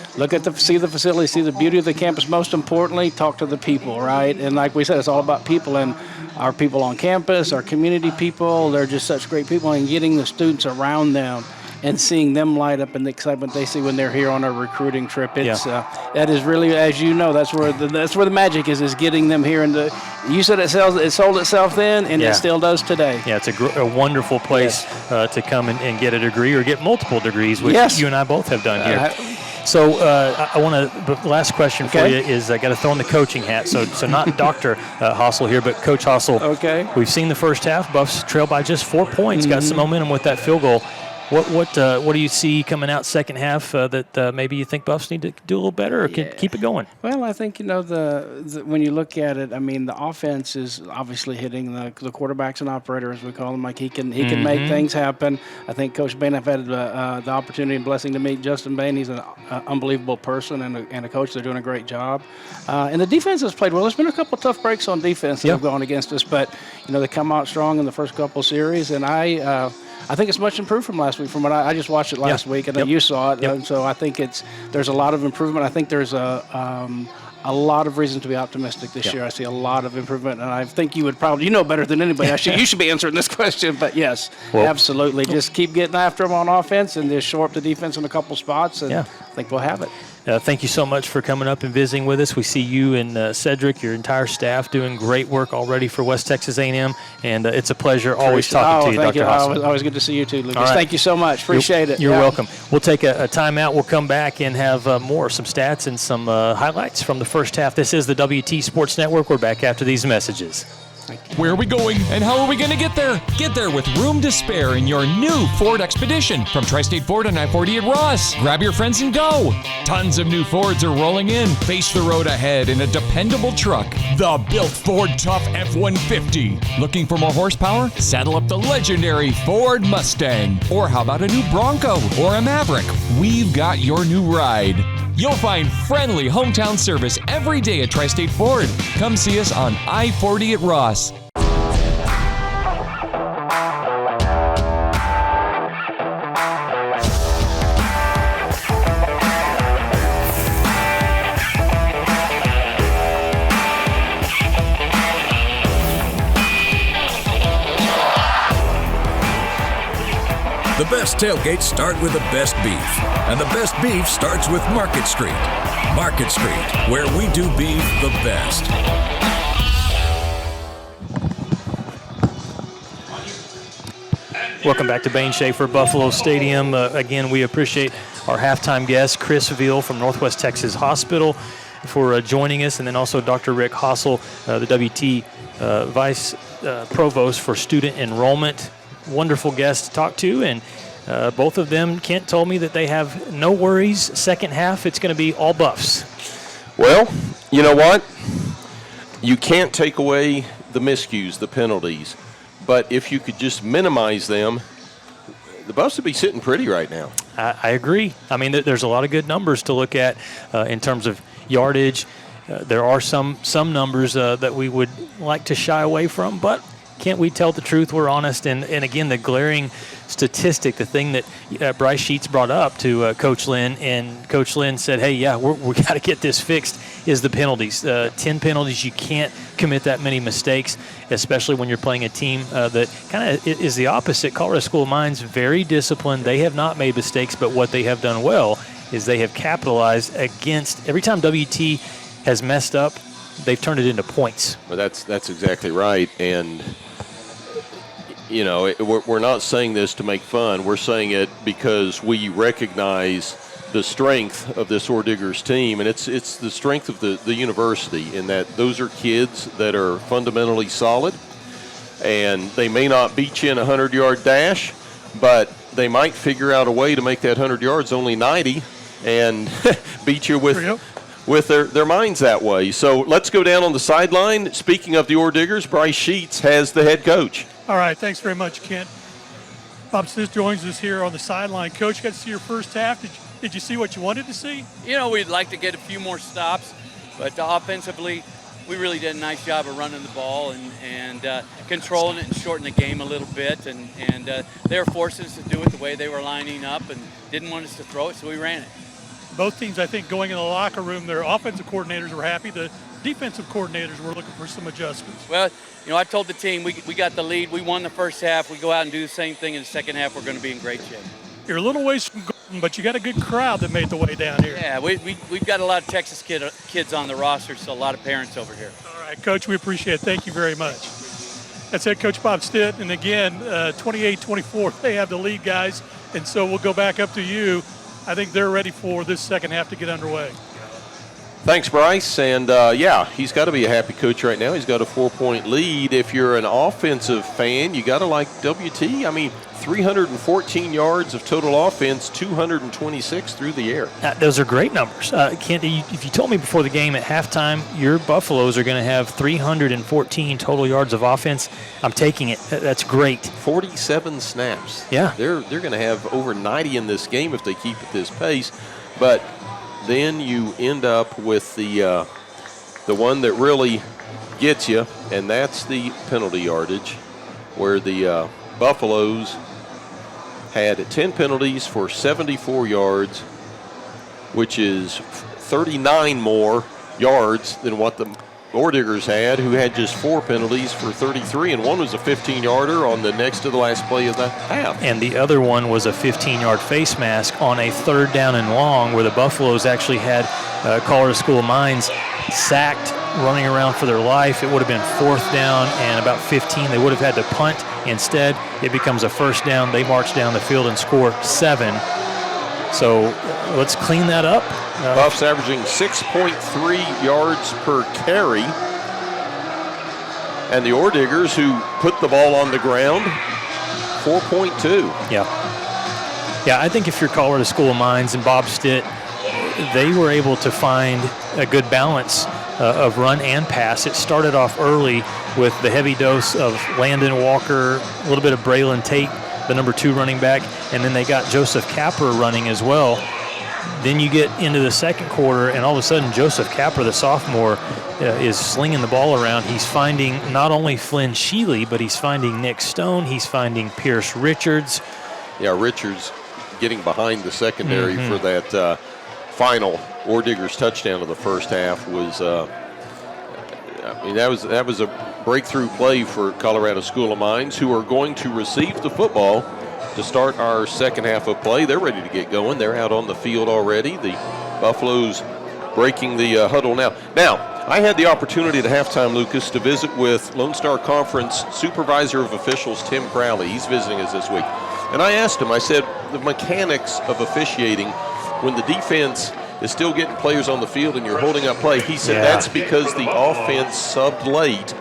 See the facility, see the beauty of the campus. Most importantly, talk to the people, right? And like we said, it's all about people and our people on campus, our community people. They're just such great people, and getting the students around them and seeing them light up and the excitement they see when they're here on a recruiting trip. It's that is really, as you know, that's where the magic is getting them here. And you said it sold itself then, and it still does today. Yeah, it's a wonderful place to come and get a degree or get multiple degrees, which you and I both have done here. So I want to. The last question for you is I got to throw in the coaching hat. So not Dr. Hossel here, but Coach Hossel. Okay. We've seen the first half. Buffs trail by just 4 points. Got some momentum with that field goal. What do you see coming out second half that maybe you think Buffs need to do a little better or keep it going? Well, I think, when you look at it, I mean, the offense is obviously hitting the quarterback's an operator, as we call him. Like he can make things happen. I think Coach Bain, I've had the opportunity and blessing to meet Justin Bain. He's an unbelievable person and a coach. They're doing a great job. And the defense has played well. There's been a couple of tough breaks on defense that have gone against us, but, they come out strong in the first couple series. And I think it's much improved from last week. From what I just watched it last week, and you saw it, and so I think there's a lot of improvement. I think there's a lot of reason to be optimistic this year. I see a lot of improvement, and I think you would probably, better than anybody. You should be answering this question, but yes, absolutely. Just keep getting after them on offense and just shore up the defense in a couple spots, and I think we'll have it. Thank you so much for coming up and visiting with us. We see you and Cedric, your entire staff, doing great work already for West Texas A&M, and it's a pleasure always talking to you, Dr. Hossel. Always good to see you too, Lucas. Right. Thank you so much. Appreciate it. You're welcome. We'll take a timeout. We'll come back and have some stats and some highlights from the first half. This is the WT Sports Network. We're back after these messages. Where are we going and how are we going to get there? Get there with room to spare in your new Ford Expedition from Tri-State Ford on I-40 at Ross. Grab your friends and go. Tons of new Fords are rolling in. Face the road ahead in a dependable truck. The built Ford Tough F-150. Looking for more horsepower? Saddle up the legendary Ford Mustang. Or how about a new Bronco or a Maverick? We've got your new ride. You'll find friendly hometown service every day at Tri-State Ford. Come see us on I-40 at Ross. The best tailgates start with the best beef, and the best beef starts with Market Street. Market Street, where we do beef the best. Welcome back to Bain Schaefer Buffalo Stadium. Again, we appreciate our halftime guest, Chris Veal from Northwest Texas Hospital, for joining us, and then also Dr. Rick Hossel, the WT Vice Provost for Student Enrollment. Wonderful guest to talk to, and both of them, Kent told me that they have no worries. Second half, it's going to be all Buffs. Well, you know what? You can't take away the miscues, the penalties, but if you could just minimize them, the Buffs would be sitting pretty right now. I agree. I mean, there's a lot of good numbers to look at in terms of yardage. There are some numbers that we would like to shy away from, but can't we tell the truth? We're honest. And again, the glaring statistic, the thing that Bryce Sheets brought up to Coach Lynn, and Coach Lynn said, hey, we got to get this fixed, is the penalties. 10 penalties. You can't commit that many mistakes, especially when you're playing a team that kind of is the opposite. Colorado School of Mines, very disciplined. They have not made mistakes, but what they have done well is they have capitalized against every time WT has messed up, they've turned it into points. Well, that's exactly right. And we're not saying this to make fun. We're saying it because we recognize the strength of this Ordiggers team, and it's the strength of the university in that those are kids that are fundamentally solid, and they may not beat you in a 100-yard dash, but they might figure out a way to make that 100 yards only 90 and beat you with their minds that way. So let's go down on the sideline. Speaking of the Ordiggers, Bryce Sheets has the head coach. All right, thanks very much, Kent. Bob Sis joins us here on the sideline. Coach, got to see your first half. Did you see what you wanted to see? You know, we'd like to get a few more stops, but offensively, we really did a nice job of running the ball and controlling it and shortening the game a little bit. And they were forcing us to do it the way they were lining up and didn't want us to throw it, so we ran it. Both teams, I think, going in the locker room, their offensive coordinators were happy. The defensive coordinators were looking for some adjustments. Well, you know, I told the team we got the lead. We won the first half. We go out and do the same thing in the second half. We're going to be in great shape. You're a little ways from Gordon, but you got a good crowd that made the way down here. Yeah, we've got a lot of Texas kids on the roster, so a lot of parents over here. All right, Coach, we appreciate it. Thank you very much. That's it, Coach Bob Stitt. And again, 28-24, they have the lead, guys. And so we'll go back up to you. I think they're ready for this second half to get underway. Thanks, Bryce. And, yeah, he's got to be a happy coach right now. He's got a 4-point lead. If you're an offensive fan, you got to like WT. I mean, 314 yards of total offense, 226 through the air. Those are great numbers. Kent, if you told me before the game at halftime your Buffaloes are going to have 314 total yards of offense, I'm taking it. That's great. 47 snaps. Yeah. They're going to have over 90 in this game if they keep at this pace. But then you end up with the one that really gets you, and that's the penalty yardage, where the Buffaloes had 10 penalties for 74 yards, which is 39 more yards than what the Ordiggers had, who had just 4 penalties for 33, and one was a 15-yarder on the next to the last play of the half. And the other one was a 15-yard face mask on a 3rd down and long, where the Buffaloes actually had Colorado School of Mines sacked, running around for their life. It would have been 4th down and about 15. They would have had to punt. Instead, it becomes a 1st down. They march down the field and score 7. So let's clean that up. Buffs averaging 6.3 yards per carry. And the Ordiggers, who put the ball on the ground, 4.2. Yeah. Yeah, I think if you're Colorado School of Mines and Bob Stitt, they were able to find a good balance of run and pass. It started off early with the heavy dose of Landon Walker, a little bit of Braylon Tate, the number 2 running back, and then they got Joseph Capper running as well. Then you get into the second quarter, and all of a sudden Joseph Capper, the sophomore, is slinging the ball around. He's finding not only Flynn Sheely, but he's finding Nick Stone. He's finding Pierce Richards. Yeah, Richards getting behind the secondary for that final Ordiggers touchdown of the first half was, I mean, that was a breakthrough play for Colorado School of Mines, who are going to receive the football to start our second half of play. They're ready to get going. They're out on the field already. The Buffaloes breaking the huddle now. Now, I had the opportunity at halftime, Lucas, to visit with Lone Star Conference Supervisor of Officials Tim Crowley. He's visiting us this week. And I asked him, I said, the mechanics of officiating when the defense is still getting players on the field and you're holding up play, he said that's because the offense subbed late,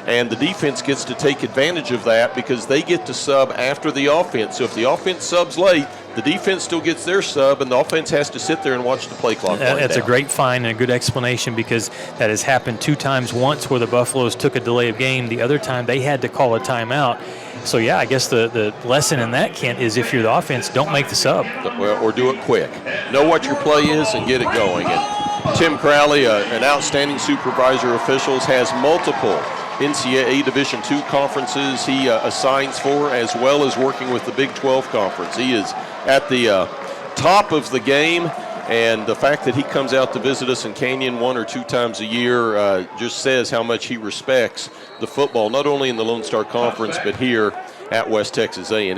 and the defense gets to take advantage of that because they get to sub after the offense. So if the offense subs late, the defense still gets their sub, and the offense has to sit there and watch the play clock. That's a great find and a good explanation, because that has happened 2 times. Once where the Buffaloes took a delay of game. The other time they had to call a timeout. So, yeah, I guess the lesson in that, Kent, is if you're the offense, don't make the sub. Well, or do it quick. Know what your play is and get it going. And Tim Crowley, an outstanding supervisor of officials, has multiple NCAA Division II conferences he assigns for, as well as working with the Big 12 Conference. He is at the top of the game, and the fact that he comes out to visit us in Canyon 1 or 2 times a year just says how much he respects the football, not only in the Lone Star Conference, but here at West Texas A&M.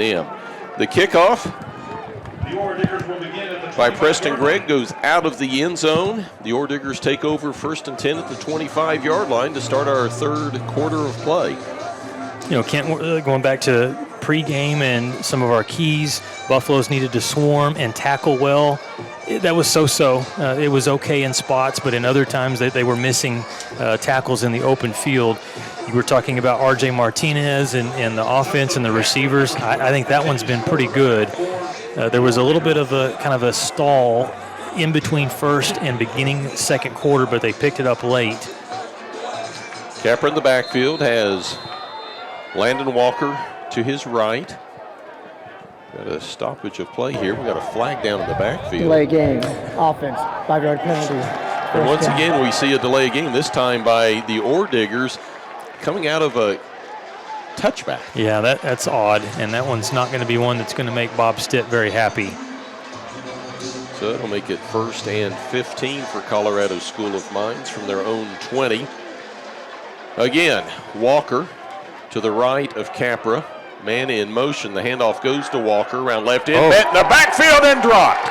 The kickoff by Preston Gregg goes out of the end zone. The Ordiggers take over 1st and 10 at the 25-yard line to start our 3rd quarter of play. You know, Kent, going back to pregame and some of our keys, Buffaloes needed to swarm and tackle well. That was so-so. It was okay in spots, but in other times they were missing tackles in the open field. You were talking about R.J. Martinez and the offense and the receivers. I think that one's been pretty good. There was a little bit of a kind of a stall in between first and beginning second quarter, but they picked it up late. Capper in the backfield has Landon Walker to his right. Got a stoppage of play here. We got a flag down in the backfield. Delay game. Offense. 5-yard penalty. And once again, we see a delay game, this time by the Ordiggers, coming out of a touchback. Yeah, that's odd, and that one's not going to be one that's going to make Bob Stitt very happy. So it'll make it 1st and 15 for Colorado School of Mines from their own 20. Again, Walker to the right of Capra. Man in motion. The handoff goes to Walker around left end. Met in the backfield and dropped.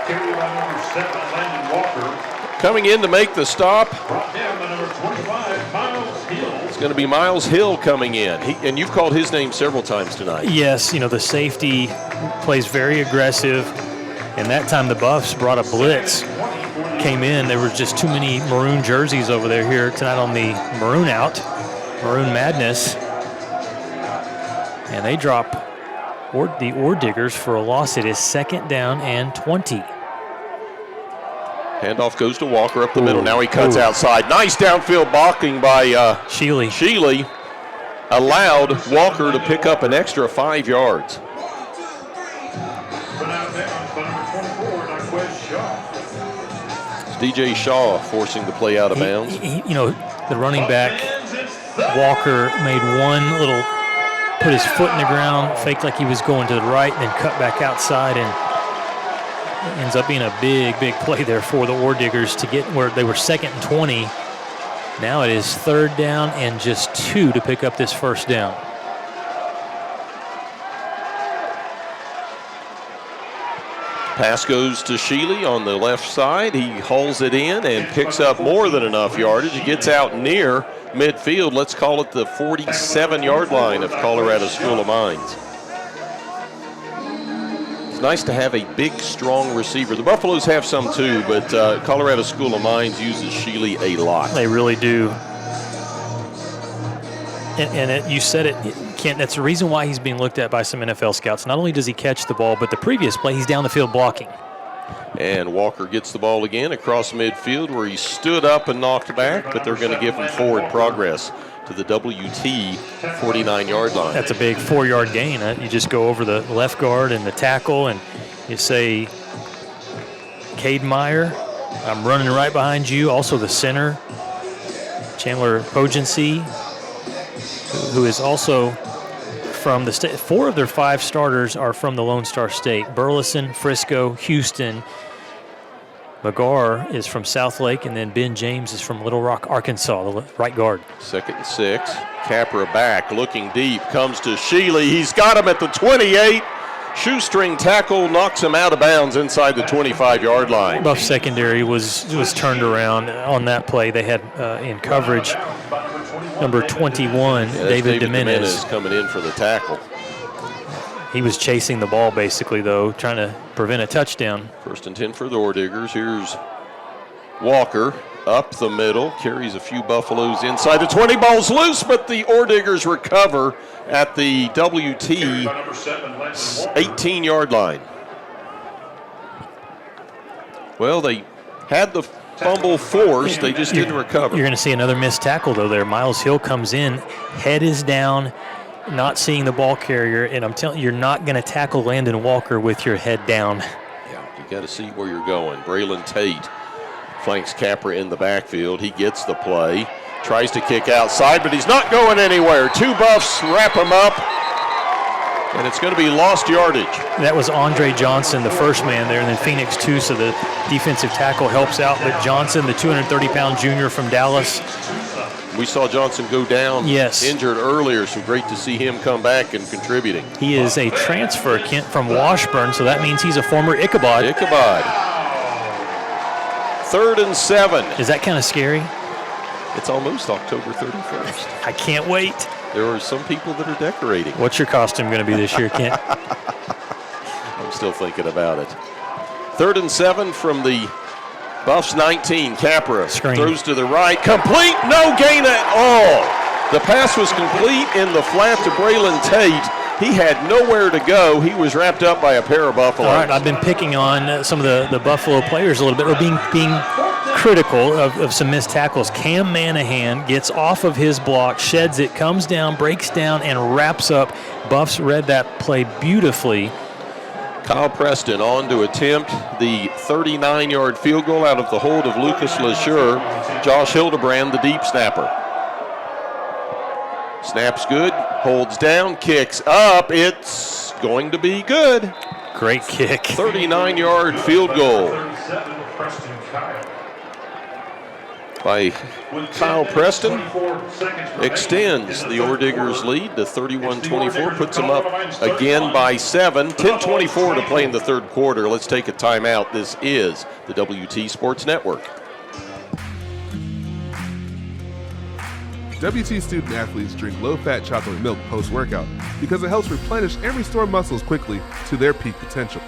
Carried by number 7, Landon Walker. Coming in to make the stop. Brought down by number 25, Miles Hill. It's going to be Miles Hill coming in. And you've called his name several times tonight. Yes, you know, the safety plays very aggressive. And that time the Buffs brought a blitz. Came in. There were just too many maroon jerseys over there here tonight on the Maroon Madness. And they drop the Ordiggers for a loss. It is 2nd down and 20. Handoff goes to Walker up the middle. Now he cuts outside. Nice downfield blocking by Sheely. Sheely allowed Walker to pick up an extra 5 yards. It's DJ Shaw forcing the play out of bounds. You know, the running back, Walker, made one little, put his foot in the ground, faked like he was going to the right, and then cut back outside, and ends up being a big, big play there for the Ordiggers to get where they were 2nd and 20. Now it is 3rd down and just 2 to pick up this 1st down. Pass goes to Sheely on the left side. He hauls it in and picks up more than enough yardage. He gets out near midfield. Let's call it the 47-yard line of Colorado School of Mines. It's nice to have a big, strong receiver. The Buffaloes have some too, but Colorado School of Mines uses Sheely a lot. They really do. And you said it, Kent, that's the reason why he's being looked at by some NFL scouts. Not only does he catch the ball, but the previous play, he's down the field blocking. And Walker gets the ball again across midfield where he stood up and knocked back, but they're going to give him forward progress to the WT 49-yard line. That's a big 4-yard gain. You just go over the left guard and the tackle, and you say, Cade Meyer, I'm running right behind you. Also the center, Chandler Pogency, who is also from the state. 4 of their 5 starters are from the Lone Star State. Burleson, Frisco, Houston. McGarr is from Southlake, and then Ben James is from Little Rock, Arkansas, the right guard. 2nd and 6. Capra back, looking deep, comes to Sheely. He's got him at the 28. Shoestring tackle knocks him out of bounds inside the 25-yard line. Buff secondary was turned around on that play. They had in coverage number 21, David Dominguez coming in for the tackle. He was chasing the ball basically, though, trying to prevent a touchdown. 1st and 10 for the Ordiggers. Here's Walker up the middle, carries a few Buffaloes inside the 20. Ball's loose, but the Ordiggers recover at the WT 18-yard line. Well, they had the fumble forced. They just didn't recover. You're going to see another missed tackle, though, there. Miles Hill comes in, head is down, not seeing the ball carrier, and I'm telling you, you're not going to tackle Landon Walker with your head down. Yeah, you got to see where you're going. Braylon Tate flanks Capra in the backfield. He gets the play, tries to kick outside, but he's not going anywhere. 2 Buffs wrap him up, and it's going to be lost yardage. That was Andre Johnson, the first man there, and then Phoenix too, so the defensive tackle helps out. But Johnson, the 230-pound junior from Dallas. We saw Johnson go down yes. injured earlier, so great to see him come back and contributing. He is a transfer, Kent, from Washburn, so that means he's a former Ichabod. Ichabod. 3rd and 7. Is that kind of scary? It's almost October 31st. I can't wait. There are some people that are decorating. What's your costume going to be this year, Kent? I'm still thinking about it. 3rd and 7 from the Buffs 19. Capra throws to the right. Complete, no gain at all. The pass was complete in the flat to Braylon Tate. He had nowhere to go. He was wrapped up by a pair of Buffaloes. All right, I've been picking on some of the Buffalo players a little bit, or being critical of some missed tackles. Cam Manahan gets off of his block, sheds it, comes down, breaks down, and wraps up. Buffs read that play beautifully. Kyle Preston on to attempt the 39-yard field goal out of the hold of Lucas LeSure. Josh Hildebrand, the deep snapper. Snaps good, holds down, kicks up. It's going to be good. Great kick. 39-yard field goal by Kyle Preston. Extends the Ordiggers lead to 31-24, puts them up again by 7. 10:24 to play in the third quarter. Let's take a timeout. This is the WT Sports Network. WT student athletes drink low-fat chocolate milk post-workout because it helps replenish and restore muscles quickly to their peak potential.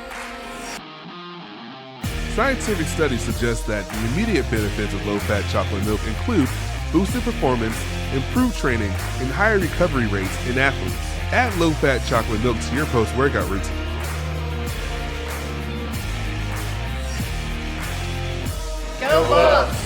Scientific studies suggest that the immediate benefits of low-fat chocolate milk include boosted performance, improved training, and higher recovery rates in athletes. Add low-fat chocolate milk to your post-workout routine. Go Buffs!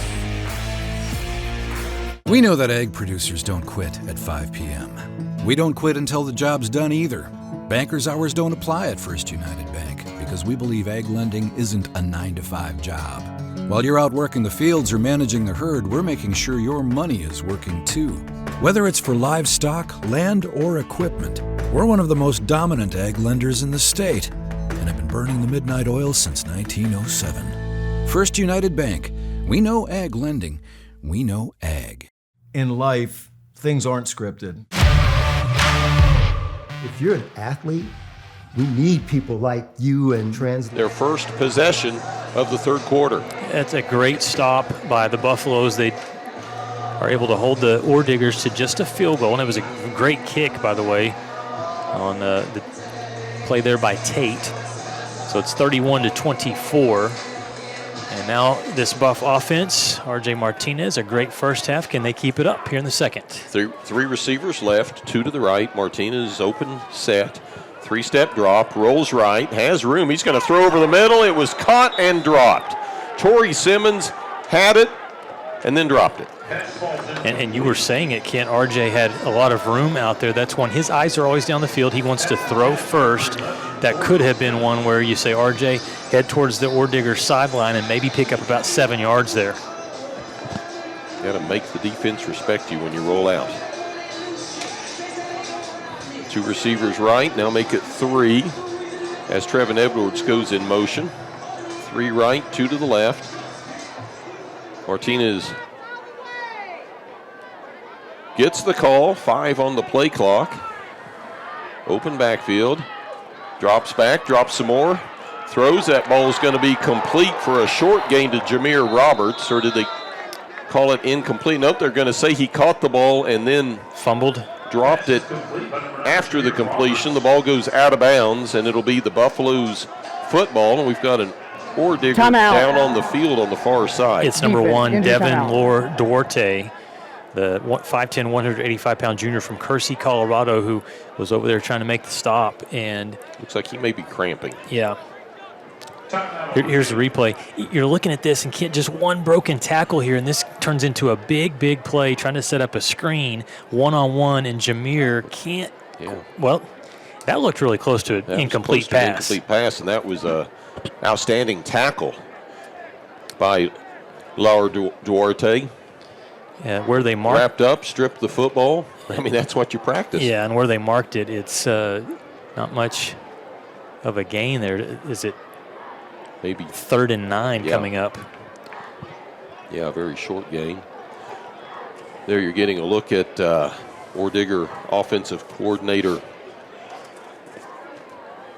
We know that egg producers don't quit at 5 p.m. We don't quit until the job's done either. Banker's hours don't apply at First United Bank because we believe egg lending isn't a 9-to-5 job. While you're out working the fields or managing the herd, we're making sure your money is working too. Whether it's for livestock, land, or equipment, we're one of the most dominant egg lenders in the state and have been burning the midnight oil since 1907. First United Bank. We know ag lending. We know ag. In life, things aren't scripted. If you're an athlete, we need people like you and Their first possession of the third quarter. That's a great stop by the Buffaloes. They are able to hold the Ordiggers to just a field goal, and it was a great kick, by the way, on the play there by Tate. So it's 31-24. And now this Buff offense, R.J. Martinez, a great first half. Can they keep it up here in the second? Three receivers left, 2 to the right. Martinez open, set. 3-step drop, rolls right, has room. He's going to throw over the middle. It was caught and dropped. Torrey Simmons had it and then dropped it. And you were saying it, Kent. RJ had a lot of room out there. That's one. His eyes are always down the field. He wants to throw first. That could have been one where you say, RJ, head towards the Ordiggers sideline and maybe pick up about 7 yards there. You got to make the defense respect you when you roll out. 2 receivers right, now make it 3 as Trevin Edwards goes in motion. 3 right, 2 to the left. Martinez gets the call, 5 on the play clock. Open backfield, drops back, drops some more, throws. That ball is going to be complete for a short gain to Jameer Roberts, or did they call it incomplete? Nope, they're going to say he caught the ball and then fumbled. Dropped it after the completion. The ball goes out of bounds, and it'll be the Buffaloes football, and we've got an Ordigger down on the field on the far side. It's number 1, Devin Duarte, the 5'10", 185-pound junior from Kersey, Colorado, who was over there trying to make the stop. And looks like he may be cramping. Yeah. Here's the replay. You're looking at this and can't just one broken tackle here, and this turns into a big, big play trying to set up a screen one-on-one, and Jameer can't. Yeah. Well, that looked really close to an incomplete pass. Incomplete pass, and that was a outstanding tackle by Laura Duarte. Yeah, where they marked. Wrapped up, stripped the football. I mean, that's what you practice. Yeah, and where they marked it, it's not much of a gain there. Is it? Maybe 3rd and 9 coming up. Yeah, very short gain. There you're getting a look at Ordigger offensive coordinator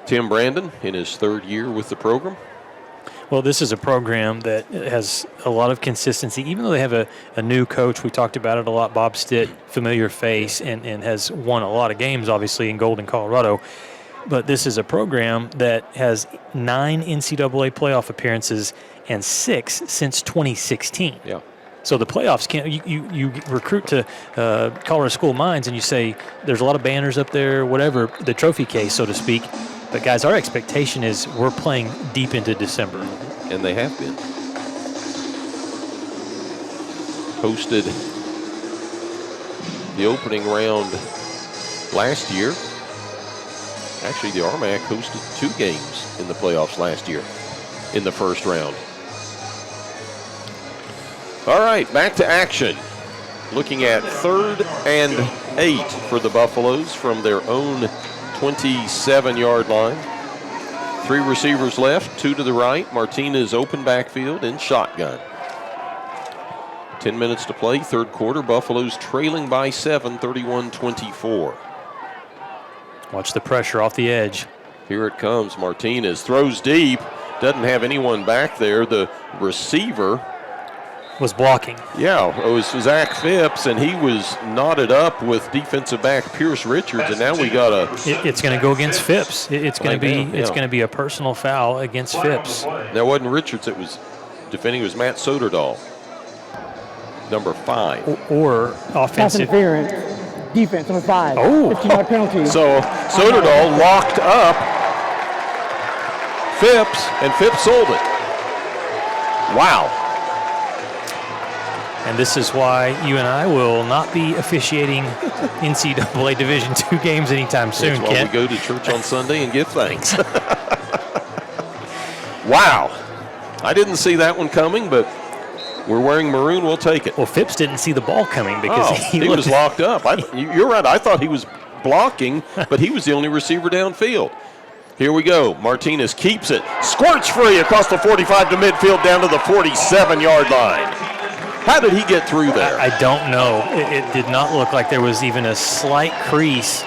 Tim Brandon in his 3rd year with the program. Well, this is a program that has a lot of consistency. Even though they have a new coach, we talked about it a lot, Bob Stitt, familiar face, and has won a lot of games, obviously, in Golden, Colorado. But this is a program that has 9 NCAA playoff appearances and 6 since 2016. Yeah. So the playoffs can't. You recruit to Colorado School of Mines and you say there's a lot of banners up there, whatever the trophy case, so to speak. But guys, our expectation is we're playing deep into December, and they have been. hosted the opening round last year. Actually, the RMAC hosted 2 games in the playoffs last year in the first round. All right, back to action. Looking at 3rd and 8 for the Buffaloes from their own 27-yard line. 3 receivers left, 2 to the right. Martinez open backfield in shotgun. 10 minutes to play, third quarter. Buffaloes trailing by 7, 31-24. Watch the pressure off the edge. Here it comes. Martinez throws deep. Doesn't have anyone back there. The receiver was blocking. Yeah, it was Zach Phipps, and he was knotted up with defensive back Pierce Richards, and now we got a. It's going to go against Phipps. It's going to be it's going to be a personal foul against Phipps. That wasn't Richards. It was defending. It was Matt Soderdahl, number 5. Or offensive pass interference. Defense number 5. Oh, 15-yard penalty. So Soderdahl locked up Phipps, and Phipps sold it. Wow. And this is why you and I will not be officiating NCAA Division II games anytime soon, That's why Kent. we go to church on Sunday and give thanks. Wow. I didn't see that one coming, but we're wearing maroon. We'll take it. Well, Phipps didn't see the ball coming because he was locked up. You're right. I thought he was blocking, but he was the only receiver downfield. Here we go. Martinez keeps it. Squirts free across the 45 to midfield down to the 47-yard line. How did he get through there? I don't know. It did not look like there was even a slight crease,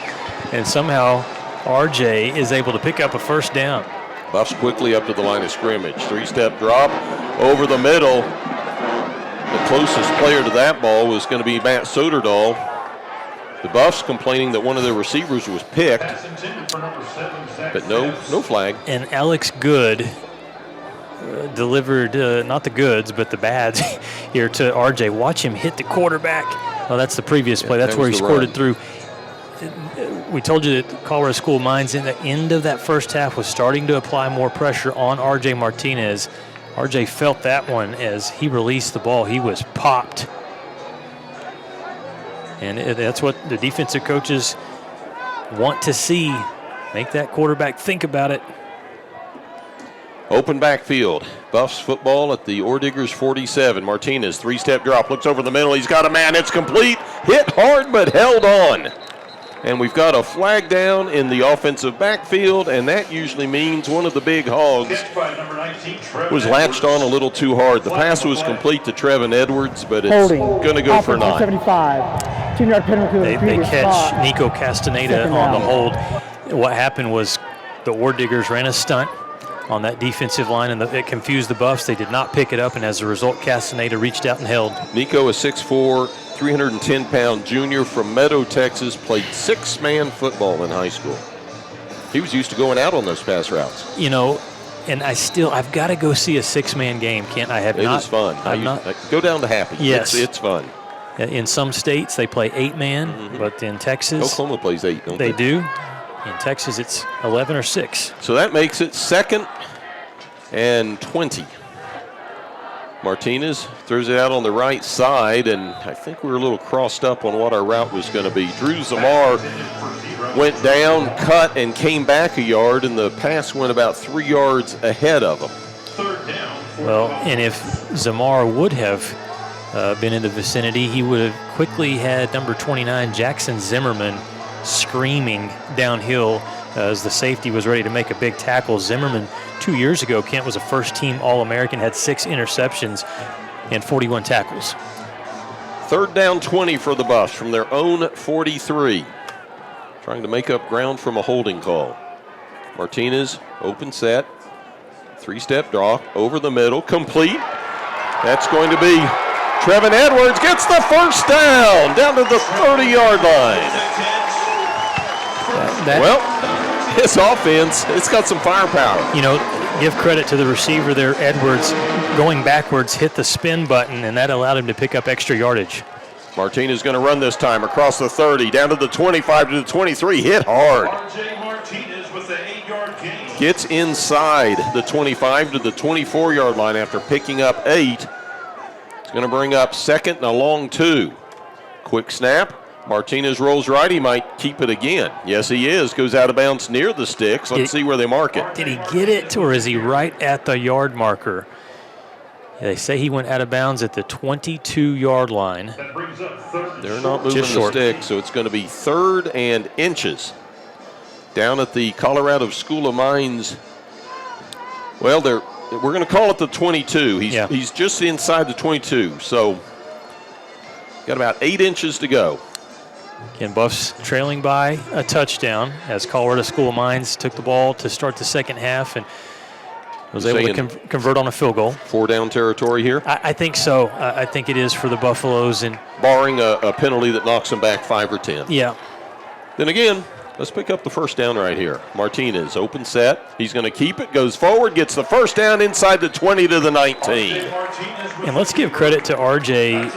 and somehow RJ is able to pick up a first down. Buffs quickly up to the line of scrimmage. 3-step drop over the middle. The closest player to that ball was going to be Matt Soderdahl. The Buffs complaining that one of their receivers was picked, but no flag. And Alex Good delivered not the goods, but the bads here to RJ. Watch him hit the quarterback. Oh, that's the previous play. That's where he scored it through. We told you that Colorado School of Mines in the end of that first half was starting to apply more pressure on RJ Martinez. RJ felt that one as he released the ball. He was popped. And that's what the defensive coaches want to see. Make that quarterback think about it. Open backfield. Buffs football at the Ordiggers 47. Martinez, 3-step drop, looks over the middle. He's got a man. It's complete. Hit hard, but held on. And we've got a flag down in the offensive backfield, and that usually means one of the big hogs was latched on a little too hard. The pass was complete to Trevin Edwards, but it's going to go for 9. 75. 10-yard penalty. They catch Nico Castaneda on the hold. What happened was the Ordiggers ran a stunt on that defensive line, and it confused the Buffs. They did not pick it up, and as a result, Castaneda reached out and held. Nico, a 6'4", 310-pound junior from Meadow, Texas, played 6-man football in high school. He was used to going out on those pass routes. You know, and I've got to go see a 6-man game, Kent. I have not. It is fun. Go down to Happy. Yes. It's fun. In some states, they play 8-man, but in Texas, Oklahoma plays 8, don't they? They do. In Texas, it's 11 or 6. So that makes it 2nd and 20. Martinez throws it out on the right side, and I think we were a little crossed up on what our route was going to be. Drew Zamar went down, cut, and came back a yard, and the pass went about 3 yards ahead of him. Well, and if Zamar would have been in the vicinity, he would have quickly had number 29, Jackson Zimmerman, screaming downhill as the safety was ready to make a big tackle. Zimmerman, 2 years ago, Kent was a first-team All-American, had 6 interceptions and 41 tackles. 3rd down 20 for the Buffs from their own 43. Trying to make up ground from a holding call. Martinez, open set. 3-step drop over the middle, complete. That's going to be Trevin Edwards gets the first down to the 30-yard line. Well, his offense, it's got some firepower. You know, give credit to the receiver there, Edwards, going backwards, hit the spin button, and that allowed him to pick up extra yardage. Martinez going to run this time across the 30, down to the 25 to the 23, hit hard. Gets inside the 25 to the 24-yard line after picking up 8. It's going to bring up second and a long 2. Quick snap. Martinez rolls right. He might keep it again. Yes, he is. Goes out of bounds near the sticks. Let's see where they mark it. Did he get it, or is he right at the yard marker? Yeah, they say he went out of bounds at the 22-yard line. They're not moving the stick, so it's going to be 3rd and inches. Down at the Colorado School of Mines. Well, we're going to call it the 22. He's just inside the 22, so got about 8 inches to go. Again, Buffs trailing by a touchdown as Colorado School of Mines took the ball to start the second half and was able to convert on a field goal. 4 down territory here? I think so. I think it is for the Buffaloes. And barring a penalty that knocks them back 5 or 10. Yeah. Then again, let's pick up the first down right here. Martinez, open set. He's going to keep it, goes forward, gets the first down inside the 20 to the 19. And let's give credit to RJ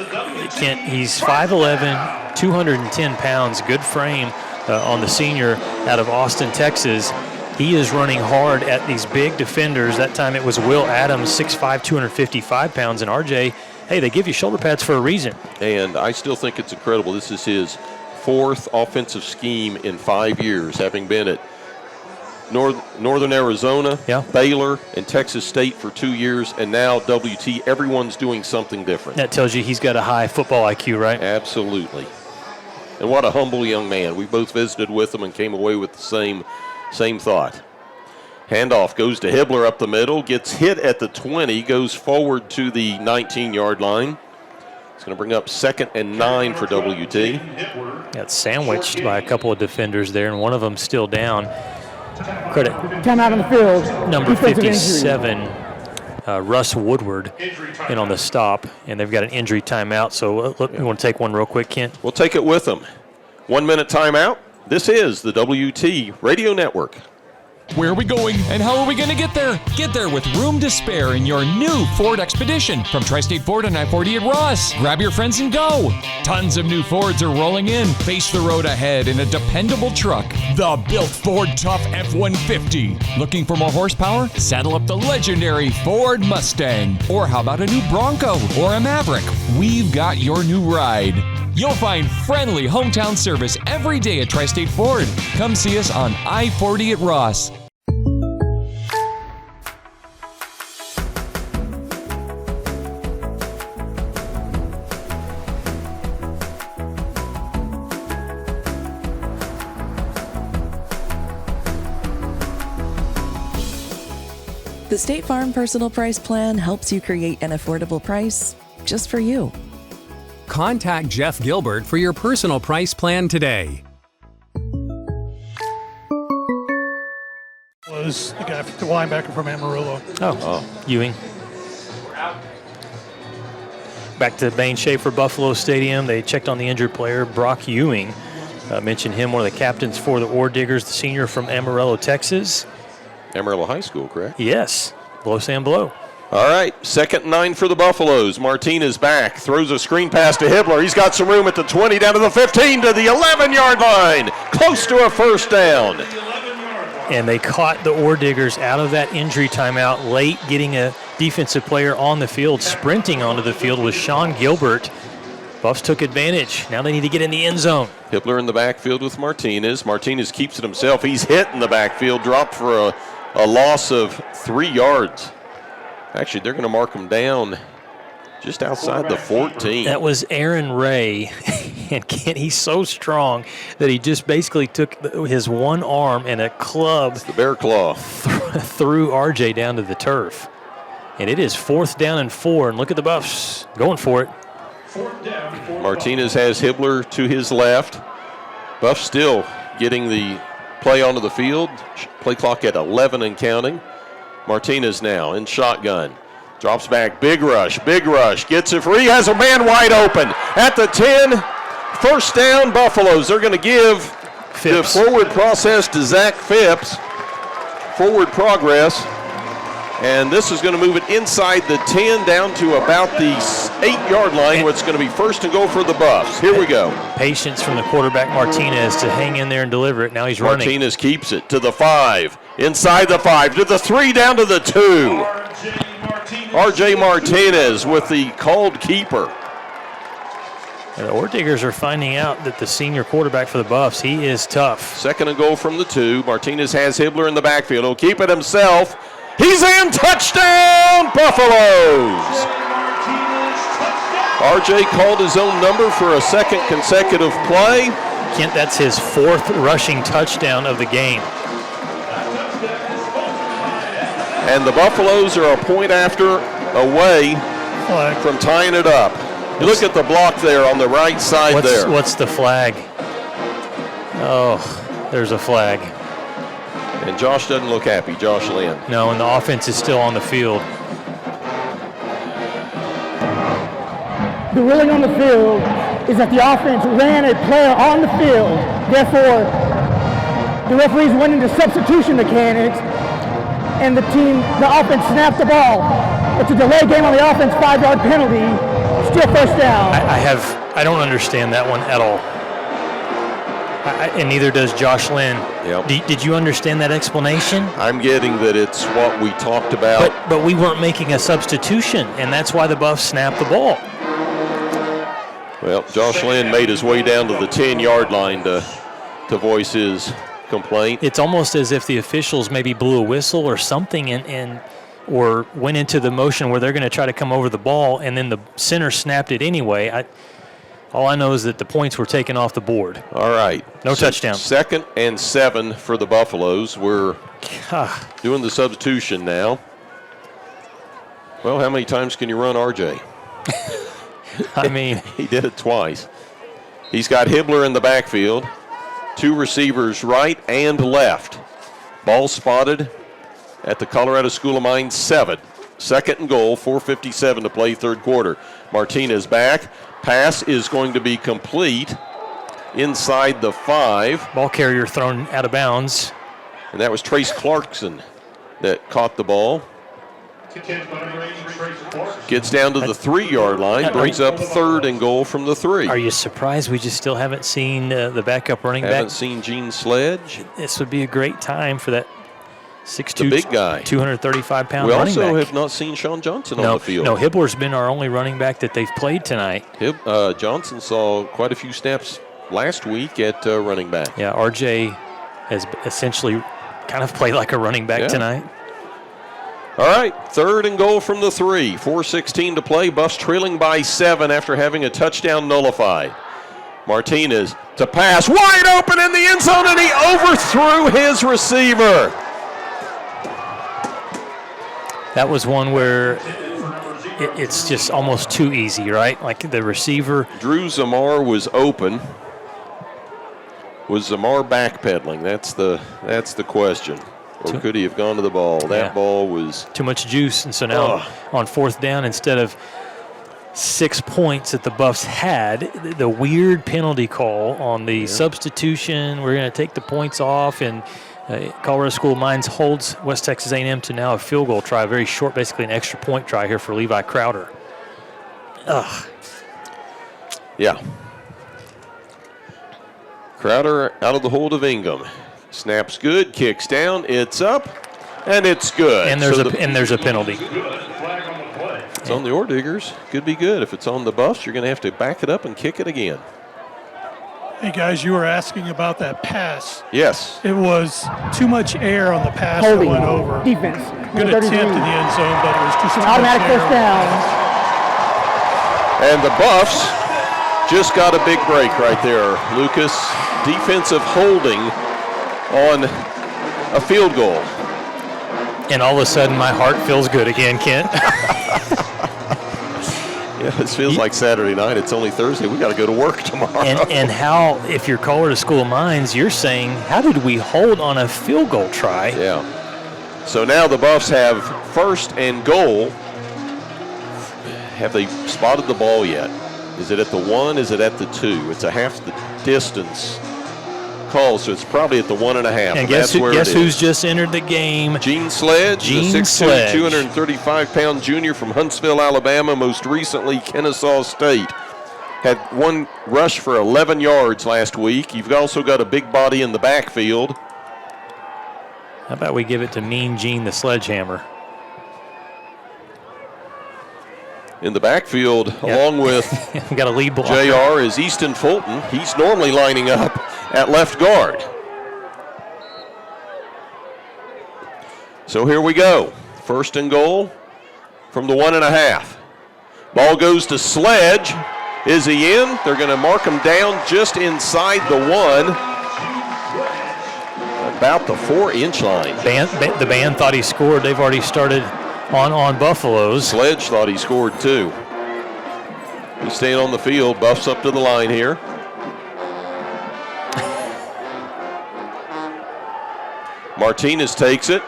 Kent. He's 5'11", 210 pounds, good frame on the senior out of Austin, Texas. He is running hard at these big defenders. That time it was Will Adams, 6'5", 255 pounds. And RJ, hey, they give you shoulder pads for a reason. And I still think it's incredible. This is his 4th offensive scheme in 5 years, having been at Northern Arizona, Baylor, and Texas State for 2 years, and now WT. Everyone's doing something different. That tells you he's got a high football IQ, right? Absolutely. And what a humble young man. We both visited with him and came away with the same thought. Handoff goes to Hibbler up the middle, gets hit at the 20, goes forward to the 19-yard line. It's going to bring up 2nd and 9 for WT. Got sandwiched by a couple of defenders there, and one of them still down. Credit. Timeout on the field. Number 57, Russ Woodward, in on the stop, and they've got an injury timeout. So we want to take one real quick, Kent? We'll take it with them. 1 minute timeout. This is the WT Radio Network. Where are we going and how are we going to get there? Get there with room to spare in your new Ford Expedition from Tri-State Ford on I-40 at Ross. Grab your friends and go. Tons of new Fords are rolling in. Face the road ahead in a dependable truck. The built Ford Tough F-150. Looking for more horsepower? Saddle up the legendary Ford Mustang. Or how about a new Bronco or a Maverick? We've got your new ride. You'll find friendly hometown service every day at Tri-State Ford. Come see us on I-40 at Ross. The State Farm Personal Price Plan helps you create an affordable price just for you. Contact Jeff Gilbert for your personal price plan today. Was the guy, the linebacker from Amarillo. Ewing. Back to Bain Schaefer Buffalo Stadium. They checked on the injured player, Brock Ewing. Mentioned him, one of the captains for the Ordiggers, the senior from Amarillo, Texas. Amarillo High School, correct? Yes. Blow, Sam, blow. All right, 2nd and 9 for the Buffaloes. Martinez back, throws a screen pass to Hibbler. He's got some room at the 20, down to the 15, to the 11-yard line. Close to a first down. And they caught the Ordiggers out of that injury timeout late, getting a defensive player on the field. Sprinting onto the field was Sean Gilbert. Buffs took advantage. Now they need to get in the end zone. Hibbler in the backfield with Martinez. Martinez keeps it himself. He's hit in the backfield, dropped for a loss of 3 yards. Actually, they're going to mark him down just outside the 14. That was Aaron Ray. And Kent, he's so strong that he just basically took his one arm and a club. It's the bear claw. Threw RJ down to the turf. And it is 4th down and 4. And look at the Buffs going for it. Martinez has Hibbler to his left. Buffs still getting the play onto the field. Play clock at 11 and counting. Martinez now in shotgun. Drops back, big rush, gets it free, has a man wide open at the 10. First down, Buffaloes. They're going to give Phipps the forward process to Zach Phipps. Forward progress. And this is going to move it inside the 10 down to about the 8-yard line, where it's going to be first and goal for the Buffs. Here we go. Patience from the quarterback Martinez to hang in there and deliver it. Now he's running. Martinez keeps it to the 5, inside the 5, to the 3, down to the 2. R.J. Martinez with the called keeper. And the Ordiggers are finding out that the senior quarterback for the Buffs, he is tough. Second and goal from the 2. Martinez has Hibbler in the backfield. He'll keep it himself. He's in. Touchdown, Buffaloes! R.J. called his own number for a second consecutive play. Kent, that's his 4th rushing touchdown of the game. And the Buffaloes are a point after away from tying it up. You look at the block there on the right side there. What's the flag? Oh, there's a flag. And Josh doesn't look happy, Josh Lynn. No, and the offense is still on the field. The ruling on the field is that the offense ran a player on the field. Therefore, the referees went into substitution mechanics, and the offense snapped the ball. It's a delay game on the offense, 5-yard penalty. Still first down. I don't understand that one at all. And neither does Josh Lynn. Yep. Did you understand that explanation? I'm getting that it's what we talked about. But we weren't making a substitution, and that's why the Buffs snapped the ball. Well, Josh Lynn made his way down to the 10-yard line to voice his complaint. It's almost as if the officials maybe blew a whistle or something or went into the motion where they're going to try to come over the ball, and then the center snapped it anyway. All I know is that the points were taken off the board. All right. No touchdown. 2nd and 7 for the Buffaloes. We're doing the substitution now. Well, how many times can you run RJ? I mean. He did it twice. He's got Hibbler in the backfield. 2 receivers right and left. Ball spotted at the Colorado School of Mines 7. 2nd and goal, 4:57 to play, 3rd quarter. Martinez back. Pass is going to be complete inside the 5. Ball carrier thrown out of bounds. And that was Trace Clarkson that caught the ball. Gets down to the 3-yard line, brings up 3rd and goal from the 3. Are you surprised we just still haven't seen the backup running back? Haven't seen Gene Sledge. This would be a great time for that 6'2", big guy, 235-pound we running back. We also have not seen Sean Johnson on the field. No, Hibbler's been our only running back that they've played tonight. Johnson saw quite a few snaps last week at running back. Yeah, RJ has essentially kind of played like a running back tonight. All right, 3rd and goal from the 3. 4:16 to play. Buffs trailing by 7 after having a touchdown nullified. Martinez to pass, wide open in the end zone, and he overthrew his receiver. That was one where it's just almost too easy, right? Like the receiver. Drew Zamar was open. Was Zamar backpedaling? That's the question. Or could he have gone to the ball? That ball was too much juice, and so now on 4th down, instead of 6 points that the Buffs had, the weird penalty call on the substitution. We're going to take the points off, and Colorado School of Mines holds West Texas A&M to now a field goal try, very short, basically an extra point try here for Levi Crowder. Yeah. Crowder out of the hold of Ingham. Snaps good, kicks down, it's up, and it's good. And there's a penalty. It's on the Ordiggers. Could be good. If it's on the Buffs, you're going to have to back it up and kick it again. Hey, guys, you were asking about that pass. Yes. It was too much air on the pass Holding. that went over. Defense. Good attempt in the end zone, but it was just too automatic much air. first down. And the Buffs just got a big break right there, Lucas. Defensive holding on a field goal. And all of a sudden, my heart feels good again, Kent. Yeah, this feels like Saturday night. It's only Thursday. We got to go to work tomorrow. And how, if you're Colorado School of Mines, you're saying, how did we hold on a field goal try? Yeah. So now the Buffs have 1st and goal. Have they spotted the ball yet? Is it at the 1? Is it at the 2? It's a half the distance call, so it's probably at the 1.5. And guess who's just entered the game? Gene Sledge, the 6'2", 235-pound junior from Huntsville, Alabama, most recently Kennesaw State. Had 1 rush for 11 yards last week. You've also got a big body in the backfield. How about we give it to Mean Gene the Sledgehammer? In the backfield, along with got a lead blocker. JR, is Easton Fulton. He's normally lining up at left guard. So here we go. 1st and goal from the 1.5. Ball goes to Sledge. Is he in? They're going to mark him down just inside the 1. About the 4-inch line. The band thought he scored. They've already started on Buffaloes. Sledge thought he scored too. He's staying on the field. Buffs up to the line here. Martinez takes it.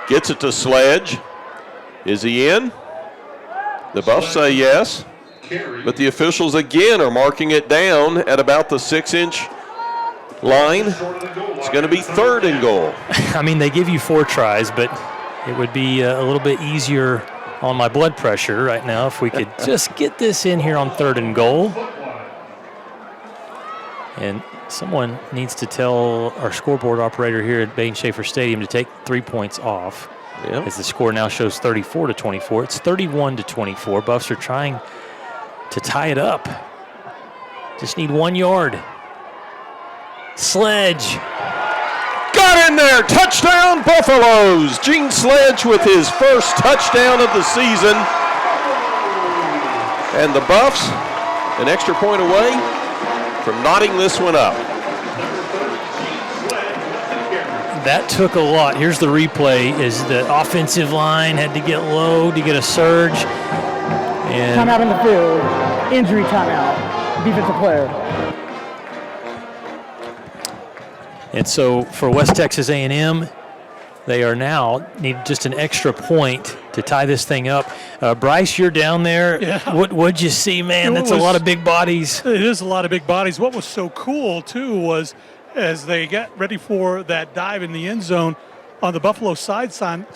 Gets it to Sledge. Is he in? The Buffs say yes. But the officials again are marking it down at about the 6-inch line. It's going to be 3rd and goal. I mean, they give you 4 tries, but it would be a little bit easier on my blood pressure right now if we could just get this in here on 3rd and goal. And someone needs to tell our scoreboard operator here at Bain Schaefer Stadium to take 3 points off. Yep. As the score now shows 34-24. It's 31-24. Buffs are trying to tie it up. Just need 1 yard. Sledge. Got in there. Touchdown, Buffaloes. Gene Sledge with his first touchdown of the season. And the Buffs, an extra point away from knotting this one up. That took a lot. Here's the replay. Is the offensive line had to get low to get a surge. And Timeout in the field. Injury timeout. Defensive player. And so for West Texas A&M, they are now need just an extra point to tie this thing up. Bryce, you're down there. Yeah. What'd you see, man? That's a lot of big bodies. It is a lot of big bodies. What was so cool, too, was as they got ready for that dive in the end zone on the Buffalo sideline,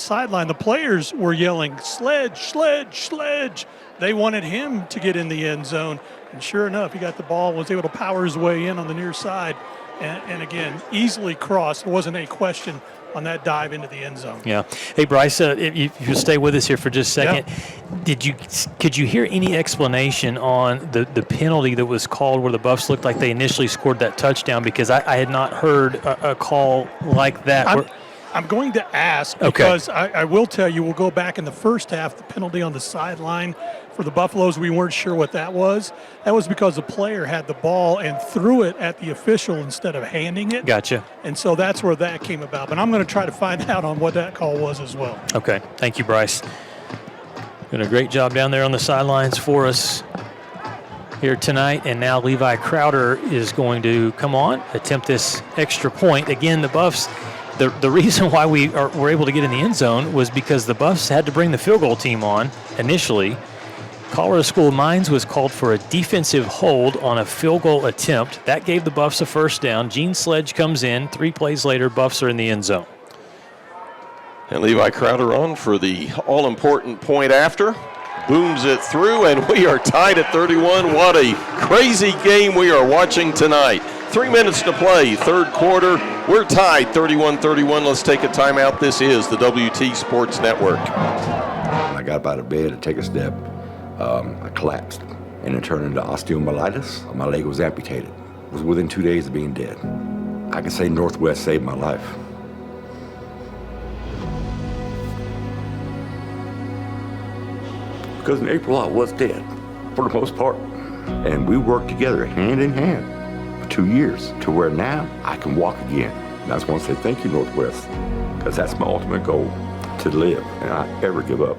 the players were yelling, "Sledge, Sledge, Sledge." They wanted him to get in the end zone. And sure enough, he got the ball, was able to power his way in on the near side. And again, easily crossed. There wasn't a question on that dive into the end zone. Yeah. Hey, Bryce, if you'll stay with us here for just a second, could you hear any explanation on the penalty that was called where the Buffs looked like they initially scored that touchdown? Because I had not heard a call like that. I'm going to ask because I will tell you, we'll go back in the first half, the penalty on the sideline for the Buffaloes, we weren't sure what that was. That was because the player had the ball and threw it at the official instead of handing it. Gotcha. And so that's where that came about. But I'm going to try to find out on what that call was as well. Okay. Thank you, Bryce. Doing a great job down there on the sidelines for us here tonight. And now Levi Crowder is going to come on, attempt this extra point. Again, the Buffs, the reason why we were able to get in the end zone was because the Buffs had to bring the field goal team on initially. Colorado School of Mines was called for a defensive hold on a field goal attempt. That gave the Buffs a first down. Gene Sledge comes in. 3 plays later, Buffs are in the end zone. And Levi Crowder on for the all-important point after. Booms it through, and we are tied at 31. What a crazy game we are watching tonight. 3 minutes to play, third quarter. We're tied 31-31. Let's take a timeout. This is the WT Sports Network. When I got up out of bed to take a step, I collapsed, and it turned into osteomyelitis. My leg was amputated. It was within 2 days of being dead. I can say Northwest saved my life. Because in April, I was dead, for the most part. And we worked together hand in hand for 2 years, to where now I can walk again. And I just want to say thank you, Northwest, because that's my ultimate goal, to live and not ever give up.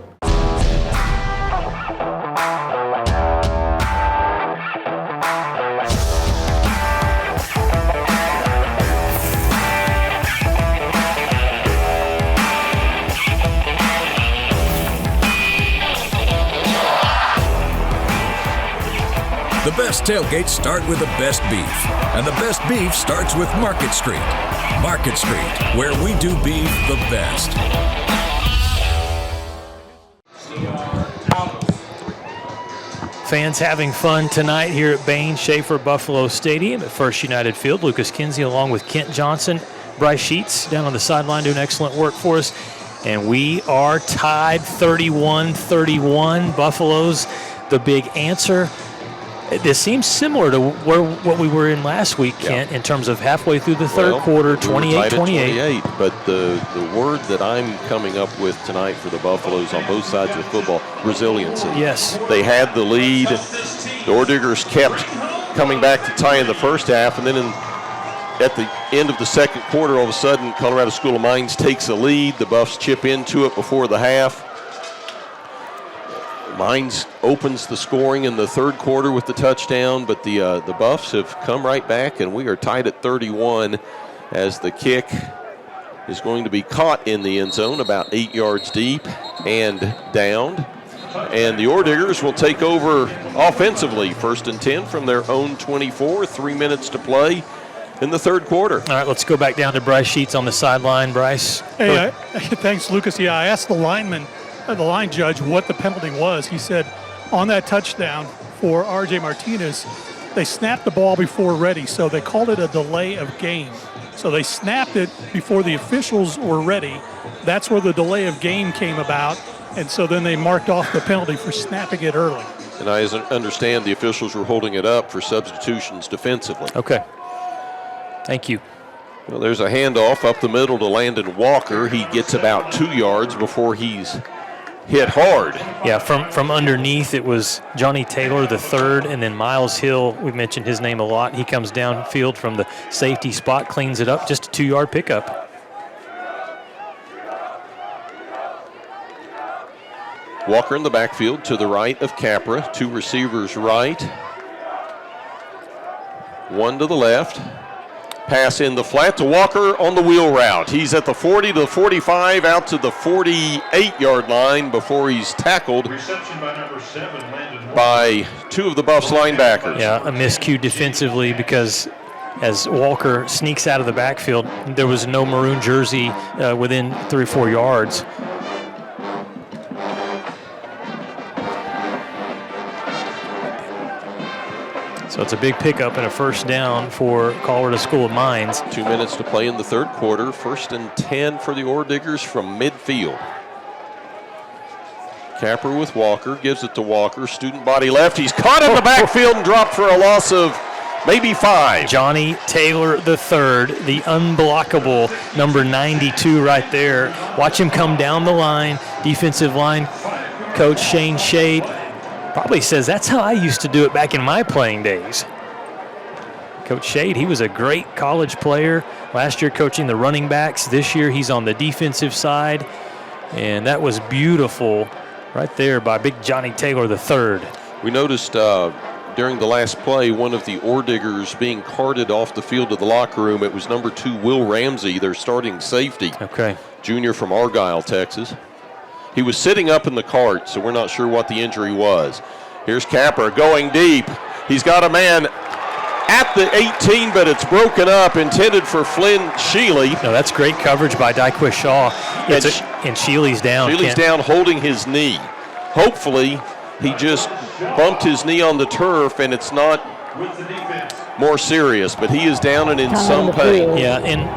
The best tailgates start with the best beef, and the best beef starts with Market Street. Market Street, where we do beef the best. Fans having fun tonight here at Bain Schaefer Buffalo Stadium at First United Field. Lucas Kinsey along with Kent Johnson, Bryce Sheets down on the sideline doing excellent work for us. And we are tied 31-31. Buffaloes the big answer. This seems similar to what we were in last week, Kent, in terms of halfway through the third quarter, 28-28. But the word that I'm coming up with tonight for the Buffaloes on both sides of the football, resiliency. Yes. They had the lead. The Ordiggers kept coming back to tie in the first half, and then at the end of the second quarter, all of a sudden, Colorado School of Mines takes a lead. The Buffs chip into it before the half. Mines opens the scoring in the third quarter with the touchdown, but the Buffs have come right back, and we are tied at 31 as the kick is going to be caught in the end zone about 8 yards deep and downed. And the Ordiggers will take over offensively, 1st and 10 from their own 24, 3 minutes to play in the third quarter. All right, let's go back down to Bryce Sheets on the sideline. Bryce. Hey, thanks, Lucas. Yeah, I asked the line judge what the penalty was. He said on that touchdown for R.J. Martinez, they snapped the ball before ready, so they called it a delay of game. So they snapped it before the officials were ready. That's where the delay of game came about, and so then they marked off the penalty for snapping it early. And I understand the officials were holding it up for substitutions defensively. Okay. Thank you. Well, there's a handoff up the middle to Landon Walker. He gets about 2 yards before he's hit hard. Yeah, from underneath it was Johnny Taylor the third, and then Miles Hill, we've mentioned his name a lot. He comes downfield from the safety spot, cleans it up, just a 2-yard pickup. Walker in the backfield to the right of Capra. 2 receivers right. 1 to the left. Pass in the flat to Walker on the wheel route. He's at the 40 to the 45, out to the 48-yard line before he's tackled by 2 of the Buffs linebackers. Yeah, a miscue defensively because as Walker sneaks out of the backfield, there was no maroon jersey within 3 or 4 yards. So it's a big pickup and a first down for Colorado School of Mines. 2 minutes to play in the third quarter. 1st and 10 for the Ordiggers from midfield. Capper with Walker, gives it to Walker. Student body left. He's caught in the backfield and dropped for a loss of maybe 5. Johnny Taylor the third, the unblockable number 92 right there. Watch him come down the line. Defensive line coach Shane Shade probably says that's how I used to do it back in my playing days. Coach Shade, he was a great college player. Last year coaching the running backs. This year he's on the defensive side. And that was beautiful right there by big Johnny Taylor III. We noticed during the last play, one of the Ordiggers being carted off the field to the locker room. It was number 2, Will Ramsey, their starting safety. Okay. Junior from Argyle, Texas. He was sitting up in the cart, so we're not sure what the injury was. Here's Capper going deep. He's got a man at the 18, but it's broken up, intended for Flynn Sheely. No, that's great coverage by Dyquist Shaw. And Sheely's down. Sheely's down holding his knee. Hopefully, he just bumped his knee on the turf, and it's not more serious, but he is down and in some pain. Yeah, and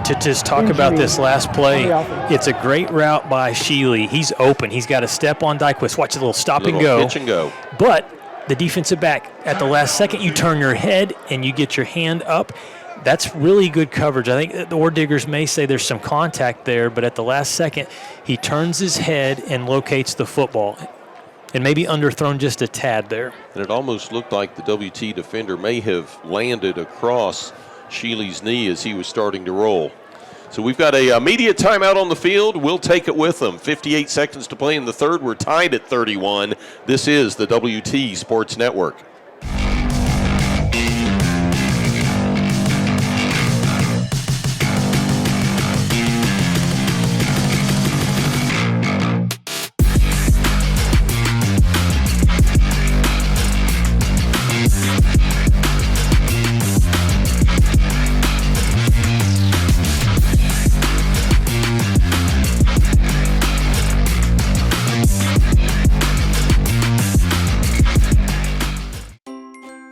to just talk about this last play, it's a great route by Sheely. He's open. He's got a step on Dyquist. Watch a little stop and go. Pitch and go. But the defensive back, at the last second, you turn your head and you get your hand up. That's really good coverage. I think the Ordiggers may say there's some contact there, but at the last second, he turns his head and locates the football. And maybe underthrown just a tad there. And it almost looked like the WT defender may have landed across Sheely's knee as he was starting to roll. So we've got a immediate timeout on the field. We'll take it with them. 58 seconds to play in the third. We're tied at 31. This is the WT Sports Network.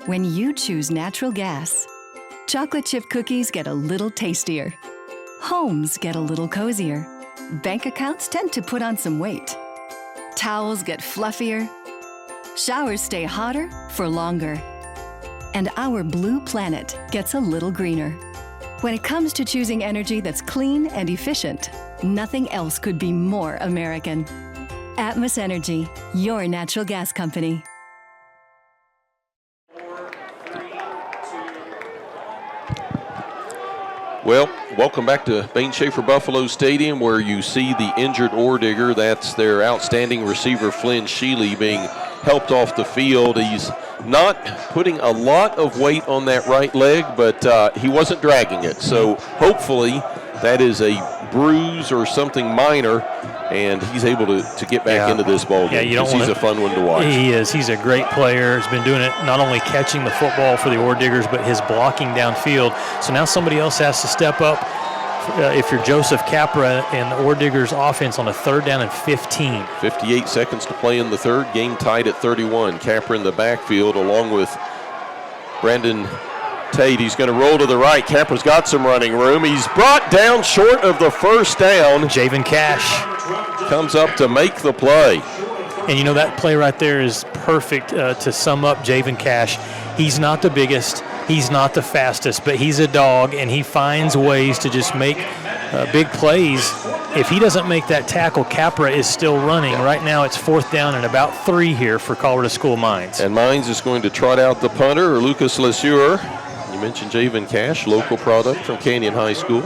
When you choose natural gas, chocolate chip cookies get a little tastier. Homes get a little cozier. Bank accounts tend to put on some weight. Towels get fluffier. Showers stay hotter for longer. And our blue planet gets a little greener. When it comes to choosing energy that's clean and efficient, nothing else could be more American. Atmos Energy, your natural gas company. Well, welcome back to Bain Schaefer Buffalo Stadium, where you see the injured Ordigger. That's their outstanding receiver, Flynn Sheely, being helped off the field. He's not putting a lot of weight on that right leg, but he wasn't dragging it. So hopefully that is a bruise or something minor, and he's able to get back into this ball game. Yeah, he's a fun one to watch. He is. He's a great player. He's been doing it, not only catching the football for the Ordiggers, but his blocking downfield. So now somebody else has to step up. If you're Joseph Capra and the Ordiggers offense on a 3rd down and 15. 58 seconds to play in the third. Game tied at 31. Capra in the backfield along with Brandon Tate. He's going to roll to the right. Capra's got some running room. He's brought down short of the first down. Javen Cash comes up to make the play. And you know, that play right there is perfect to sum up Javen Cash. He's not the biggest, he's not the fastest, but he's a dog, and he finds ways to just make big plays. If he doesn't make that tackle, Capra is still running. Right now it's 4th down and about 3 here for Colorado School Mines. And Mines is going to trot out the punter, Lucas LeSueur. You mentioned Javen Cash, local product from Canyon High School.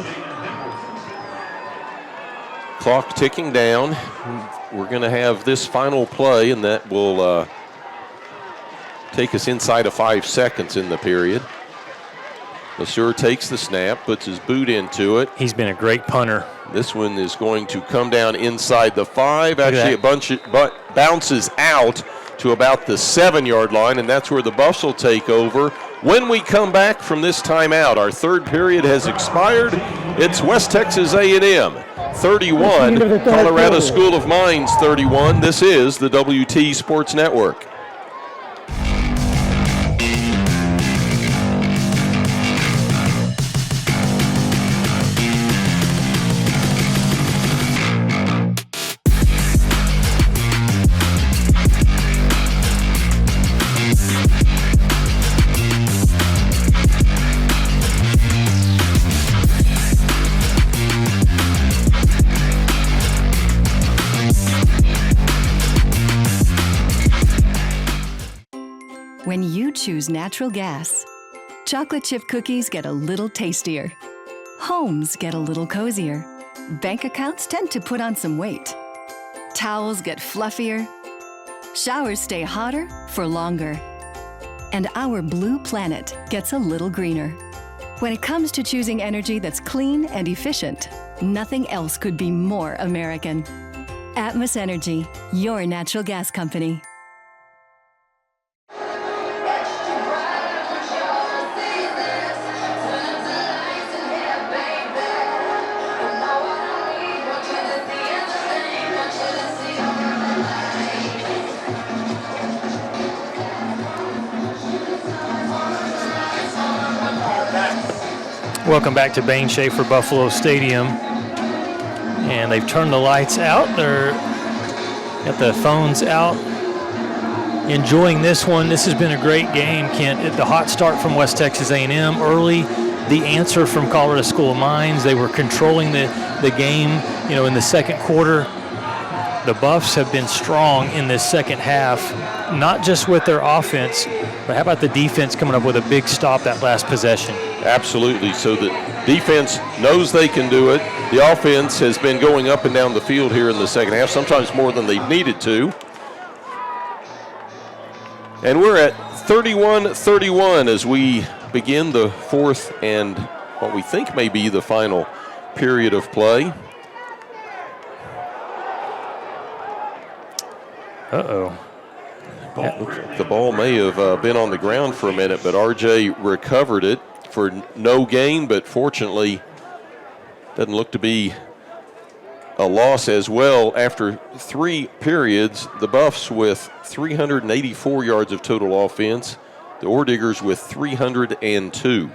Clock ticking down. We're going to have this final play, and that will take us inside of 5 seconds in the period. LeSueur takes the snap, puts his boot into it. He's been a great punter. This one is going to come down inside the 5. Actually, it bounces out to about the 7-yard line, and that's where the Buffs will take over. When we come back from this timeout, our third period has expired. It's West Texas A&M 31, Colorado School of Mines 31. This is the WT Sports Network. When you choose natural gas, chocolate chip cookies get a little tastier. Homes get a little cozier. Bank accounts tend to put on some weight. Towels get fluffier. Showers stay hotter for longer. And our blue planet gets a little greener. When it comes to choosing energy that's clean and efficient, nothing else could be more American. Atmos Energy, your natural gas company. Welcome back to Bain Schaefer Buffalo Stadium. And they've turned the lights out. They're got the phones out. Enjoying this one. This has been a great game, Kent. The hot start from West Texas A&M early. The answer from Colorado School of Mines. They were controlling the game, in the second quarter. The Buffs have been strong in this second half, not just with their offense, but how about the defense coming up with a big stop that last possession? Absolutely. So the defense knows they can do it. The offense has been going up and down the field here in the second half, sometimes more than they've needed to. And we're at 31-31 as we begin the fourth and what we think may be the final period of play. Uh-oh. The ball may have been on the ground for a minute, but RJ recovered it for no gain, but fortunately doesn't look to be a loss as well. After 3 periods, the Buffs with 384 yards of total offense, the Ordiggers with 302.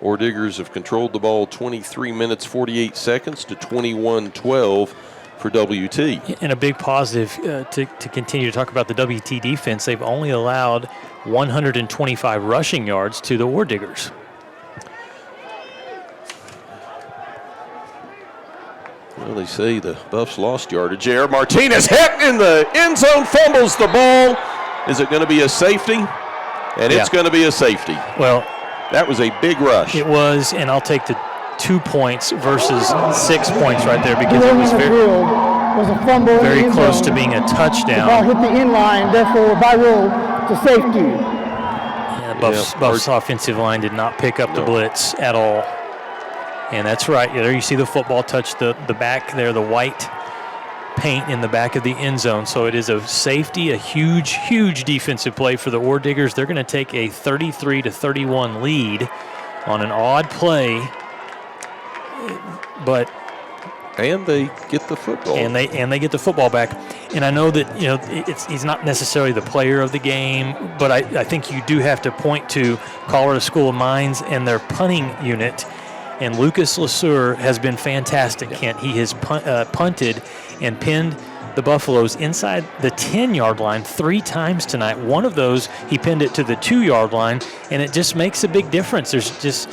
Ordiggers have controlled the ball 23 minutes, 48 seconds to 21-12. for WT. And a big positive to continue to talk about the WT defense, they've only allowed 125 rushing yards to the Ordiggers. Well, they say the Buffs lost yardage there. Martinez hit in the end zone, fumbles the ball. Is it going to be a safety? And it's going to be a safety. Well, that was a big rush. It was, and I'll take the 2 points versus 6 points right there because it was very close to being a touchdown. The ball hit the end line, therefore, by rule, to safety. Yeah, Buffs' offensive line did not pick up the blitz at all. And that's right. There you see the football touch the back there, the white paint in the back of the end zone. So it is a safety, a huge, huge defensive play for the Ordiggers. They're going to take a 33-31 lead on an odd play. And they get the football. And they get the football back. And I know that he's not necessarily the player of the game, but I think you do have to point to Colorado School of Mines and their punting unit. And Lucas LeSueur has been fantastic, Kent. He has punted and pinned the Buffaloes inside the 10-yard line 3 times tonight. One of those, he pinned it to the 2-yard line, and it just makes a big difference. There's just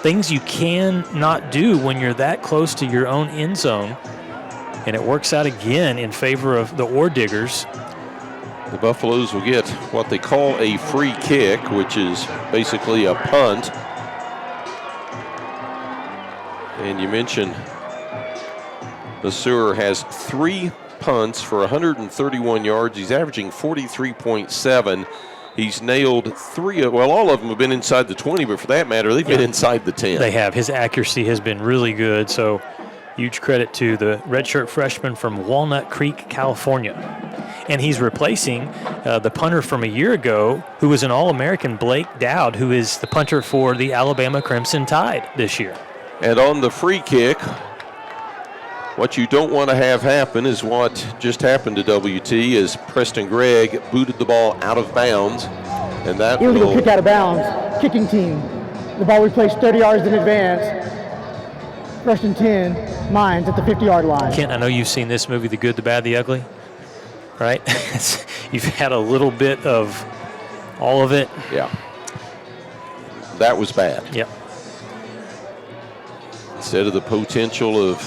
things you cannot do when you're that close to your own end zone, and it works out again in favor of the Ordiggers. The Buffaloes will get what they call a free kick, which is basically a punt. And you mentioned LeSueur has 3 punts for 131 yards. He's averaging 43.7. He's nailed 3. Well, all of them have been inside the 20, but for that matter, they've been inside the 10. They have. His accuracy has been really good. So huge credit to the redshirt freshman from Walnut Creek, California. And he's replacing the punter from a year ago, who was an All-American, Blake Dowd, who is the punter for the Alabama Crimson Tide this year. And on the free kick, what you don't want to have happen is what just happened to WT as Preston Gregg booted the ball out of bounds. And that illegal kick out of bounds, kicking team. The ball we placed 30 yards in advance. First and 10, Mines at the 50-yard line. Kent, I know you've seen this movie, The Good, the Bad, the Ugly, right? You've had a little bit of all of it. Yeah. That was bad. Yep. Instead of the potential of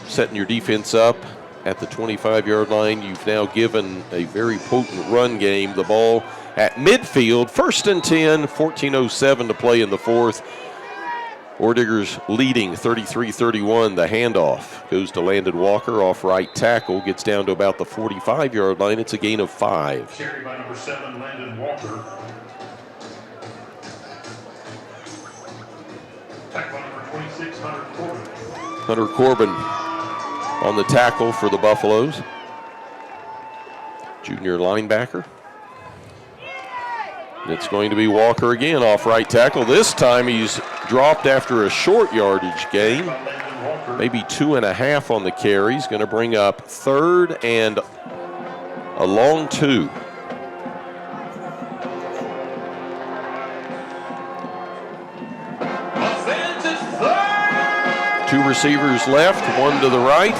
setting your defense up at the 25-yard line, you've now given a very potent run game. The ball at midfield, 1st and 10, 14:07 to play in the 4th. Ordiggers leading 33-31. The handoff goes to Landon Walker off right tackle, gets down to about the 45-yard line. It's a gain of 5. Carried by number 7, Landon Walker. Tackle number 26, Hunter Corbin. Hunter Corbin on the tackle for the Buffaloes. Junior linebacker. It's going to be Walker again off right tackle. This time he's dropped after a short yardage gain. Maybe 2.5 on the carry. He's going to bring up 3rd and a long 2. Two receivers left, one to the right.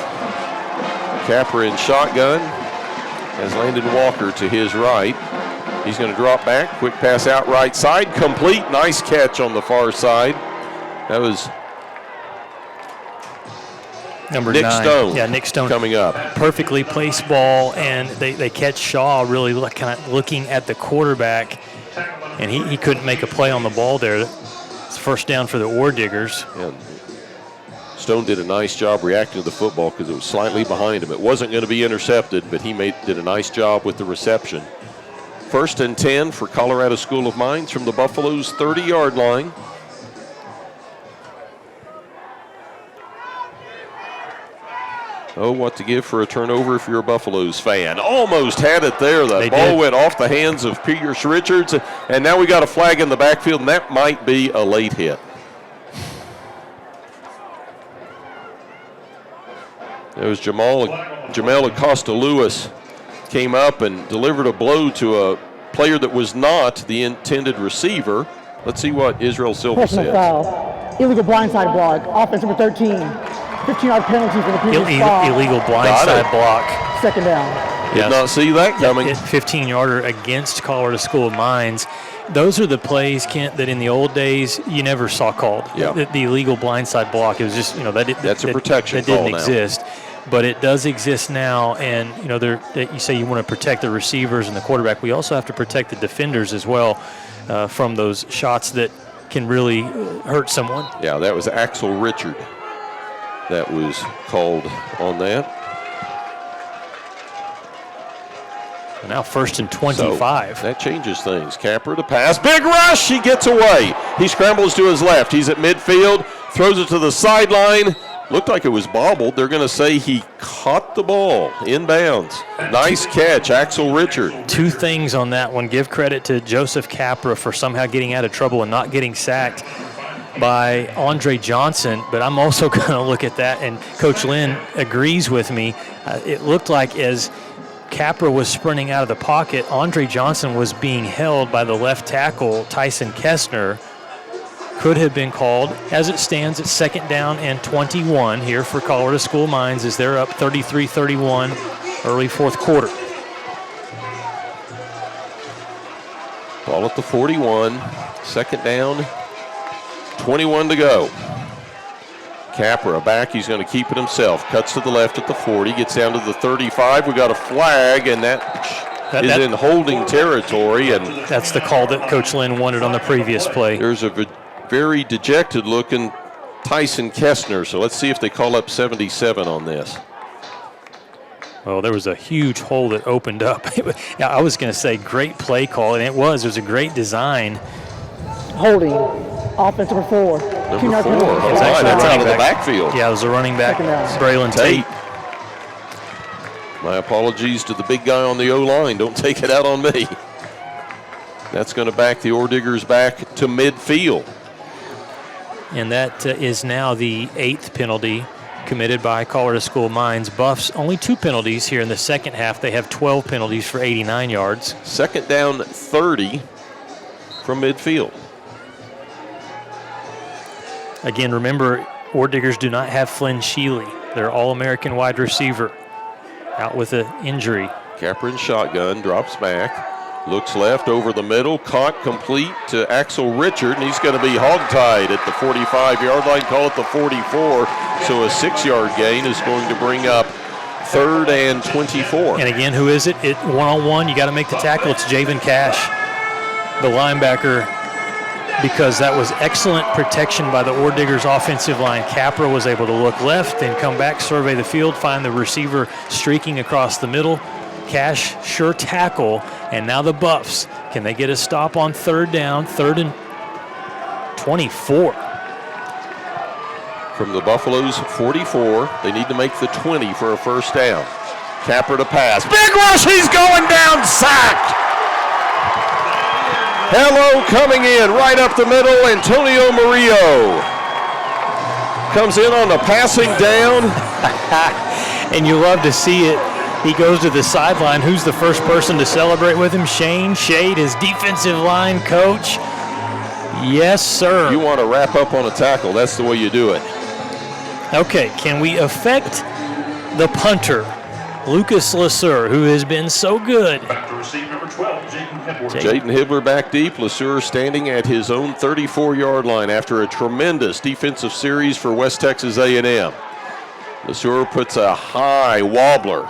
Capper in shotgun has Landon Walker to his right. He's going to drop back, quick pass out right side, complete, nice catch on the far side. That was number Nick 9. Stone. Yeah, Nick Stone coming up. Perfectly placed ball, and they catch Shaw really kind of looking at the quarterback, and he couldn't make a play on the ball there. It's 1st down for the Ordiggers. Yeah. Stone did a nice job reacting to the football because it was slightly behind him. It wasn't going to be intercepted, but he did a nice job with the reception. 1st and 10 for Colorado School of Mines from the Buffaloes' 30-yard line. Oh, what to give for a turnover if you're a Buffaloes fan. Almost had it there. The ball went off the hands of Pierce Richards, and now we got a flag in the backfield, and that might be a late hit. There was Jamel Acosta-Lewis came up and delivered a blow to a player that was not the intended receiver. Let's see what Israel Silva Personal says. foul. Illegal blindside block. Offense number 13. 15-yard penalty for the previous spot. Illegal blindside block. Second down. Did not see that coming. 15-yarder against Colorado School of Mines. Those are the plays, Kent, that in the old days you never saw called. Yeah. The illegal blindside block. It was just, that's a protection that didn't call exist. But it does exist now, and you say you want to protect the receivers and the quarterback. We also have to protect the defenders as well from those shots that can really hurt someone. Yeah, that was Axel Richard that was called on that. And now 1st and 25. So that changes things. Capper to pass. Big rush. He gets away. He scrambles to his left. He's at midfield. Throws it to the sideline. Looked like it was bobbled. They're going to say he caught the ball inbounds. Nice catch, Axel Richard. 2 things on that one. Give credit to Joseph Capra for somehow getting out of trouble and not getting sacked by Andre Johnson. But I'm also going to look at that, and Coach Lynn agrees with me. It looked like as Capra was sprinting out of the pocket, Andre Johnson was being held by the left tackle, Tyson Kestner. Could have been called. As it stands, it's 2nd down and 21 here for Colorado School of Mines as they're up 33-31 early 4th quarter. Ball at the 41, 2nd down, 21 to go. Capra back, he's going to keep it himself. Cuts to the left at the 40, gets down to the 35. We got a flag, and that is in holding territory. And that's the call that Coach Lynn wanted on the previous play. There's a very dejected-looking Tyson Kestner, so let's see if they call up 77 on this. Well, there was a huge hole that opened up. I was going to say great play call, and it was. It was a great design. Holding. Offense number 4. Number 4. That's out of the backfield. Yeah, it was a running back, Braylon Tate. My apologies to the big guy on the O-line. Don't take it out on me. That's going to back the Ordiggers back to midfield. And that is now the 8th penalty committed by Colorado School of Mines. Buffs, only 2 penalties here in the second half. They have 12 penalties for 89 yards. 2nd down 30 from midfield. Again, remember, Ordiggers do not have Flynn Shealy. They're All-American wide receiver. Out with an injury. Capra in shotgun, drops back, looks left over the middle, caught complete to Axel Richard, and he's going to be hogtied at the 45-yard line, call it the 44. So a 6-yard gain is going to bring up 3rd and 24. And again, who is it? One-on-one, you got to make the tackle. It's Javen Cash, the linebacker, because that was excellent protection by the Ordiggers offensive line. Capra was able to look left and come back, survey the field, find the receiver streaking across the middle. Cash, sure tackle, and now the Buffs. Can they get a stop on 3rd down, 3rd and 24? From the Buffaloes 44, they need to make the 20 for a 1st down. Capra to pass. Big rush, he's going down, sacked. Hello coming in right up the middle, Antonio Murillo. Comes in on the passing down. And you love to see it. He goes to the sideline. Who's the first person to celebrate with him? Shane Shade, his defensive line coach. Yes, sir. You want to wrap up on a tackle. That's the way you do it. Okay, can we affect the punter, Lucas LeSueur, who has been so good? Jaden Hibbler back deep. LeSueur standing at his own 34-yard line after a tremendous defensive series for West Texas A&M. LeSueur puts a high wobbler.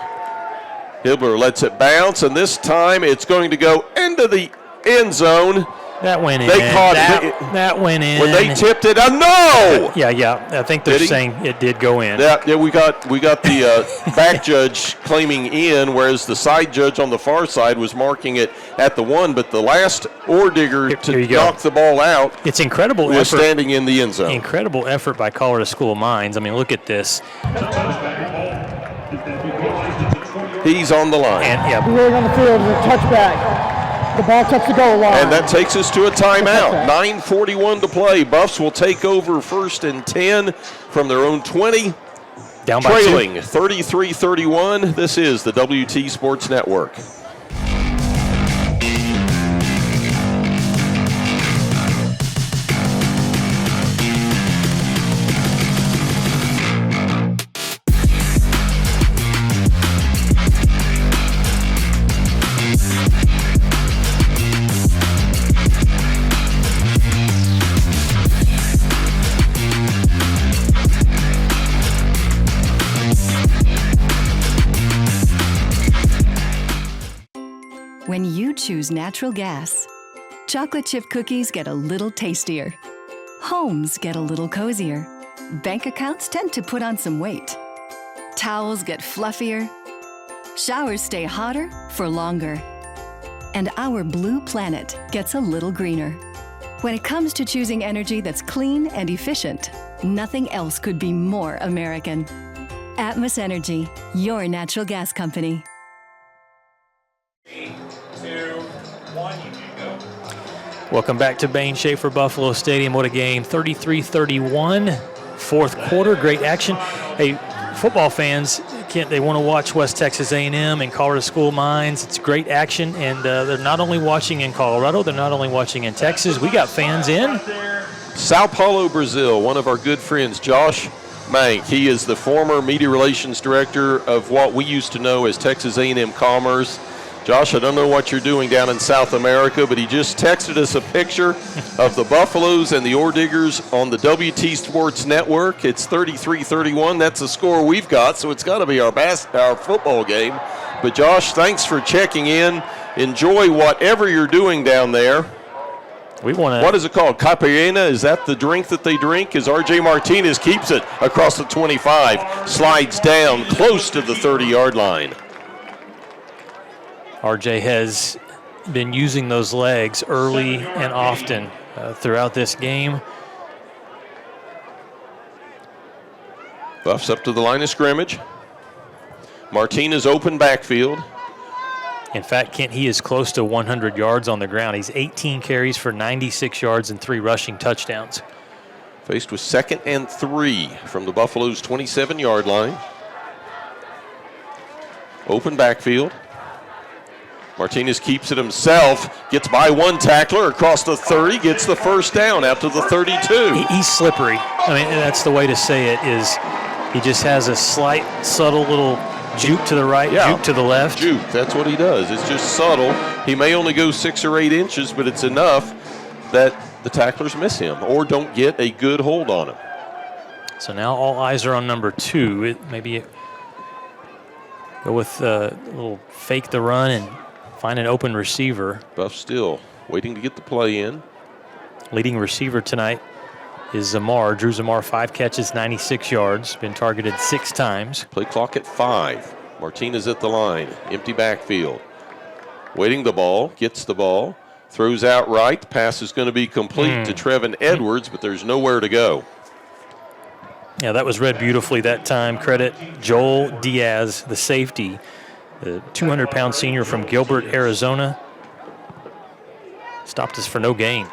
Hibbler lets it bounce, and this time it's going to go into the end zone. That went in. They caught it. That went in. When they tipped it, no! Yeah. I think they're saying it did go in. Yeah, we got the back judge claiming in, whereas the side judge on the far side was marking it at the 1. But the last Ordigger to knock the ball out, it's incredible was effort. Standing in the end zone. Incredible effort by Colorado School of Mines. I mean, look at this. He's on the line. And really on the field is a touchback. The ball touched the goal line. And that takes us to a timeout. 9:41 to play. Buffs will take over 1st and 10 from their own 20. Down by trailing 33-31. This is the WT Sports Network. When you choose natural gas, chocolate chip cookies get a little tastier. Homes get a little cozier. Bank accounts tend to put on some weight. Towels get fluffier. Showers stay hotter for longer. And our blue planet gets a little greener. When it comes to choosing energy that's clean and efficient, nothing else could be more American. Atmos Energy, your natural gas company. 3, 2, 1, you can go. Welcome back to Bain Schaefer Buffalo Stadium. What a game. 33-31, fourth quarter. Great action. Hey, football fans, they want to watch West Texas A&M and Colorado School Mines. It's great action, and they're not only watching in Colorado, they're not only watching in Texas. We got fans in Sao Paulo, Brazil. One of our good friends, Josh Mank. He is the former media relations director of what we used to know as Texas A&M Commerce. Josh, I don't know what you're doing down in South America, but he just texted us a picture of the Buffaloes and the Ordiggers on the WT Sports Network. It's 33-31. That's the score we've got, so it's got to be our football game. But, Josh, thanks for checking in. Enjoy whatever you're doing down there. What is it called? Caipirinha? Is that the drink that they drink? As R.J. Martinez keeps it across the 25, slides down close to the 30-yard line. RJ has been using those legs early and often throughout this game. Buffs up to the line of scrimmage. Martinez open backfield. In fact, Kent, he is close to 100 yards on the ground. He's 18 carries for 96 yards and 3 rushing touchdowns. Faced with 2nd and 3 from the Buffaloes' 27-yard line. Open backfield. Martinez keeps it himself, gets by one tackler across the 30, gets the first down out to the 32. He's slippery. I mean, that's the way to say it, is he just has a slight, subtle little juke to the right, juke to the left. Juke, that's what he does. It's just subtle. He may only go 6 or 8 inches, but it's enough that the tacklers miss him or don't get a good hold on him. So now all eyes are on number 2. Maybe go with a little fake the run and find an open receiver. Buff still waiting to get the play in. Leading receiver tonight is Zamar. Drew Zamar, 5 catches, 96 yards. Been targeted 6 times. Play clock at 5. Martinez at the line. Empty backfield. Waiting the ball. Gets the ball. Throws out right. The pass is going to be complete to Trevin Edwards, but there's nowhere to go. Yeah, that was read beautifully that time. Credit Joel Diaz, the safety, the 200-pound senior from Gilbert, Arizona. Stopped us for no gain.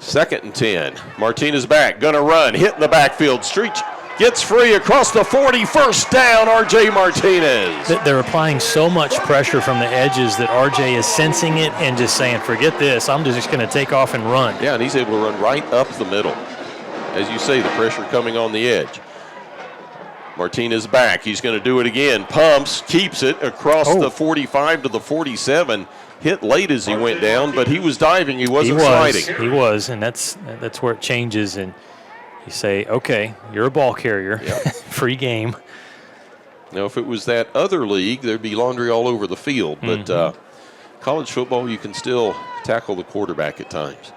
2nd and 10. Martinez back, gonna run, hit in the backfield. Street gets free across the 40. First down, R.J. Martinez. They're applying so much pressure from the edges that R.J. is sensing it and just saying, forget this, I'm just gonna take off and run. Yeah, and he's able to run right up the middle. As you say, the pressure coming on the edge. Martinez back. He's going to do it again. Pumps, keeps it across the 45 to the 47. Hit late as he went down, but he was diving. He wasn't sliding. He was, and that's where it changes. And you say, okay, you're a ball carrier. Yep. Free game. Now, if it was that other league, there'd be laundry all over the field. But college football, you can still tackle the quarterback at times.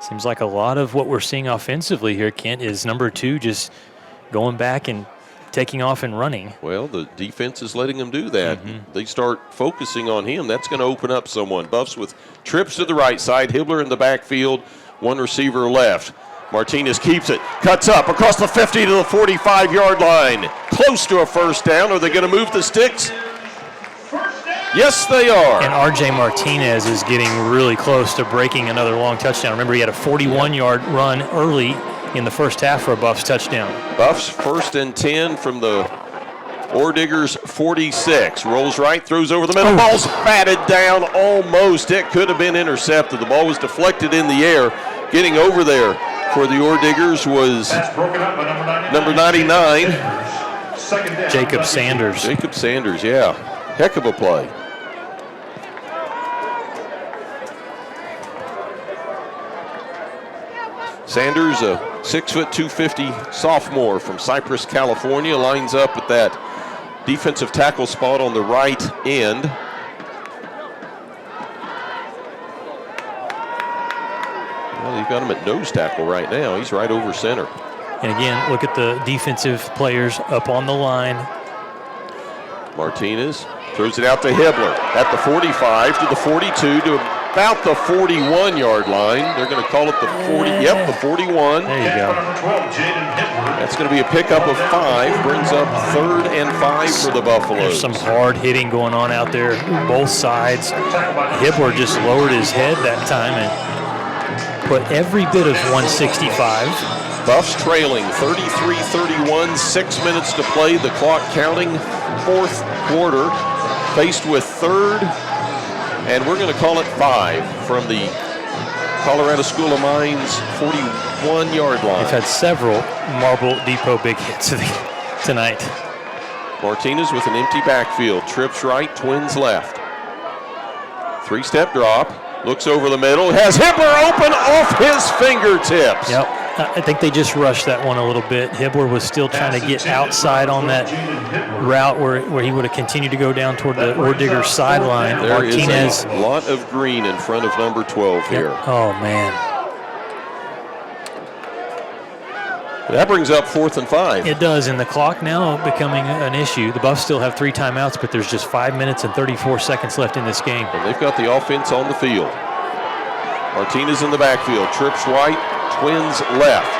Seems like a lot of what we're seeing offensively here, Kent, is number 2 just going back and taking off and running. Well, the defense is letting them do that. They start focusing on him. That's going to open up someone. Buffs with trips to the right side. Hibbler in the backfield. 1 receiver left. Martinez keeps it. Cuts up across the 50 to the 45-yard line. Close to a first down. Are they going to move the sticks? Yes, they are. And R.J. Martinez is getting really close to breaking another long touchdown. Remember, he had a 41-yard run early in the first half for a Buffs touchdown. Buffs 1st and 10 from the Ordiggers 46. Rolls right, throws over the middle. Ball's batted down almost. It could have been intercepted. The ball was deflected in the air. Getting over there for the Ordiggers was number 99. Jacob Sanders. Jacob Sanders, yeah. Heck of a play. Sanders, a 6'2", 250 sophomore from Cypress, California, lines up at that defensive tackle spot on the right end. Well, you've got him at nose tackle right now. He's right over center. And again, look at the defensive players up on the line. Martinez throws it out to Hibbler at the 45 to the 42 to about the 41-yard line. They're going to call it the 40. Yep, the 41. There you go. That's going to be a pickup of 5. Brings up 3rd and 5 for the Buffaloes. There's some hard hitting going on out there, both sides. Hibbler just lowered his head that time and put every bit of 165. Buffs trailing 33-31, 6 minutes to play. The clock counting, 4th quarter. Faced with 3rd, and we're going to call it 5 from the Colorado School of Mines 41-yard line. They've had several Marble Depot big hits tonight. Martinez with an empty backfield. Trips right, Twins left. 3-step drop. Looks over the middle. Has Hibbler open off his fingertips. Yep. I think they just rushed that one a little bit. Hibbler was still trying to get outside on that route where he would have continued to go down toward the Ordiggers sideline. There Martinez. is a lot of green in front of number 12 here. Oh, man. That brings up 4th and 5. It does, and the clock now becoming an issue. The Buffs still have 3 timeouts, but there's just 5 minutes and 34 seconds left in this game. And they've got the offense on the field. Martinez in the backfield. Trips right, Twins left.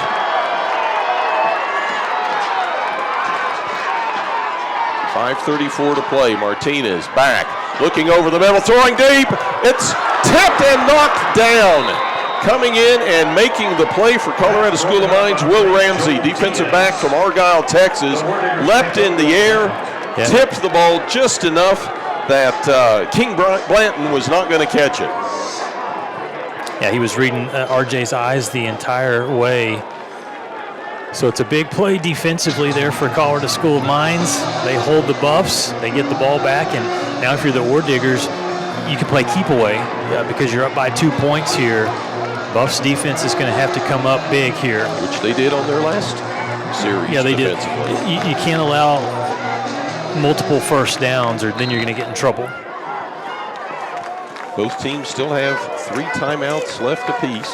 .534 to play. Martinez back, looking over the middle, throwing deep. It's tipped and knocked down. Coming in and making the play for Colorado School of Mines, Will Ramsey, defensive back from Argyle, Texas, leapt in the air, tipped the ball just enough that King Blanton was not going to catch it. Yeah, he was reading RJ's eyes the entire way. So it's a big play defensively there for Colorado School of Mines. They hold the Buffs, they get the ball back, and now if you're the Ordiggers, you can play keep away because you're up by 2 points here. Buffs defense is going to have to come up big here. Which they did on their last series. Yeah, they did. You can't allow multiple first downs or then you're going to get in trouble. Both teams still have 3 timeouts left apiece.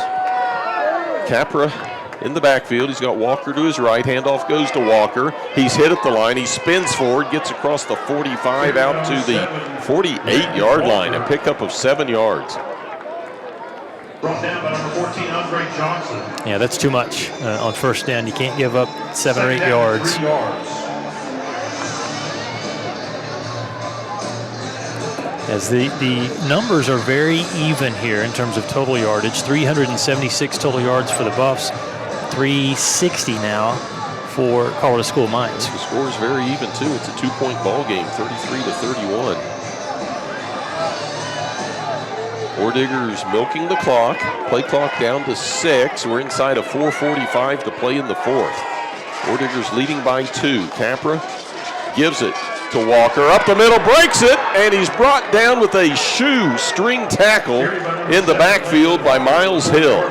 Capra in the backfield. He's got Walker to his right. Handoff goes to Walker. He's hit at the line. He spins forward, gets across the 45 out to the 48-yard line. A pickup of 7 yards. Brought down by number 14, Andre Johnson. Yeah, that's too much on first down. You can't give up 7 or 8 yards. 3 yards. As the numbers are very even here in terms of total yardage. 376 total yards for the Buffs, 360 now for Colorado School of Mines. The score is very even too. It's a 2-point ball game, 33-31. Ordiggers milking the clock. Play clock down to 6. We're inside of 4:45 to play in the 4th. Ordiggers leading by 2. Capra gives it to Walker. Up the middle, breaks it, and he's brought down with a shoestring tackle in the backfield by Miles Hill.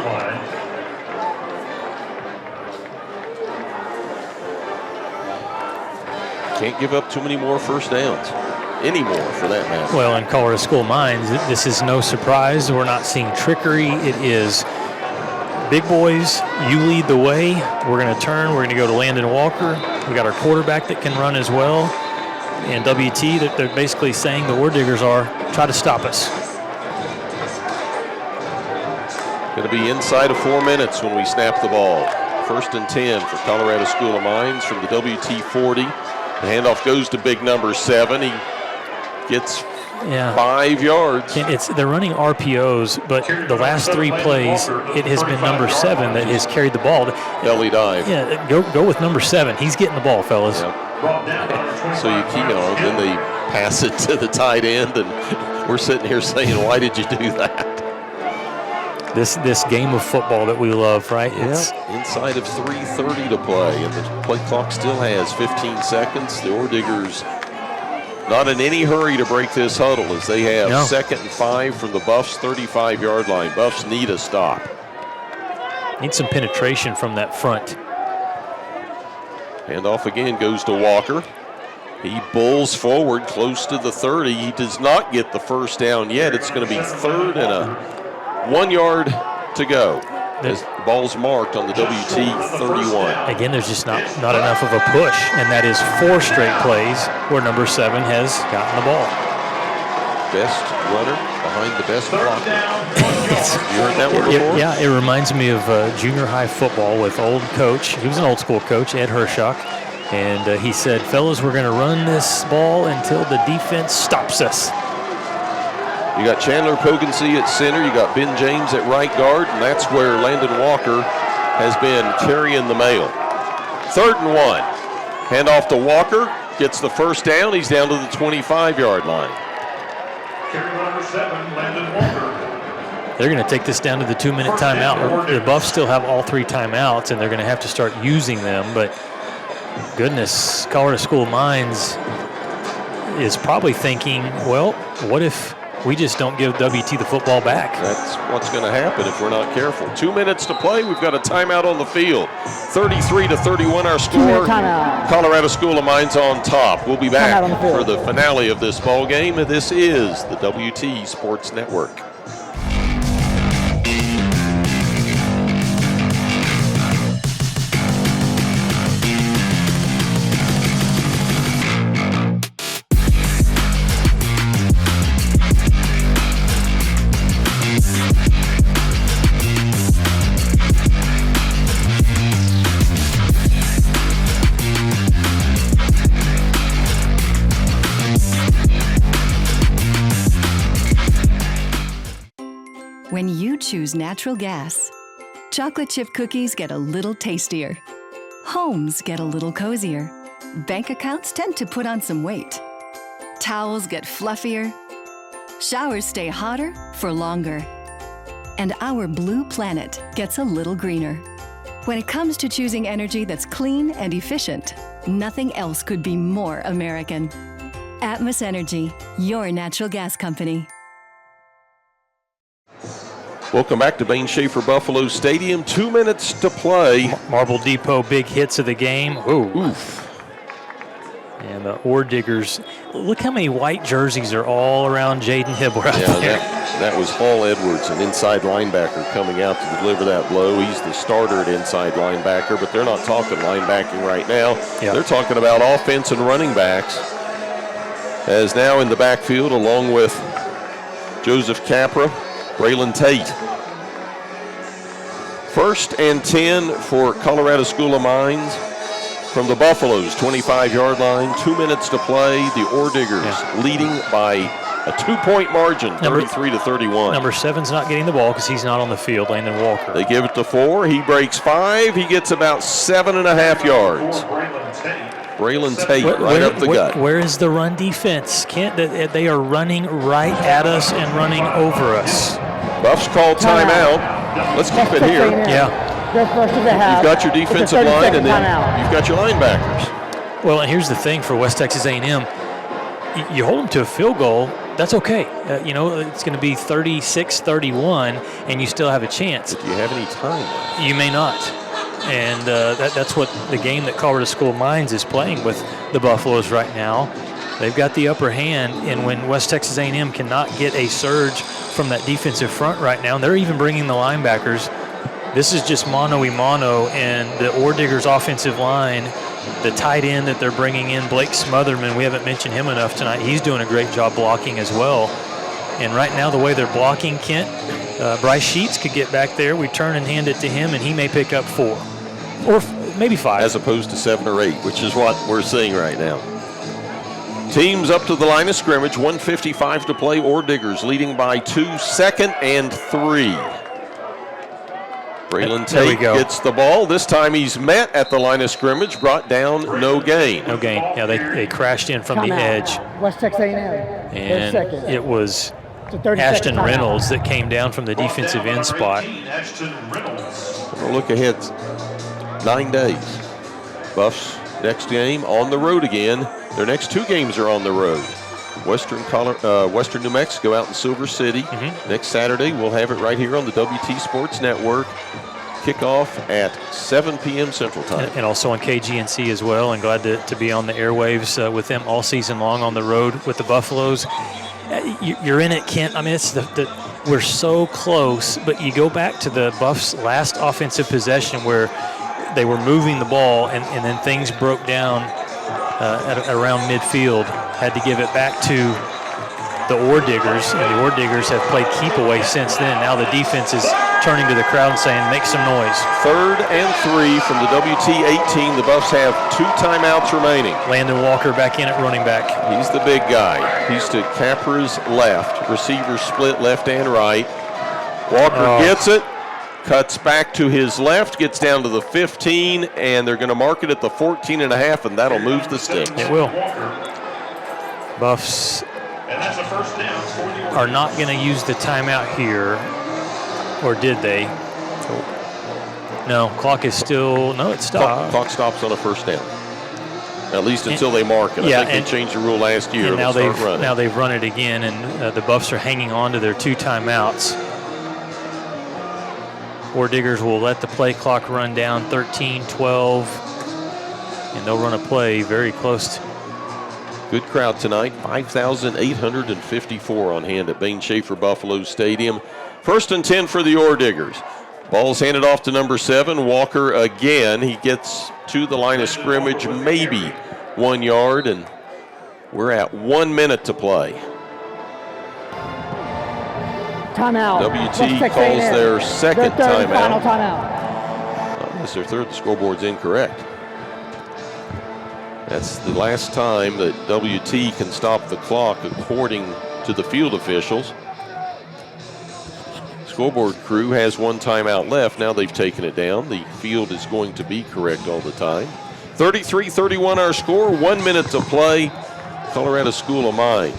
Can't give up too many more first downs. Any more, for that matter. Well, in Colorado School of Mines, this is no surprise. We're not seeing trickery. It is big boys, you lead the way. We're going to turn. We're going to go to Landon Walker. We got our quarterback that can run as well. And WT, that they're basically saying the Ordiggers are, try to stop us. Going to be inside of 4 minutes when we snap the ball. 1st and 10 for Colorado School of Mines from the WT 40. The handoff goes to big number 7. He gets 5 yards. They're running RPOs, but the last 3 plays, it has been number 7 that has carried the ball. Belly dive. Yeah, go with number 7. He's getting the ball, fellas. Yep. So you keep on, then they pass it to the tight end, and we're sitting here saying, why did you do that? This game of football that we love, right? It's inside of 3:30 to play, and the play clock still has 15 seconds. The Ordiggers not in any hurry to break this huddle as they have 2nd and 5 from the Buffs' 35-yard line. Buffs need a stop. Need some penetration from that front. Handoff again goes to Walker. He bulls forward close to the 30. He does not get the first down yet. It's going to be 3rd and a 1 yard to go. As the ball's marked on the WT 31. Again, there's just not enough of a push, and that is 4 straight plays where number 7 has gotten the ball. Best runner behind the best blocker. You heard that one before? Yeah, it reminds me of junior high football with old coach. He was an old school coach, Ed Hershock, and he said, fellas, we're going to run this ball until the defense stops us. You got Chandler Pogansey at center. You got Ben James at right guard, and that's where Landon Walker has been carrying the mail. 3rd and 1. Hand off to Walker. Gets the first down. He's down to the 25-yard line. Carry number 7, Landon Walker. They're going to take this down to the 2-minute timeout. The Buffs still have all 3 timeouts, and they're going to have to start using them. But goodness, Colorado School of Mines is probably thinking, well, what if we just don't give WT the football back? That's what's going to happen if we're not careful. 2 minutes to play. We've got a timeout on the field. 33-31 our score. Colorado School of Mines on top. We'll be back for the finale of this ball game. This is the WT Sports Network. When you choose natural gas, chocolate chip cookies get a little tastier. Homes get a little cozier. Bank accounts tend to put on some weight. Towels get fluffier. Showers stay hotter for longer. And our blue planet gets a little greener. When it comes to choosing energy that's clean and efficient, nothing else could be more American. Atmos Energy, your natural gas company. Welcome back to Bain Schaefer Buffalo Stadium. 2 minutes to play. Marble Depot, big hits of the game. Oof. And the Ordiggers, look how many white jerseys are all around Jaden Hibbler out there. That was Paul Edwards, an inside linebacker, coming out to deliver that blow. He's the starter at inside linebacker, but they're not talking linebacking right now. Yep. They're talking about offense and running backs. As now in the backfield, along with Joseph Capra, Braylon Tate. 1st and 10 for Colorado School of Mines from the Buffaloes, 25-yard line. 2 minutes to play. The Ordiggers leading by a 2-point margin, 33-31. Number 7's not getting the ball because he's not on the field, Landon Walker. They give it to 4. He breaks 5. He gets about 7.5 yards. Braylon Tate right up the gut. Where is the run defense? They are running right at us and running over us. Buffs call timeout. Let's keep it here. Yeah. You've got your defensive line, and then you've got your linebackers. Well, and here's the thing for West Texas A&M. You hold them to a field goal, that's okay. It's going to be 36-31, and you still have a chance. But do you have any time left? You may not. And that's what the game that Colorado School of Mines is playing with the Buffaloes right now. They've got the upper hand, and when West Texas A&M cannot get a surge from that defensive front right now, and they're even bringing the linebackers, this is just mano-a-mano, and the Ordiggers offensive line, the tight end that they're bringing in, Blake Smotherman, we haven't mentioned him enough tonight. He's doing a great job blocking as well. And right now, the way they're blocking, Kent, Bryce Sheets could get back there. We turn and hand it to him, and he may pick up 4 or maybe 5. As opposed to 7 or 8, which is what we're seeing right now. Teams up to the line of scrimmage, 1:55 to play. Ordiggers leading by 2, 2nd and 3. Braylon Tate gets the ball. This time he's met at the line of scrimmage, brought down, no gain. No gain. Yeah, they crashed in from the edge. West Texas A&M. And it was Ashton Reynolds that came down from the defensive end spot. We'll look ahead 9 days. Buffs next game on the road again. Their next 2 games are on the road. Western New Mexico out in Silver City. Next Saturday, we'll have it right here on the WT Sports Network. Kickoff at 7 p.m. Central Time. And also on KGNC as well, and glad to be on the airwaves with them all season long on the road with the Buffaloes. You're in it, Kent. I mean, it's we're so close, but you go back to the Buffs' last offensive possession where they were moving the ball, and then things broke down around midfield. Had to give it back to the Ordiggers, and the Ordiggers have played keep away since then. Now the defense is turning to the crowd and saying, make some noise. 3rd and 3 from the WT-18. The Buffs have 2 timeouts remaining. Landon Walker back in at running back. He's the big guy. He's to Capra's left. Receivers split left and right. Walker gets it, cuts back to his left, gets down to the 15, and they're going to mark it at the 14.5, and that'll move the sticks. It will. Buffs are not going to use the timeout here, or did they? No, clock is still, no, it stopped. Clock stops on a first down, at least until they mark it. I think they changed the rule last year. And now they've run it again, and the Buffs are hanging on to their 2 timeouts. Ordiggers will let the play clock run down 13-12, and they'll run a play very close. Good crowd tonight, 5,854 on hand at Bain Schaefer Buffalo Stadium. 1st and 10 for the Ordiggers. Ball's handed off to number 7, Walker again. He gets to the line of scrimmage, maybe 1 yard, and we're at 1 minute to play. Timeout. WT calls their second timeout. Final timeout. Unless their third, the scoreboard's incorrect. That's the last time that WT can stop the clock according to the field officials. Scoreboard crew has 1 timeout left. Now they've taken it down. The field is going to be correct all the time. 33-31 our score, 1 minute to play. Colorado School of Mines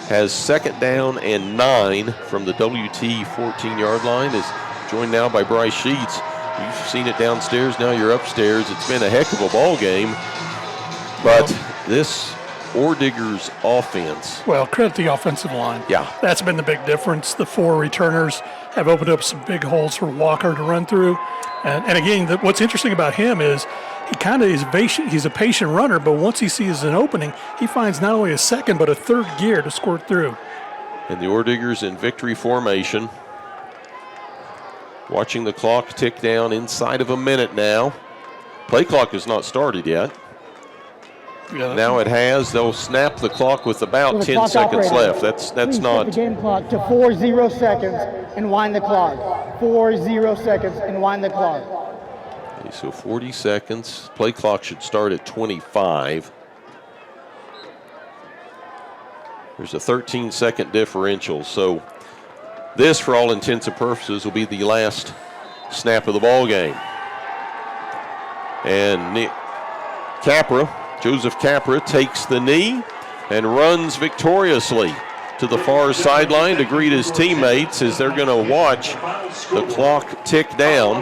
has 2nd down and 9 from the WT 14-yard line. Is joined now by Bryce Sheets. You've seen it downstairs, now you're upstairs. It's been a heck of a ball game, but this Ordiggers offense. Well, credit the offensive line. Yeah. That's been the big difference. The 4 returners have opened up some big holes for Walker to run through. And again, what's interesting about him is he kind of is patient. He's a patient runner, but once he sees an opening, he finds not only a second but a 3rd gear to squirt through. And the Ordiggers in victory formation. Watching the clock tick down inside of a minute now. Play clock has not started yet. Yeah. Now it has. They'll snap the clock with about 10 seconds left. That's not. Set the game clock to 40 seconds and wind the clock. 40 seconds and wind the clock. Okay, so 40 seconds. Play clock should start at 25. There's a 13-second differential. So this, for all intents and purposes, will be the last snap of the ball game. And Joseph Capra takes the knee and runs victoriously to the far sideline to greet his teammates as they're going to watch the clock tick down.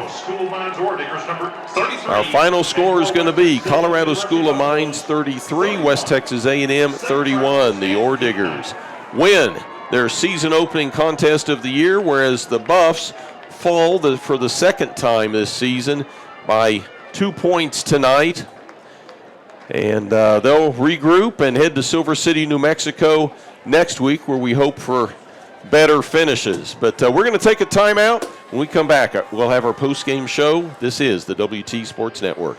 Our final score is going to be Colorado School of Mines 33, West Texas A&M 31. The Ordiggers win their season opening contest of the year, whereas the Buffs fall for the 2nd time this season by 2 points tonight. And they'll regroup and head to Silver City, New Mexico next week, where we hope for better finishes. But we're going to take a timeout. When we come back, we'll have our post-game show. This is the WT Sports Network.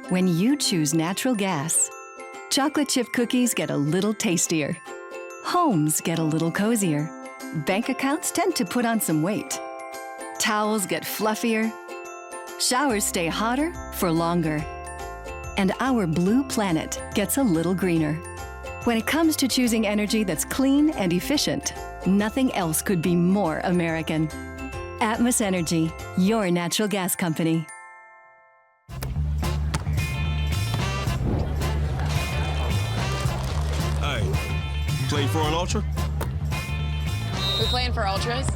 When you choose natural gas, chocolate chip cookies get a little tastier. Homes get a little cozier. Bank accounts tend to put on some weight. Towels get fluffier. Showers stay hotter for longer. And our blue planet gets a little greener. When it comes to choosing energy that's clean and efficient, nothing else could be more American. Atmos Energy, your natural gas company. Hey, play for an ultra? We playing for ultras?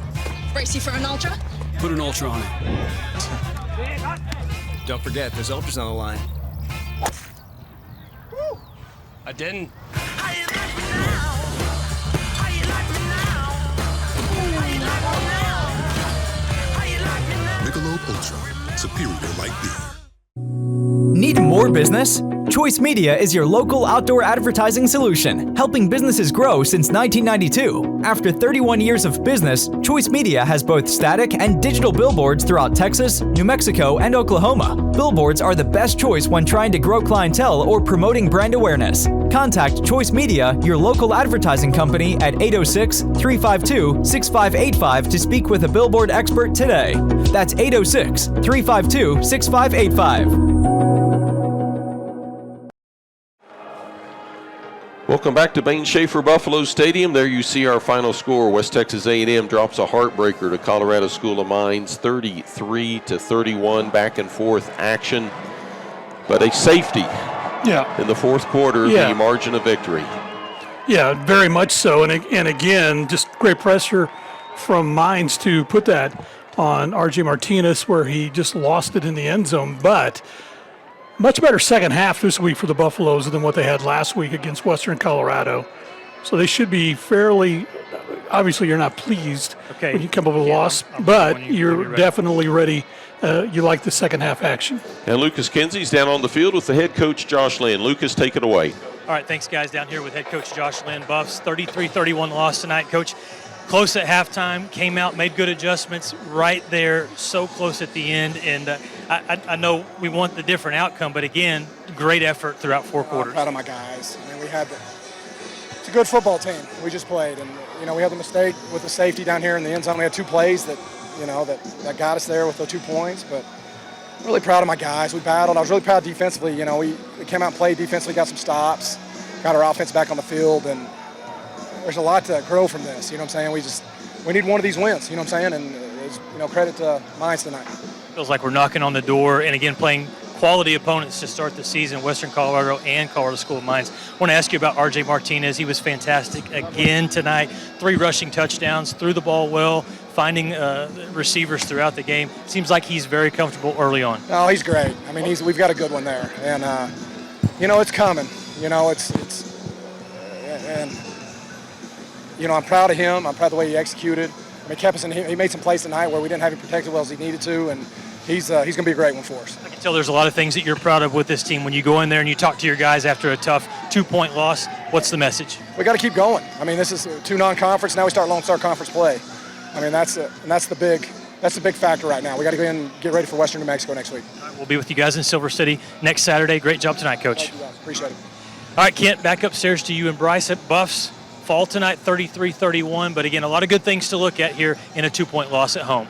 Brace you for an ultra? Put an ultra on it. Don't forget, there's ultras on the line. I didn't. Michelob Ultra, superior light beer. Need more business? Choice Media is your local outdoor advertising solution, helping businesses grow since 1992. After 31 years of business, Choice Media has both static and digital billboards throughout Texas, New Mexico, and Oklahoma. Billboards are the best choice when trying to grow clientele or promoting brand awareness. Contact Choice Media, your local advertising company, at 806-352-6585 to speak with a billboard expert today. That's 806-352-6585. Welcome back to Bain Schaefer Buffalo Stadium. There you see our final score. West Texas A&M drops a heartbreaker to Colorado School of Mines, 33-31, back and forth action. But a safety in the fourth quarter, the margin of victory. Yeah, very much so. And again, just great pressure from Mines to put that on R.J. Martinez, where he just lost it in the end zone. But much better second half this week for the Buffaloes than what they had last week against Western Colorado. So they should be fairly, obviously you're not pleased when you come up with a loss, but you're definitely ready. You like the second half action. And Lucas Kinsey's down on the field with the head coach, Josh Lynn. Lucas, take it away. All right, thanks, guys. Down here with head coach Josh Lynn. Buffs, 33-31 loss tonight. Coach, close at halftime, came out, made good adjustments right there, so close at the end. And I know we want the different outcome, but again, great effort throughout four quarters. Proud of my guys. I mean, it's a good football team we just played. And, we had the mistake with the safety down here in the end zone. We had two plays that got us there with the 2 points. But really proud of my guys. We battled. I was really proud defensively. We came out and played defensively, got some stops, got our offense back on the field. And there's a lot to grow from this. You know what I'm saying? We need one of these wins. You know what I'm saying? And credit to Mines tonight. Feels like we're knocking on the door, and again, playing quality opponents to start the season, Western Colorado and Colorado School of Mines. I want to ask you about R.J. Martinez. He was fantastic again tonight. 3 rushing touchdowns, threw the ball well, finding receivers throughout the game. Seems like he's very comfortable early on. Oh, he's great. I mean, we've got a good one there, and it's coming. I'm proud of him. I'm proud of the way he executed. I mean, kept us in. He made some plays tonight where we didn't have him protected well as he needed to, and he's going to be a great one for us. I can tell there's a lot of things that you're proud of with this team. When you go in there and you talk to your guys after a tough 2-point loss, what's the message? We got to keep going. I mean, this is 2 non-conference. Now we start Lone Star Conference play. I mean, that's the big factor right now. We got to go in and get ready for Western New Mexico next week. All right, we'll be with you guys in Silver City next Saturday. Great job tonight, Coach. Thank you guys. Appreciate it. All right, Kent, back upstairs to you and Bryce at Buffs. Fall tonight, 33-31, but again, a lot of good things to look at here in a 2-point loss at home.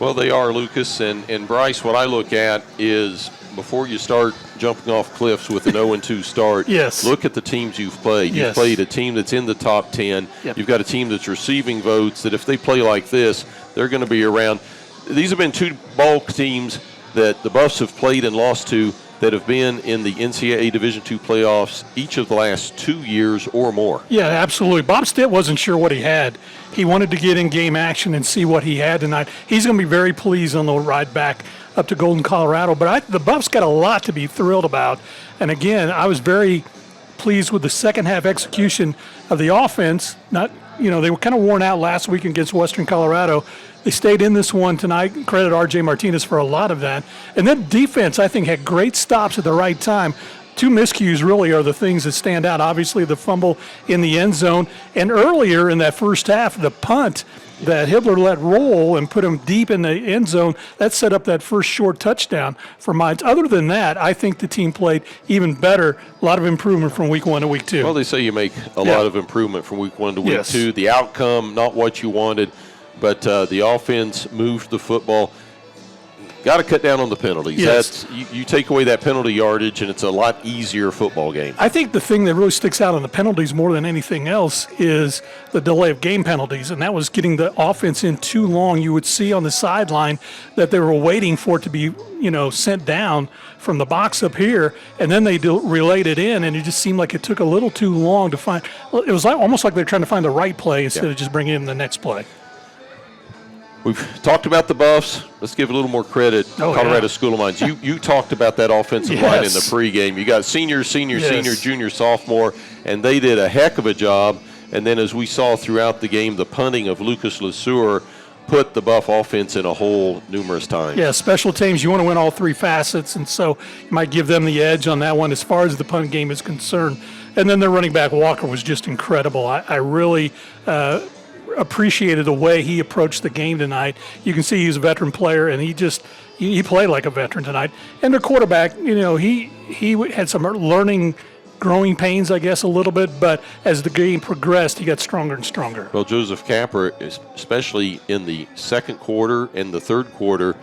Well, they are, Lucas. And Bryce, what I look at is before you start jumping off cliffs with an 0-2 start, look at the teams you've played. You've played a team that's in the top 10. Yep. You've got a team that's receiving votes that if they play like this, they're going to be around. These have been 2 ball teams that the Buffs have played and lost to that have been in the NCAA Division II playoffs each of the last 2 years or more. Yeah, absolutely. Bob Stitt wasn't sure what he had. He wanted to get in game action and see what he had tonight. He's going to be very pleased on the ride back up to Golden, Colorado. But the Buffs got a lot to be thrilled about. And again, I was very pleased with the second half execution of the offense. They were kind of worn out last week against Western Colorado. They stayed in this one tonight. Credit R.J. Martinez for a lot of that. And then defense, I think, had great stops at the right time. 2 miscues really are the things that stand out. Obviously, the fumble in the end zone. And earlier in that first half, the punt that Hibbler let roll and put him deep in the end zone, that set up that first short touchdown for Mines. Other than that, I think the team played even better. A lot of improvement from week 1 to week 2. Well, they say you make a lot of improvement from week 1 to week 2. The outcome, not what you wanted. But the offense moved the football. Got to cut down on the penalties. Yes. You take away that penalty yardage, and it's a lot easier football game. I think the thing that really sticks out on the penalties more than anything else is the delay of game penalties, and that was getting the offense in too long. You would see on the sideline that they were waiting for it to be, sent down from the box up here, and then they relayed it in, and it just seemed like it took a little too long to find. It was almost like they're trying to find the right play instead of just bringing in the next play. We've talked about the Buffs. Let's give a little more credit to Colorado School of Mines. You talked about that offensive line in the pregame. You got senior, junior, sophomore, and they did a heck of a job. And then as we saw throughout the game, the punting of Lucas LeSueur put the Buff offense in a hole numerous times. Yeah, special teams, you want to win all three facets, and so you might give them the edge on that one as far as the punt game is concerned. And then their running back, Walker, was just incredible. I really appreciated the way he approached the game tonight. You can see he's a veteran player, and he played like a veteran tonight. And their quarterback, he had some growing pains, I guess, a little bit, but as the game progressed, he got stronger and stronger. Well, Joseph Capper, especially in the second quarter and the third quarter,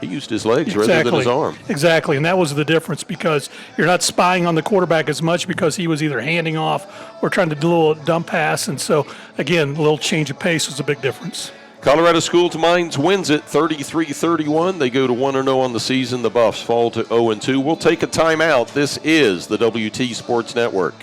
he used his legs rather than his arm. Exactly, and that was the difference because you're not spying on the quarterback as much because he was either handing off or trying to do a little dump pass, and so, again, a little change of pace was a big difference. Colorado School of Mines wins it 33-31. They go to 1-0 on the season. The Buffs fall to 0-2. We'll take a timeout. This is the WT Sports Network.